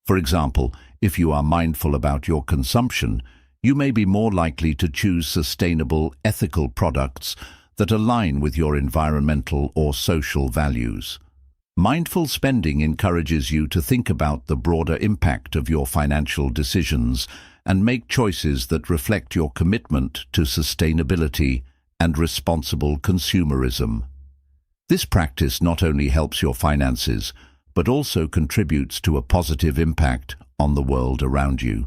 S1: For example, if you are mindful about your consumption, you may be more likely to choose sustainable, ethical products that align with your environmental or social values. Mindful spending encourages you to think about the broader impact of your financial decisions and make choices that reflect your commitment to sustainability and responsible consumerism. This practice not only helps your finances, but also contributes to a positive impact on the world around you.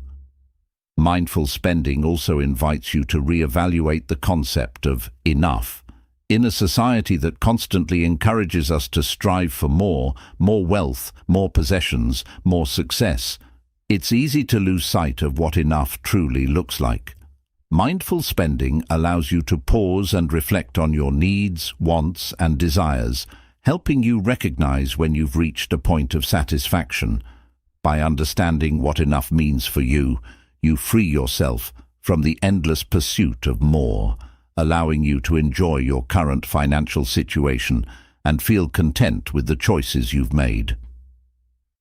S1: Mindful spending also invites you to reevaluate the concept of enough. In a society that constantly encourages us to strive for more wealth, more possessions, more success, it's easy to lose sight of what enough truly looks like. Mindful spending allows you to pause and reflect on your needs, wants, and desires, helping you recognize when you've reached a point of satisfaction. By understanding what enough means for you, you free yourself from the endless pursuit of more, allowing you to enjoy your current financial situation and feel content with the choices you've made.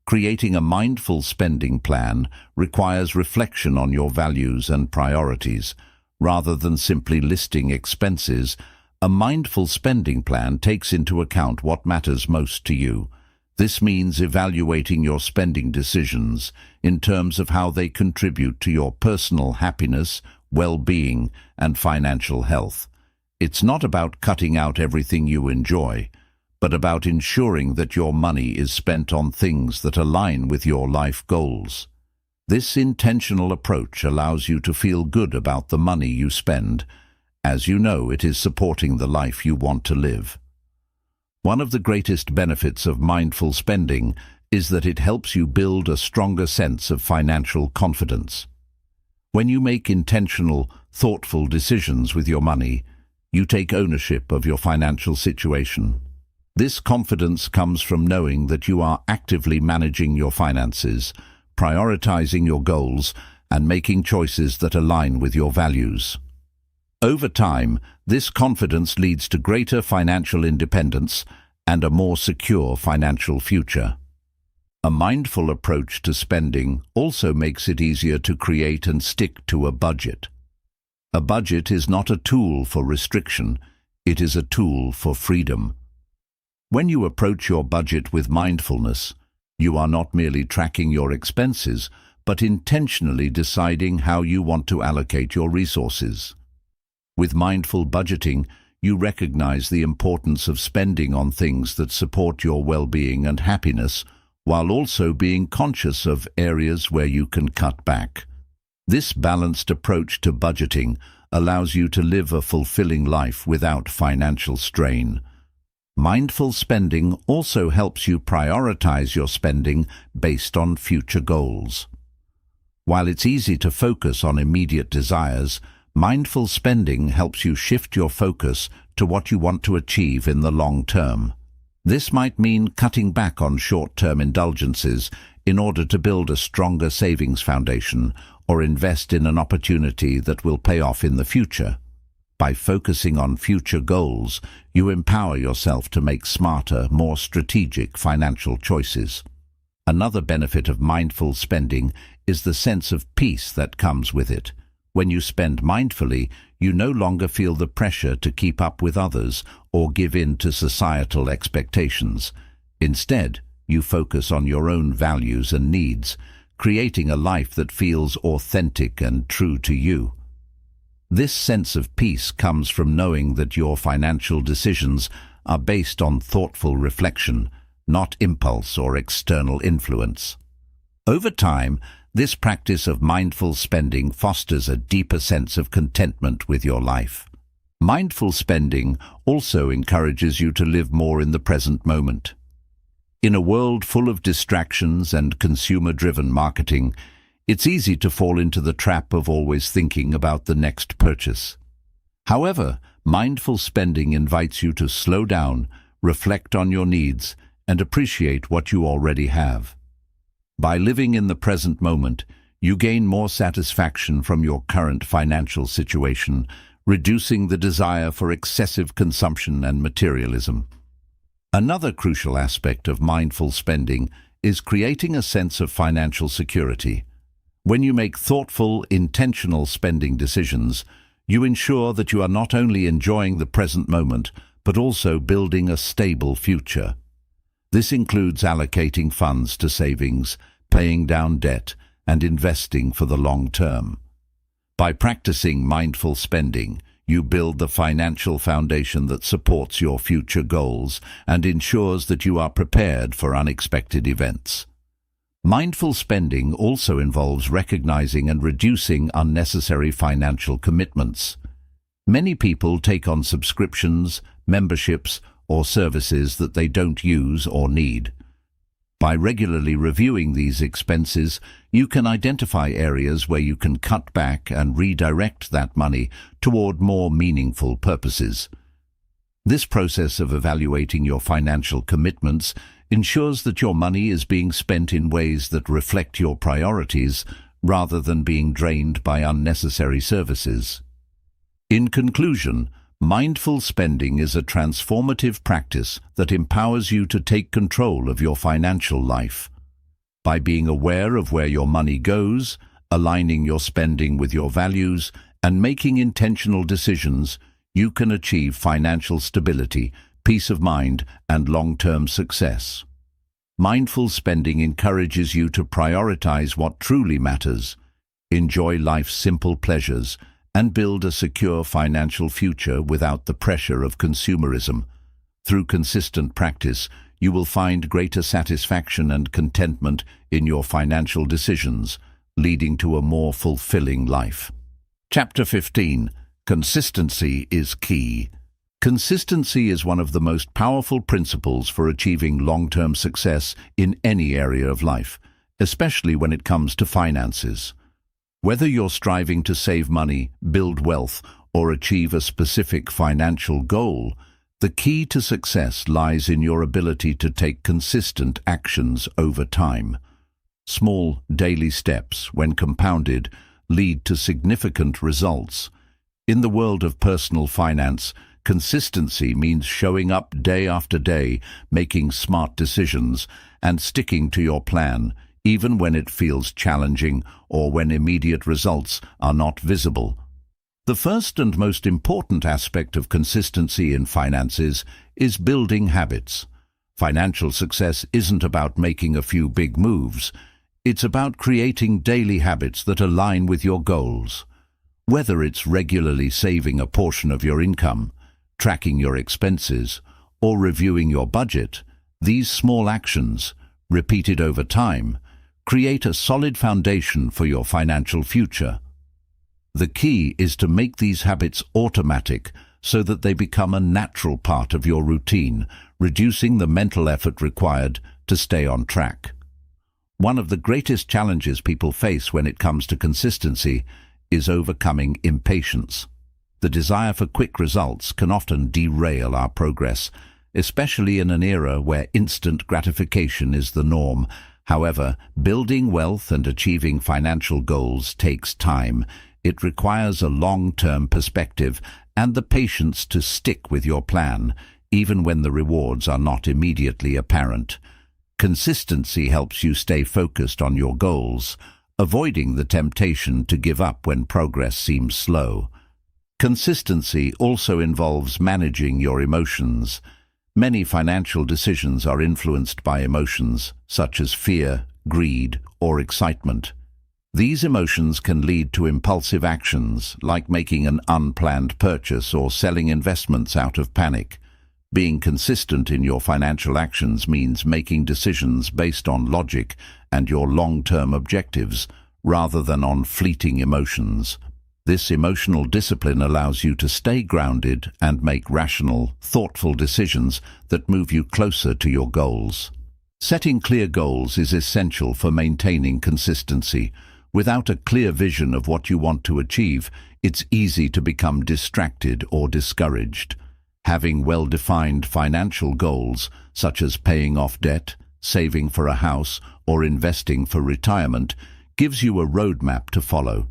S1: Creating a mindful spending plan requires reflection on your values and priorities. Rather than simply listing expenses, a mindful spending plan takes into account what matters most to you. This means evaluating your spending decisions in terms of how they contribute to your personal happiness, well-being, and financial health. It's not about cutting out everything you enjoy, but about ensuring that your money is spent on things that align with your life goals. This intentional approach allows you to feel good about the money you spend, as you know it is supporting the life you want to live. One of the greatest benefits of mindful spending is that it helps you build a stronger sense of financial confidence. When you make intentional, thoughtful decisions with your money, you take ownership of your financial situation. This confidence comes from knowing that you are actively managing your finances, prioritizing your goals, and making choices that align with your values. Over time, this confidence leads to greater financial independence and a more secure financial future. A mindful approach to spending also makes it easier to create and stick to a budget. A budget is not a tool for restriction, it is a tool for freedom. When you approach your budget with mindfulness, you are not merely tracking your expenses, but intentionally deciding how you want to allocate your resources. With mindful budgeting, you recognize the importance of spending on things that support your well-being and happiness, while also being conscious of areas where you can cut back. This balanced approach to budgeting allows you to live a fulfilling life without financial strain. Mindful spending also helps you prioritize your spending based on future goals. While it's easy to focus on immediate desires, mindful spending helps you shift your focus to what you want to achieve in the long term. This might mean cutting back on short-term indulgences in order to build a stronger savings foundation or invest in an opportunity that will pay off in the future. By focusing on future goals, you empower yourself to make smarter, more strategic financial choices. Another benefit of mindful spending is the sense of peace that comes with it. When you spend mindfully, you no longer feel the pressure to keep up with others or give in to societal expectations. Instead, you focus on your own values and needs, creating a life that feels authentic and true to you. This sense of peace comes from knowing that your financial decisions are based on thoughtful reflection, not impulse or external influence. Over time, this practice of mindful spending fosters a deeper sense of contentment with your life. Mindful spending also encourages you to live more in the present moment. In a world full of distractions and consumer-driven marketing, it's easy to fall into the trap of always thinking about the next purchase. However, mindful spending invites you to slow down, reflect on your needs, and appreciate what you already have. By living in the present moment, you gain more satisfaction from your current financial situation, reducing the desire for excessive consumption and materialism. Another crucial aspect of mindful spending is creating a sense of financial security. When you make thoughtful, intentional spending decisions, you ensure that you are not only enjoying the present moment, but also building a stable future. This includes allocating funds to savings, paying down debt, and investing for the long term. By practicing mindful spending, you build the financial foundation that supports your future goals and ensures that you are prepared for unexpected events. Mindful spending also involves recognizing and reducing unnecessary financial commitments. Many people take on subscriptions, memberships, or services that they don't use or need. By regularly reviewing these expenses, you can identify areas where you can cut back and redirect that money toward more meaningful purposes. This process of evaluating your financial commitments ensures that your money is being spent in ways that reflect your priorities rather than being drained by unnecessary services. In conclusion, mindful spending is a transformative practice that empowers you to take control of your financial life. By being aware of where your money goes, aligning your spending with your values, and making intentional decisions, you can achieve financial stability, peace of mind, and long-term success. Mindful spending encourages you to prioritize what truly matters, enjoy life's simple pleasures, and build a secure financial future without the pressure of consumerism. Through consistent practice, you will find greater satisfaction and contentment in your financial decisions, leading to a more fulfilling life. Chapter 15. Consistency is key. Consistency is one of the most powerful principles for achieving long-term success in any area of life, especially when it comes to finances. Whether you're striving to save money, build wealth, or achieve a specific financial goal, the key to success lies in your ability to take consistent actions over time. Small, daily steps, when compounded, lead to significant results. In the world of personal finance, consistency means showing up day after day, making smart decisions, and sticking to your plan, even when it feels challenging or when immediate results are not visible. The first and most important aspect of consistency in finances is building habits. Financial success isn't about making a few big moves. It's about creating daily habits that align with your goals. Whether it's regularly saving a portion of your income, tracking your expenses, or reviewing your budget, these small actions, repeated over time, create a solid foundation for your financial future. The key is to make these habits automatic so that they become a natural part of your routine, reducing the mental effort required to stay on track. One of the greatest challenges people face when it comes to consistency is overcoming impatience. The desire for quick results can often derail our progress, especially in an era where instant gratification is the norm. However, building wealth and achieving financial goals takes time. It requires a long-term perspective and the patience to stick with your plan, even when the rewards are not immediately apparent. Consistency helps you stay focused on your goals, avoiding the temptation to give up when progress seems slow. Consistency also involves managing your emotions. Many financial decisions are influenced by emotions, such as fear, greed, or excitement. These emotions can lead to impulsive actions, like making an unplanned purchase or selling investments out of panic. Being consistent in your financial actions means making decisions based on logic and your long-term objectives, rather than on fleeting emotions. This emotional discipline allows you to stay grounded and make rational, thoughtful decisions that move you closer to your goals. Setting clear goals is essential for maintaining consistency. Without a clear vision of what you want to achieve, it's easy to become distracted or discouraged. Having well-defined financial goals, such as paying off debt, saving for a house, or investing for retirement, gives you a roadmap to follow.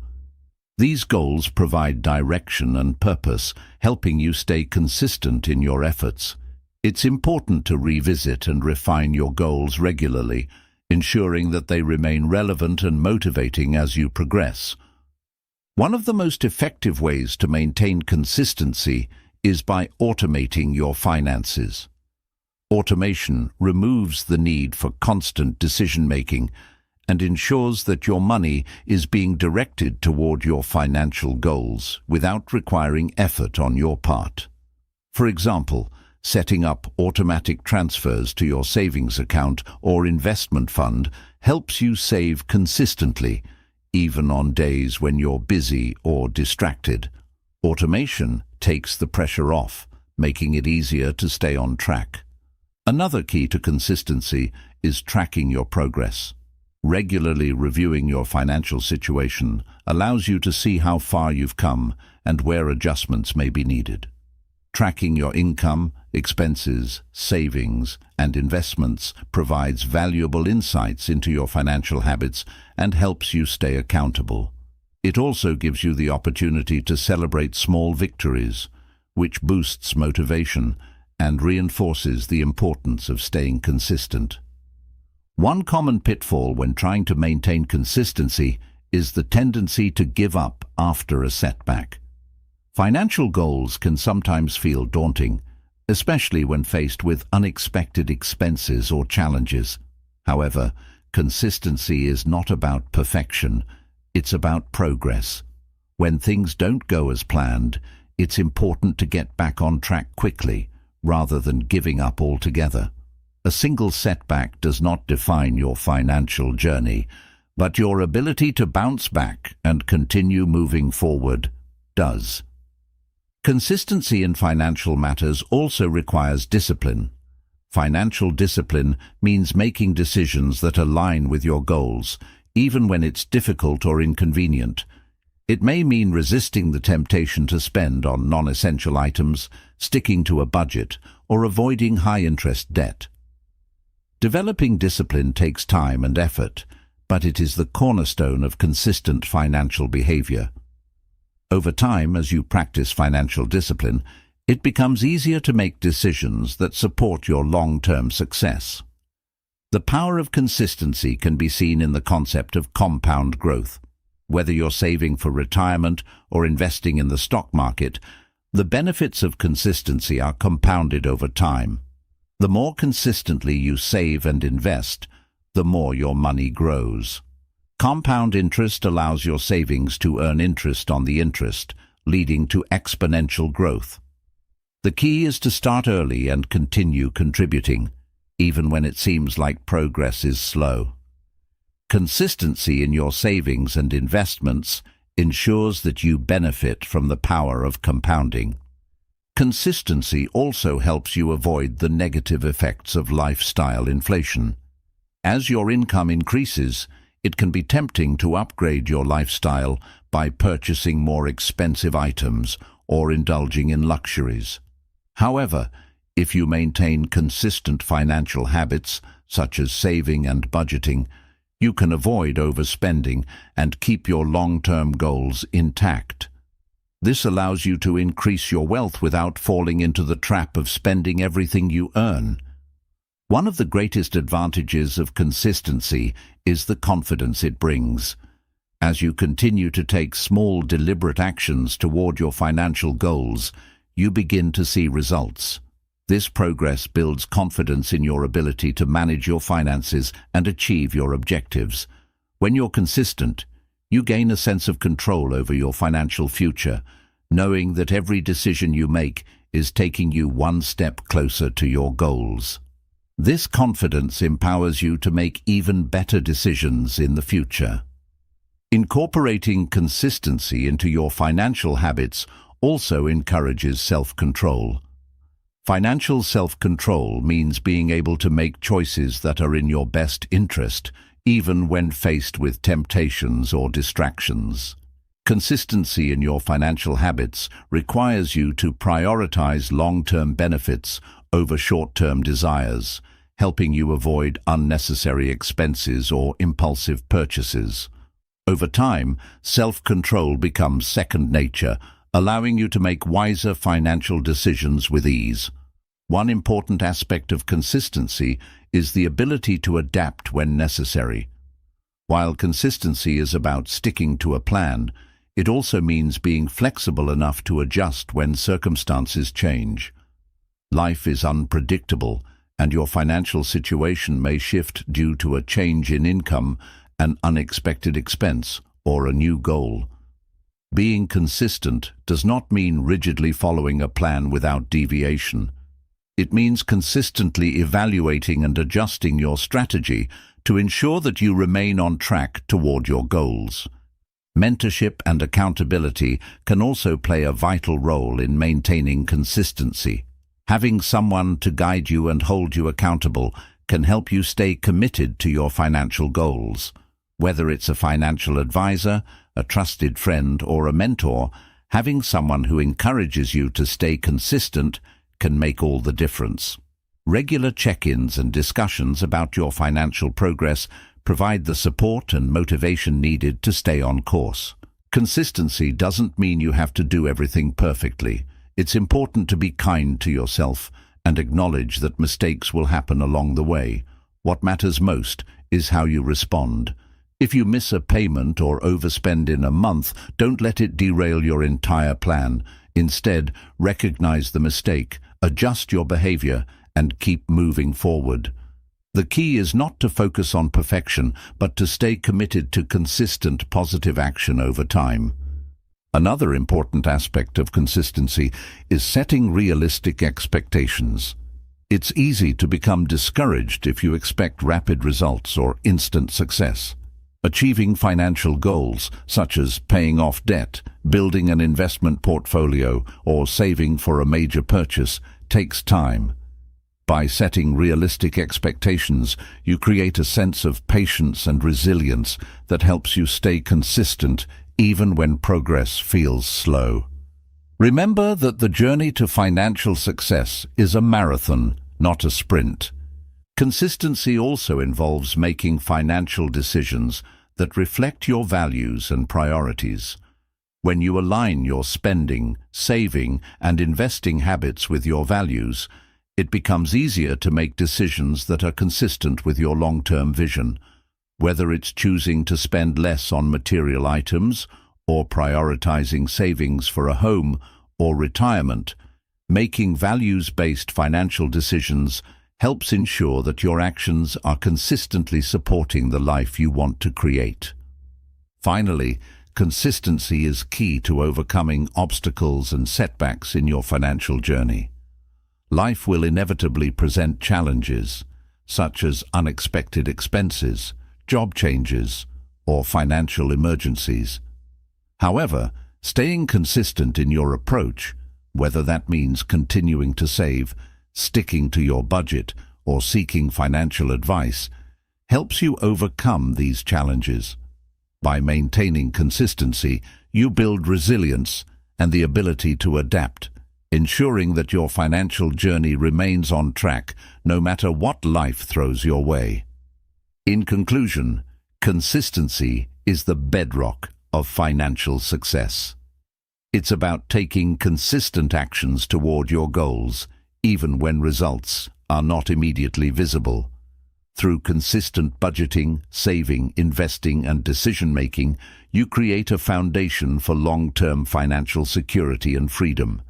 S1: These goals provide direction and purpose, helping you stay consistent in your efforts. It's important to revisit and refine your goals regularly, ensuring that they remain relevant and motivating as you progress. One of the most effective ways to maintain consistency is by automating your finances. Automation removes the need for constant decision-making and ensures that your money is being directed toward your financial goals without requiring effort on your part. For example, setting up automatic transfers to your savings account or investment fund helps you save consistently, even on days when you're busy or distracted. Automation takes the pressure off, making it easier to stay on track. Another key to consistency is tracking your progress. Regularly reviewing your financial situation allows you to see how far you've come and where adjustments may be needed. Tracking your income, expenses, savings, and investments provides valuable insights into your financial habits and helps you stay accountable. It also gives you the opportunity to celebrate small victories, which boosts motivation and reinforces the importance of staying consistent. One common pitfall when trying to maintain consistency is the tendency to give up after a setback. Financial goals can sometimes feel daunting, especially when faced with unexpected expenses or challenges. However, consistency is not about perfection, it's about progress. When things don't go as planned, it's important to get back on track quickly, rather than giving up altogether. A single setback does not define your financial journey, but your ability to bounce back and continue moving forward does. Consistency in financial matters also requires discipline. Financial discipline means making decisions that align with your goals, even when it's difficult or inconvenient. It may mean resisting the temptation to spend on non-essential items, sticking to a budget, or avoiding high-interest debt. Developing discipline takes time and effort, but it is the cornerstone of consistent financial behavior. Over time, as you practice financial discipline, it becomes easier to make decisions that support your long-term success. The power of consistency can be seen in the concept of compound growth. Whether you're saving for retirement or investing in the stock market, the benefits of consistency are compounded over time. The more consistently you save and invest, the more your money grows. Compound interest allows your savings to earn interest on the interest, leading to exponential growth. The key is to start early and continue contributing, even when it seems like progress is slow. Consistency in your savings and investments ensures that you benefit from the power of compounding. Consistency also helps you avoid the negative effects of lifestyle inflation. As your income increases, it can be tempting to upgrade your lifestyle by purchasing more expensive items or indulging in luxuries. However, if you maintain consistent financial habits, such as saving and budgeting, you can avoid overspending and keep your long-term goals intact. This allows you to increase your wealth without falling into the trap of spending everything you earn. One of the greatest advantages of consistency is the confidence it brings. As you continue to take small, deliberate actions toward your financial goals, you begin to see results. This progress builds confidence in your ability to manage your finances and achieve your objectives. When you're consistent, you gain a sense of control over your financial future, knowing that every decision you make is taking you one step closer to your goals. This confidence empowers you to make even better decisions in the future. Incorporating consistency into your financial habits also encourages self-control. Financial self-control means being able to make choices that are in your best interest, even when faced with temptations or distractions. Consistency in your financial habits requires you to prioritize long-term benefits over short-term desires, helping you avoid unnecessary expenses or impulsive purchases. Over time, self-control becomes second nature, allowing you to make wiser financial decisions with ease. One important aspect of consistency is the ability to adapt when necessary. While consistency is about sticking to a plan, it also means being flexible enough to adjust when circumstances change. Life is unpredictable, and your financial situation may shift due to a change in income, an unexpected expense, or a new goal. Being consistent does not mean rigidly following a plan without deviation. It means consistently evaluating and adjusting your strategy to ensure that you remain on track toward your goals. Mentorship and accountability can also play a vital role in maintaining consistency. Having someone to guide you and hold you accountable can help you stay committed to your financial goals. Whether it's a financial advisor, a trusted friend, or a mentor, having someone who encourages you to stay consistent can make all the difference. Regular check-ins and discussions about your financial progress provide the support and motivation needed to stay on course. Consistency doesn't mean you have to do everything perfectly. It's important to be kind to yourself and acknowledge that mistakes will happen along the way. What matters most is how you respond. If you miss a payment or overspend in a month, don't let it derail your entire plan. Instead, recognize the mistake, adjust your behavior, and keep moving forward. The key is not to focus on perfection, but to stay committed to consistent positive action over time. Another important aspect of consistency is setting realistic expectations. It's easy to become discouraged if you expect rapid results or instant success. Achieving financial goals, such as paying off debt, building an investment portfolio, or saving for a major purchase, takes time. By setting realistic expectations, you create a sense of patience and resilience that helps you stay consistent even when progress feels slow. Remember that the journey to financial success is a marathon, not a sprint. Consistency also involves making financial decisions that reflect your values and priorities. When you align your spending, saving, and investing habits with your values, it becomes easier to make decisions that are consistent with your long-term vision. Whether it's choosing to spend less on material items, or prioritizing savings for a home or retirement, making values-based financial decisions helps ensure that your actions are consistently supporting the life you want to create. Finally, consistency is key to overcoming obstacles and setbacks in your financial journey. Life will inevitably present challenges, such as unexpected expenses, job changes, or financial emergencies. However, staying consistent in your approach, whether that means continuing to save, sticking to your budget, or seeking financial advice, helps you overcome these challenges. By maintaining consistency, you build resilience and the ability to adapt, ensuring that your financial journey remains on track no matter what life throws your way. In conclusion, consistency is the bedrock of financial success. It's about taking consistent actions toward your goals, even when results are not immediately visible. Through consistent budgeting, saving, investing, and decision-making, you create a foundation for long-term financial security and freedom.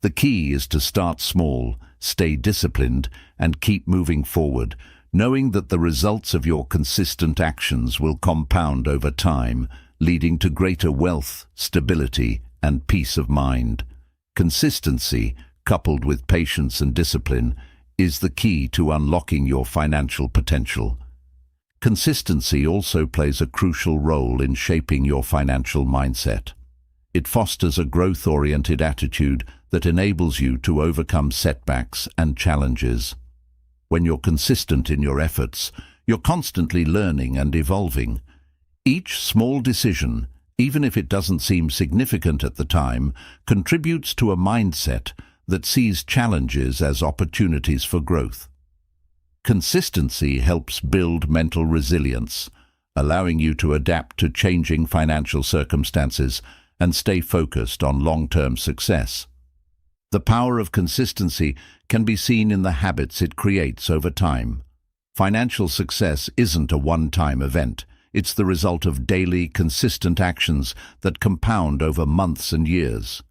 S1: The key is to start small, stay disciplined, and keep moving forward, knowing that the results of your consistent actions will compound over time, leading to greater wealth, stability, and peace of mind. Consistency, coupled with patience and discipline, is the key to unlocking your financial potential. Consistency also plays a crucial role in shaping your financial mindset. It fosters a growth-oriented attitude that enables you to overcome setbacks and challenges. When you're consistent in your efforts, you're constantly learning and evolving. Each small decision, even if it doesn't seem significant at the time, contributes to a mindset that sees challenges as opportunities for growth. Consistency helps build mental resilience, allowing you to adapt to changing financial circumstances and stay focused on long-term success. The power of consistency can be seen in the habits it creates over time. Financial success isn't a one-time event. It's the result of daily, consistent actions that compound over months and years.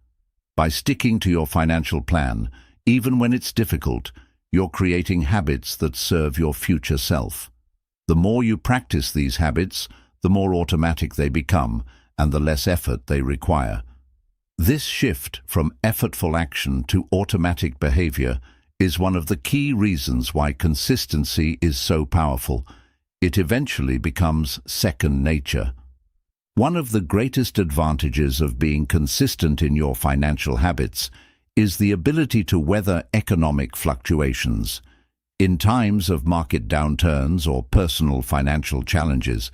S1: By sticking to your financial plan, even when it's difficult, you're creating habits that serve your future self. The more you practice these habits, the more automatic they become and the less effort they require. This shift from effortful action to automatic behavior is one of the key reasons why consistency is so powerful. It eventually becomes second nature. One of the greatest advantages of being consistent in your financial habits is the ability to weather economic fluctuations. In times of market downturns or personal financial challenges,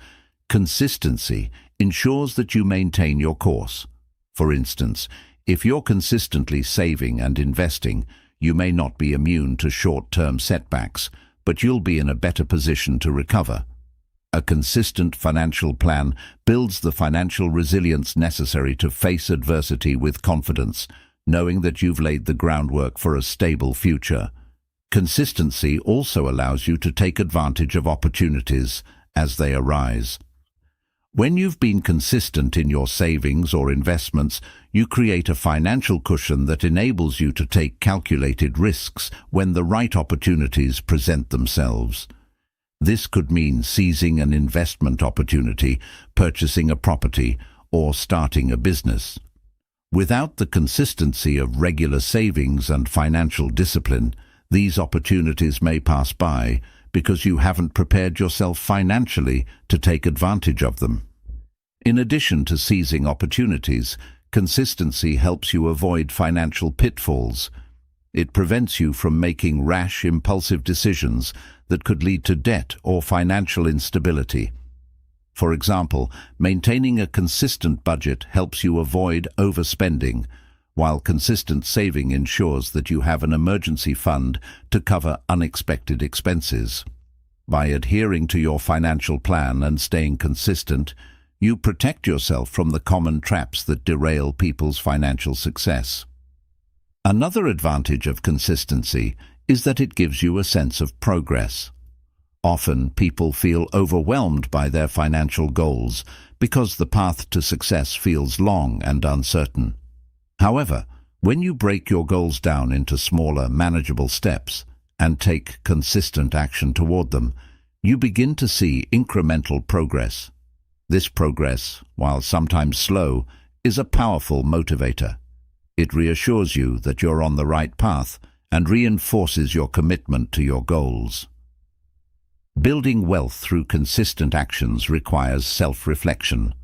S1: consistency ensures that you maintain your course. For instance, if you're consistently saving and investing, you may not be immune to short-term setbacks, but you'll be in a better position to recover. A consistent financial plan builds the financial resilience necessary to face adversity with confidence, knowing that you've laid the groundwork for a stable future. Consistency also allows you to take advantage of opportunities as they arise. When you've been consistent in your savings or investments, you create a financial cushion that enables you to take calculated risks when the right opportunities present themselves. This could mean seizing an investment opportunity, purchasing a property, or starting a business. Without the consistency of regular savings and financial discipline, these opportunities may pass by because you haven't prepared yourself financially to take advantage of them. In addition to seizing opportunities, consistency helps you avoid financial pitfalls. It prevents you from making rash, impulsive decisions that could lead to debt or financial instability. For example, maintaining a consistent budget helps you avoid overspending, while consistent saving ensures that you have an emergency fund to cover unexpected expenses. By adhering to your financial plan and staying consistent, you protect yourself from the common traps that derail people's financial success. Another advantage of consistency is that it gives you a sense of progress. Often, people feel overwhelmed by their financial goals because the path to success feels long and uncertain. However, when you break your goals down into smaller, manageable steps, and take consistent action toward them, you begin to see incremental progress. This progress, while sometimes slow, is a powerful motivator. It reassures you that you're on the right path and reinforces your commitment to your goals. Building wealth through consistent actions requires self-reflection.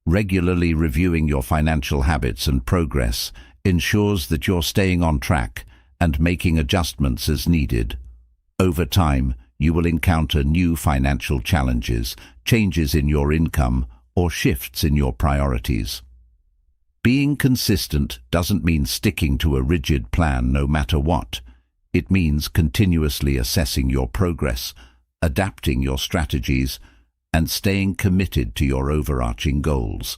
S1: Regularly reviewing your financial habits and progress ensures that you're staying on track and making adjustments as needed. Over time, you will encounter new financial challenges, changes in your income, or shifts in your priorities. Being consistent doesn't mean sticking to a rigid plan no matter what. It means continuously assessing your progress, adapting your strategies, and staying committed to your overarching goals.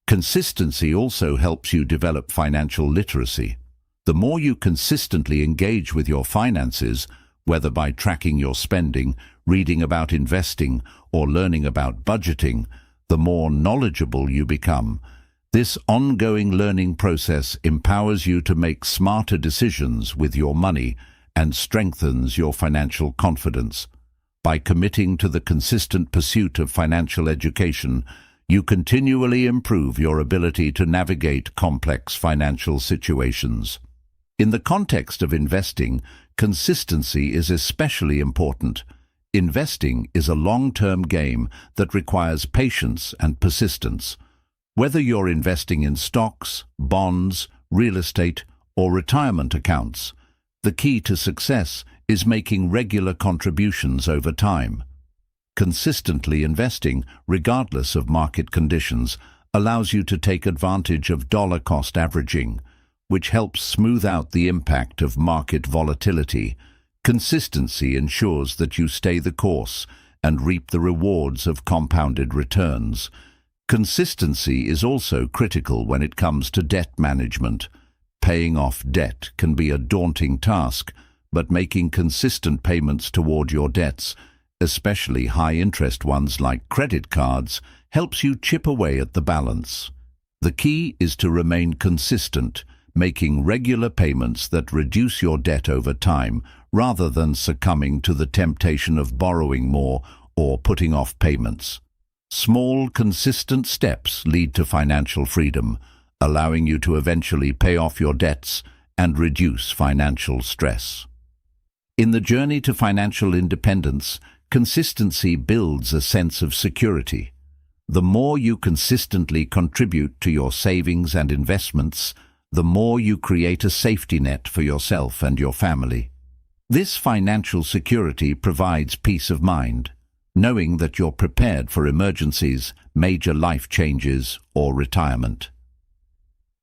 S1: Consistency also helps you develop financial literacy. The more you consistently engage with your finances, whether by tracking your spending, reading about investing, or learning about budgeting, the more knowledgeable you become. This ongoing learning process empowers you to make smarter decisions with your money and strengthens your financial confidence. By committing to the consistent pursuit of financial education, you continually improve your ability to navigate complex financial situations. In the context of investing, consistency is especially important. Investing is a long-term game that requires patience and persistence. Whether you're investing in stocks, bonds, real estate, or retirement accounts, the key to success is making regular contributions over time. Consistently investing, regardless of market conditions, allows you to take advantage of dollar-cost averaging, which helps smooth out the impact of market volatility. Consistency ensures that you stay the course and reap the rewards of compounded returns. Consistency is also critical when it comes to debt management. Paying off debt can be a daunting task, but making consistent payments toward your debts, especially high-interest ones like credit cards, helps you chip away at the balance. The key is to remain consistent, making regular payments that reduce your debt over time, rather than succumbing to the temptation of borrowing more or putting off payments. Small, consistent steps lead to financial freedom, allowing you to eventually pay off your debts and reduce financial stress. In the journey to financial independence, consistency builds a sense of security. The more you consistently contribute to your savings and investments, the more you create a safety net for yourself and your family. This financial security provides peace of mind, knowing that you're prepared for emergencies, major life changes, or retirement.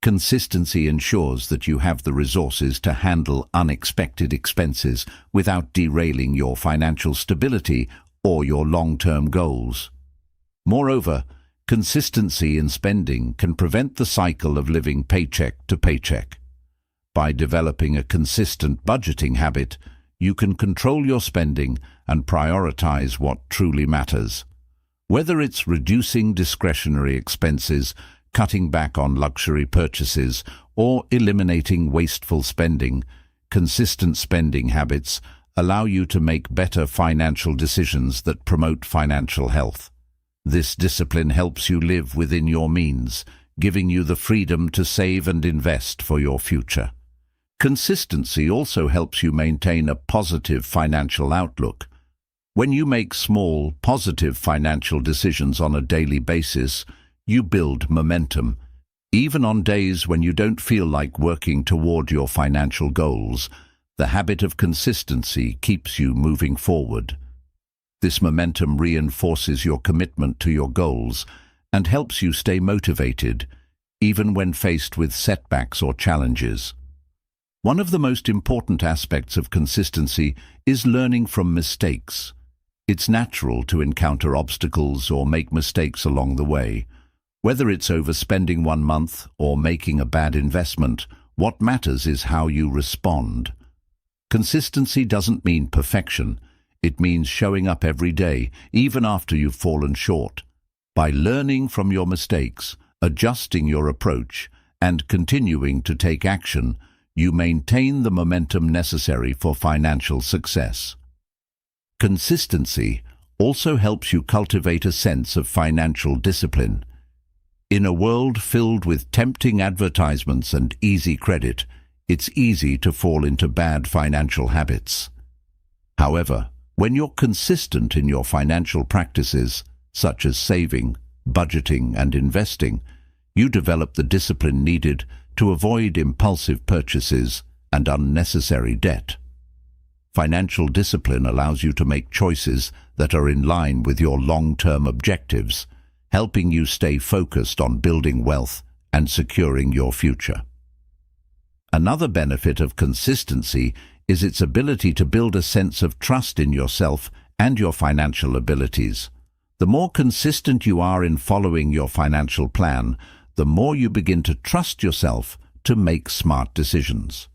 S1: Consistency ensures that you have the resources to handle unexpected expenses without derailing your financial stability or your long-term goals. Moreover, consistency in spending can prevent the cycle of living paycheck to paycheck. By developing a consistent budgeting habit, you can control your spending and prioritize what truly matters. Whether it's reducing discretionary expenses, cutting back on luxury purchases, or eliminating wasteful spending, consistent spending habits allow you to make better financial decisions that promote financial health. This discipline helps you live within your means, giving you the freedom to save and invest for your future. Consistency also helps you maintain a positive financial outlook. When you make small, positive financial decisions on a daily basis, you build momentum. Even on days when you don't feel like working toward your financial goals, the habit of consistency keeps you moving forward. This momentum reinforces your commitment to your goals and helps you stay motivated, even when faced with setbacks or challenges. One of the most important aspects of consistency is learning from mistakes. It's natural to encounter obstacles or make mistakes along the way. Whether it's overspending 1 month or making a bad investment, what matters is how you respond. Consistency doesn't mean perfection. It means showing up every day, even after you've fallen short. By learning from your mistakes, adjusting your approach, and continuing to take action, you maintain the momentum necessary for financial success. Consistency also helps you cultivate a sense of financial discipline. In a world filled with tempting advertisements and easy credit, it's easy to fall into bad financial habits. However, when you're consistent in your financial practices, such as saving, budgeting, and investing, you develop the discipline needed to avoid impulsive purchases and unnecessary debt. Financial discipline allows you to make choices that are in line with your long-term objectives, helping you stay focused on building wealth and securing your future. Another benefit of consistency is its ability to build a sense of trust in yourself and your financial abilities. The more consistent you are in following your financial plan, the more you begin to trust yourself to make smart decisions.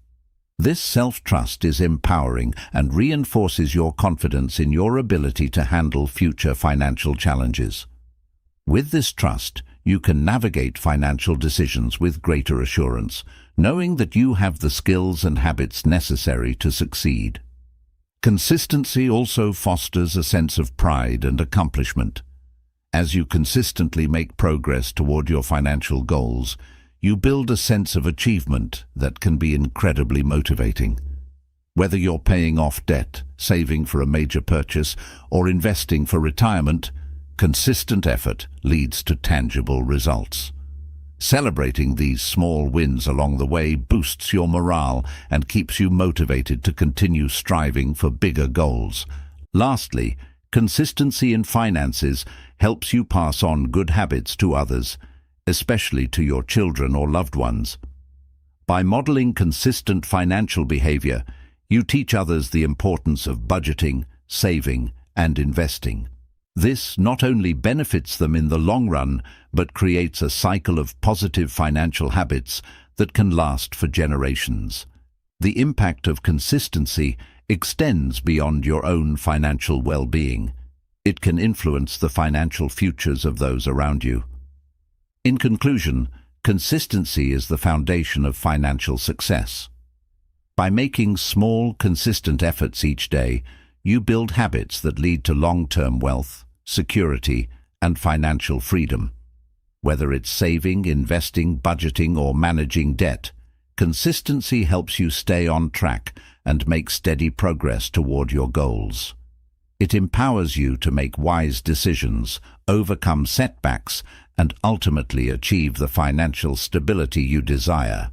S1: This self-trust is empowering and reinforces your confidence in your ability to handle future financial challenges. With this trust, you can navigate financial decisions with greater assurance, knowing that you have the skills and habits necessary to succeed. Consistency also fosters a sense of pride and accomplishment. As you consistently make progress toward your financial goals, you build a sense of achievement that can be incredibly motivating. Whether you're paying off debt, saving for a major purchase, or investing for retirement, consistent effort leads to tangible results. Celebrating these small wins along the way boosts your morale and keeps you motivated to continue striving for bigger goals. Lastly, consistency in finances helps you pass on good habits to others, especially to your children or loved ones. By modeling consistent financial behavior, you teach others the importance of budgeting, saving, and investing. This not only benefits them in the long run, but creates a cycle of positive financial habits that can last for generations. The impact of consistency extends beyond your own financial well-being. It can influence the financial futures of those around you. In conclusion, consistency is the foundation of financial success. By making small, consistent efforts each day, you build habits that lead to long-term wealth, security, and financial freedom. Whether it's saving, investing, budgeting, or managing debt, consistency helps you stay on track and make steady progress toward your goals. It empowers you to make wise decisions, overcome setbacks, and ultimately achieve the financial stability you desire.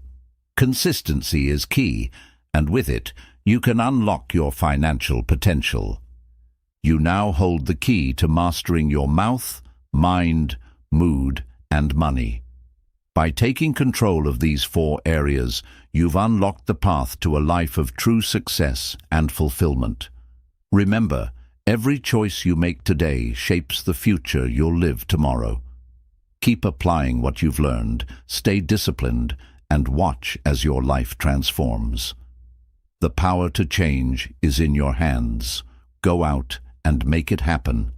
S1: Consistency is key, and with it, you can unlock your financial potential. You now hold the key to mastering your mouth, mind, mood, and money. By taking control of these 4 areas, you've unlocked the path to a life of true success and fulfillment. Remember, every choice you make today shapes the future you'll live tomorrow. Keep applying what you've learned, stay disciplined, and watch as your life transforms. The power to change is in your hands. Go out and make it happen.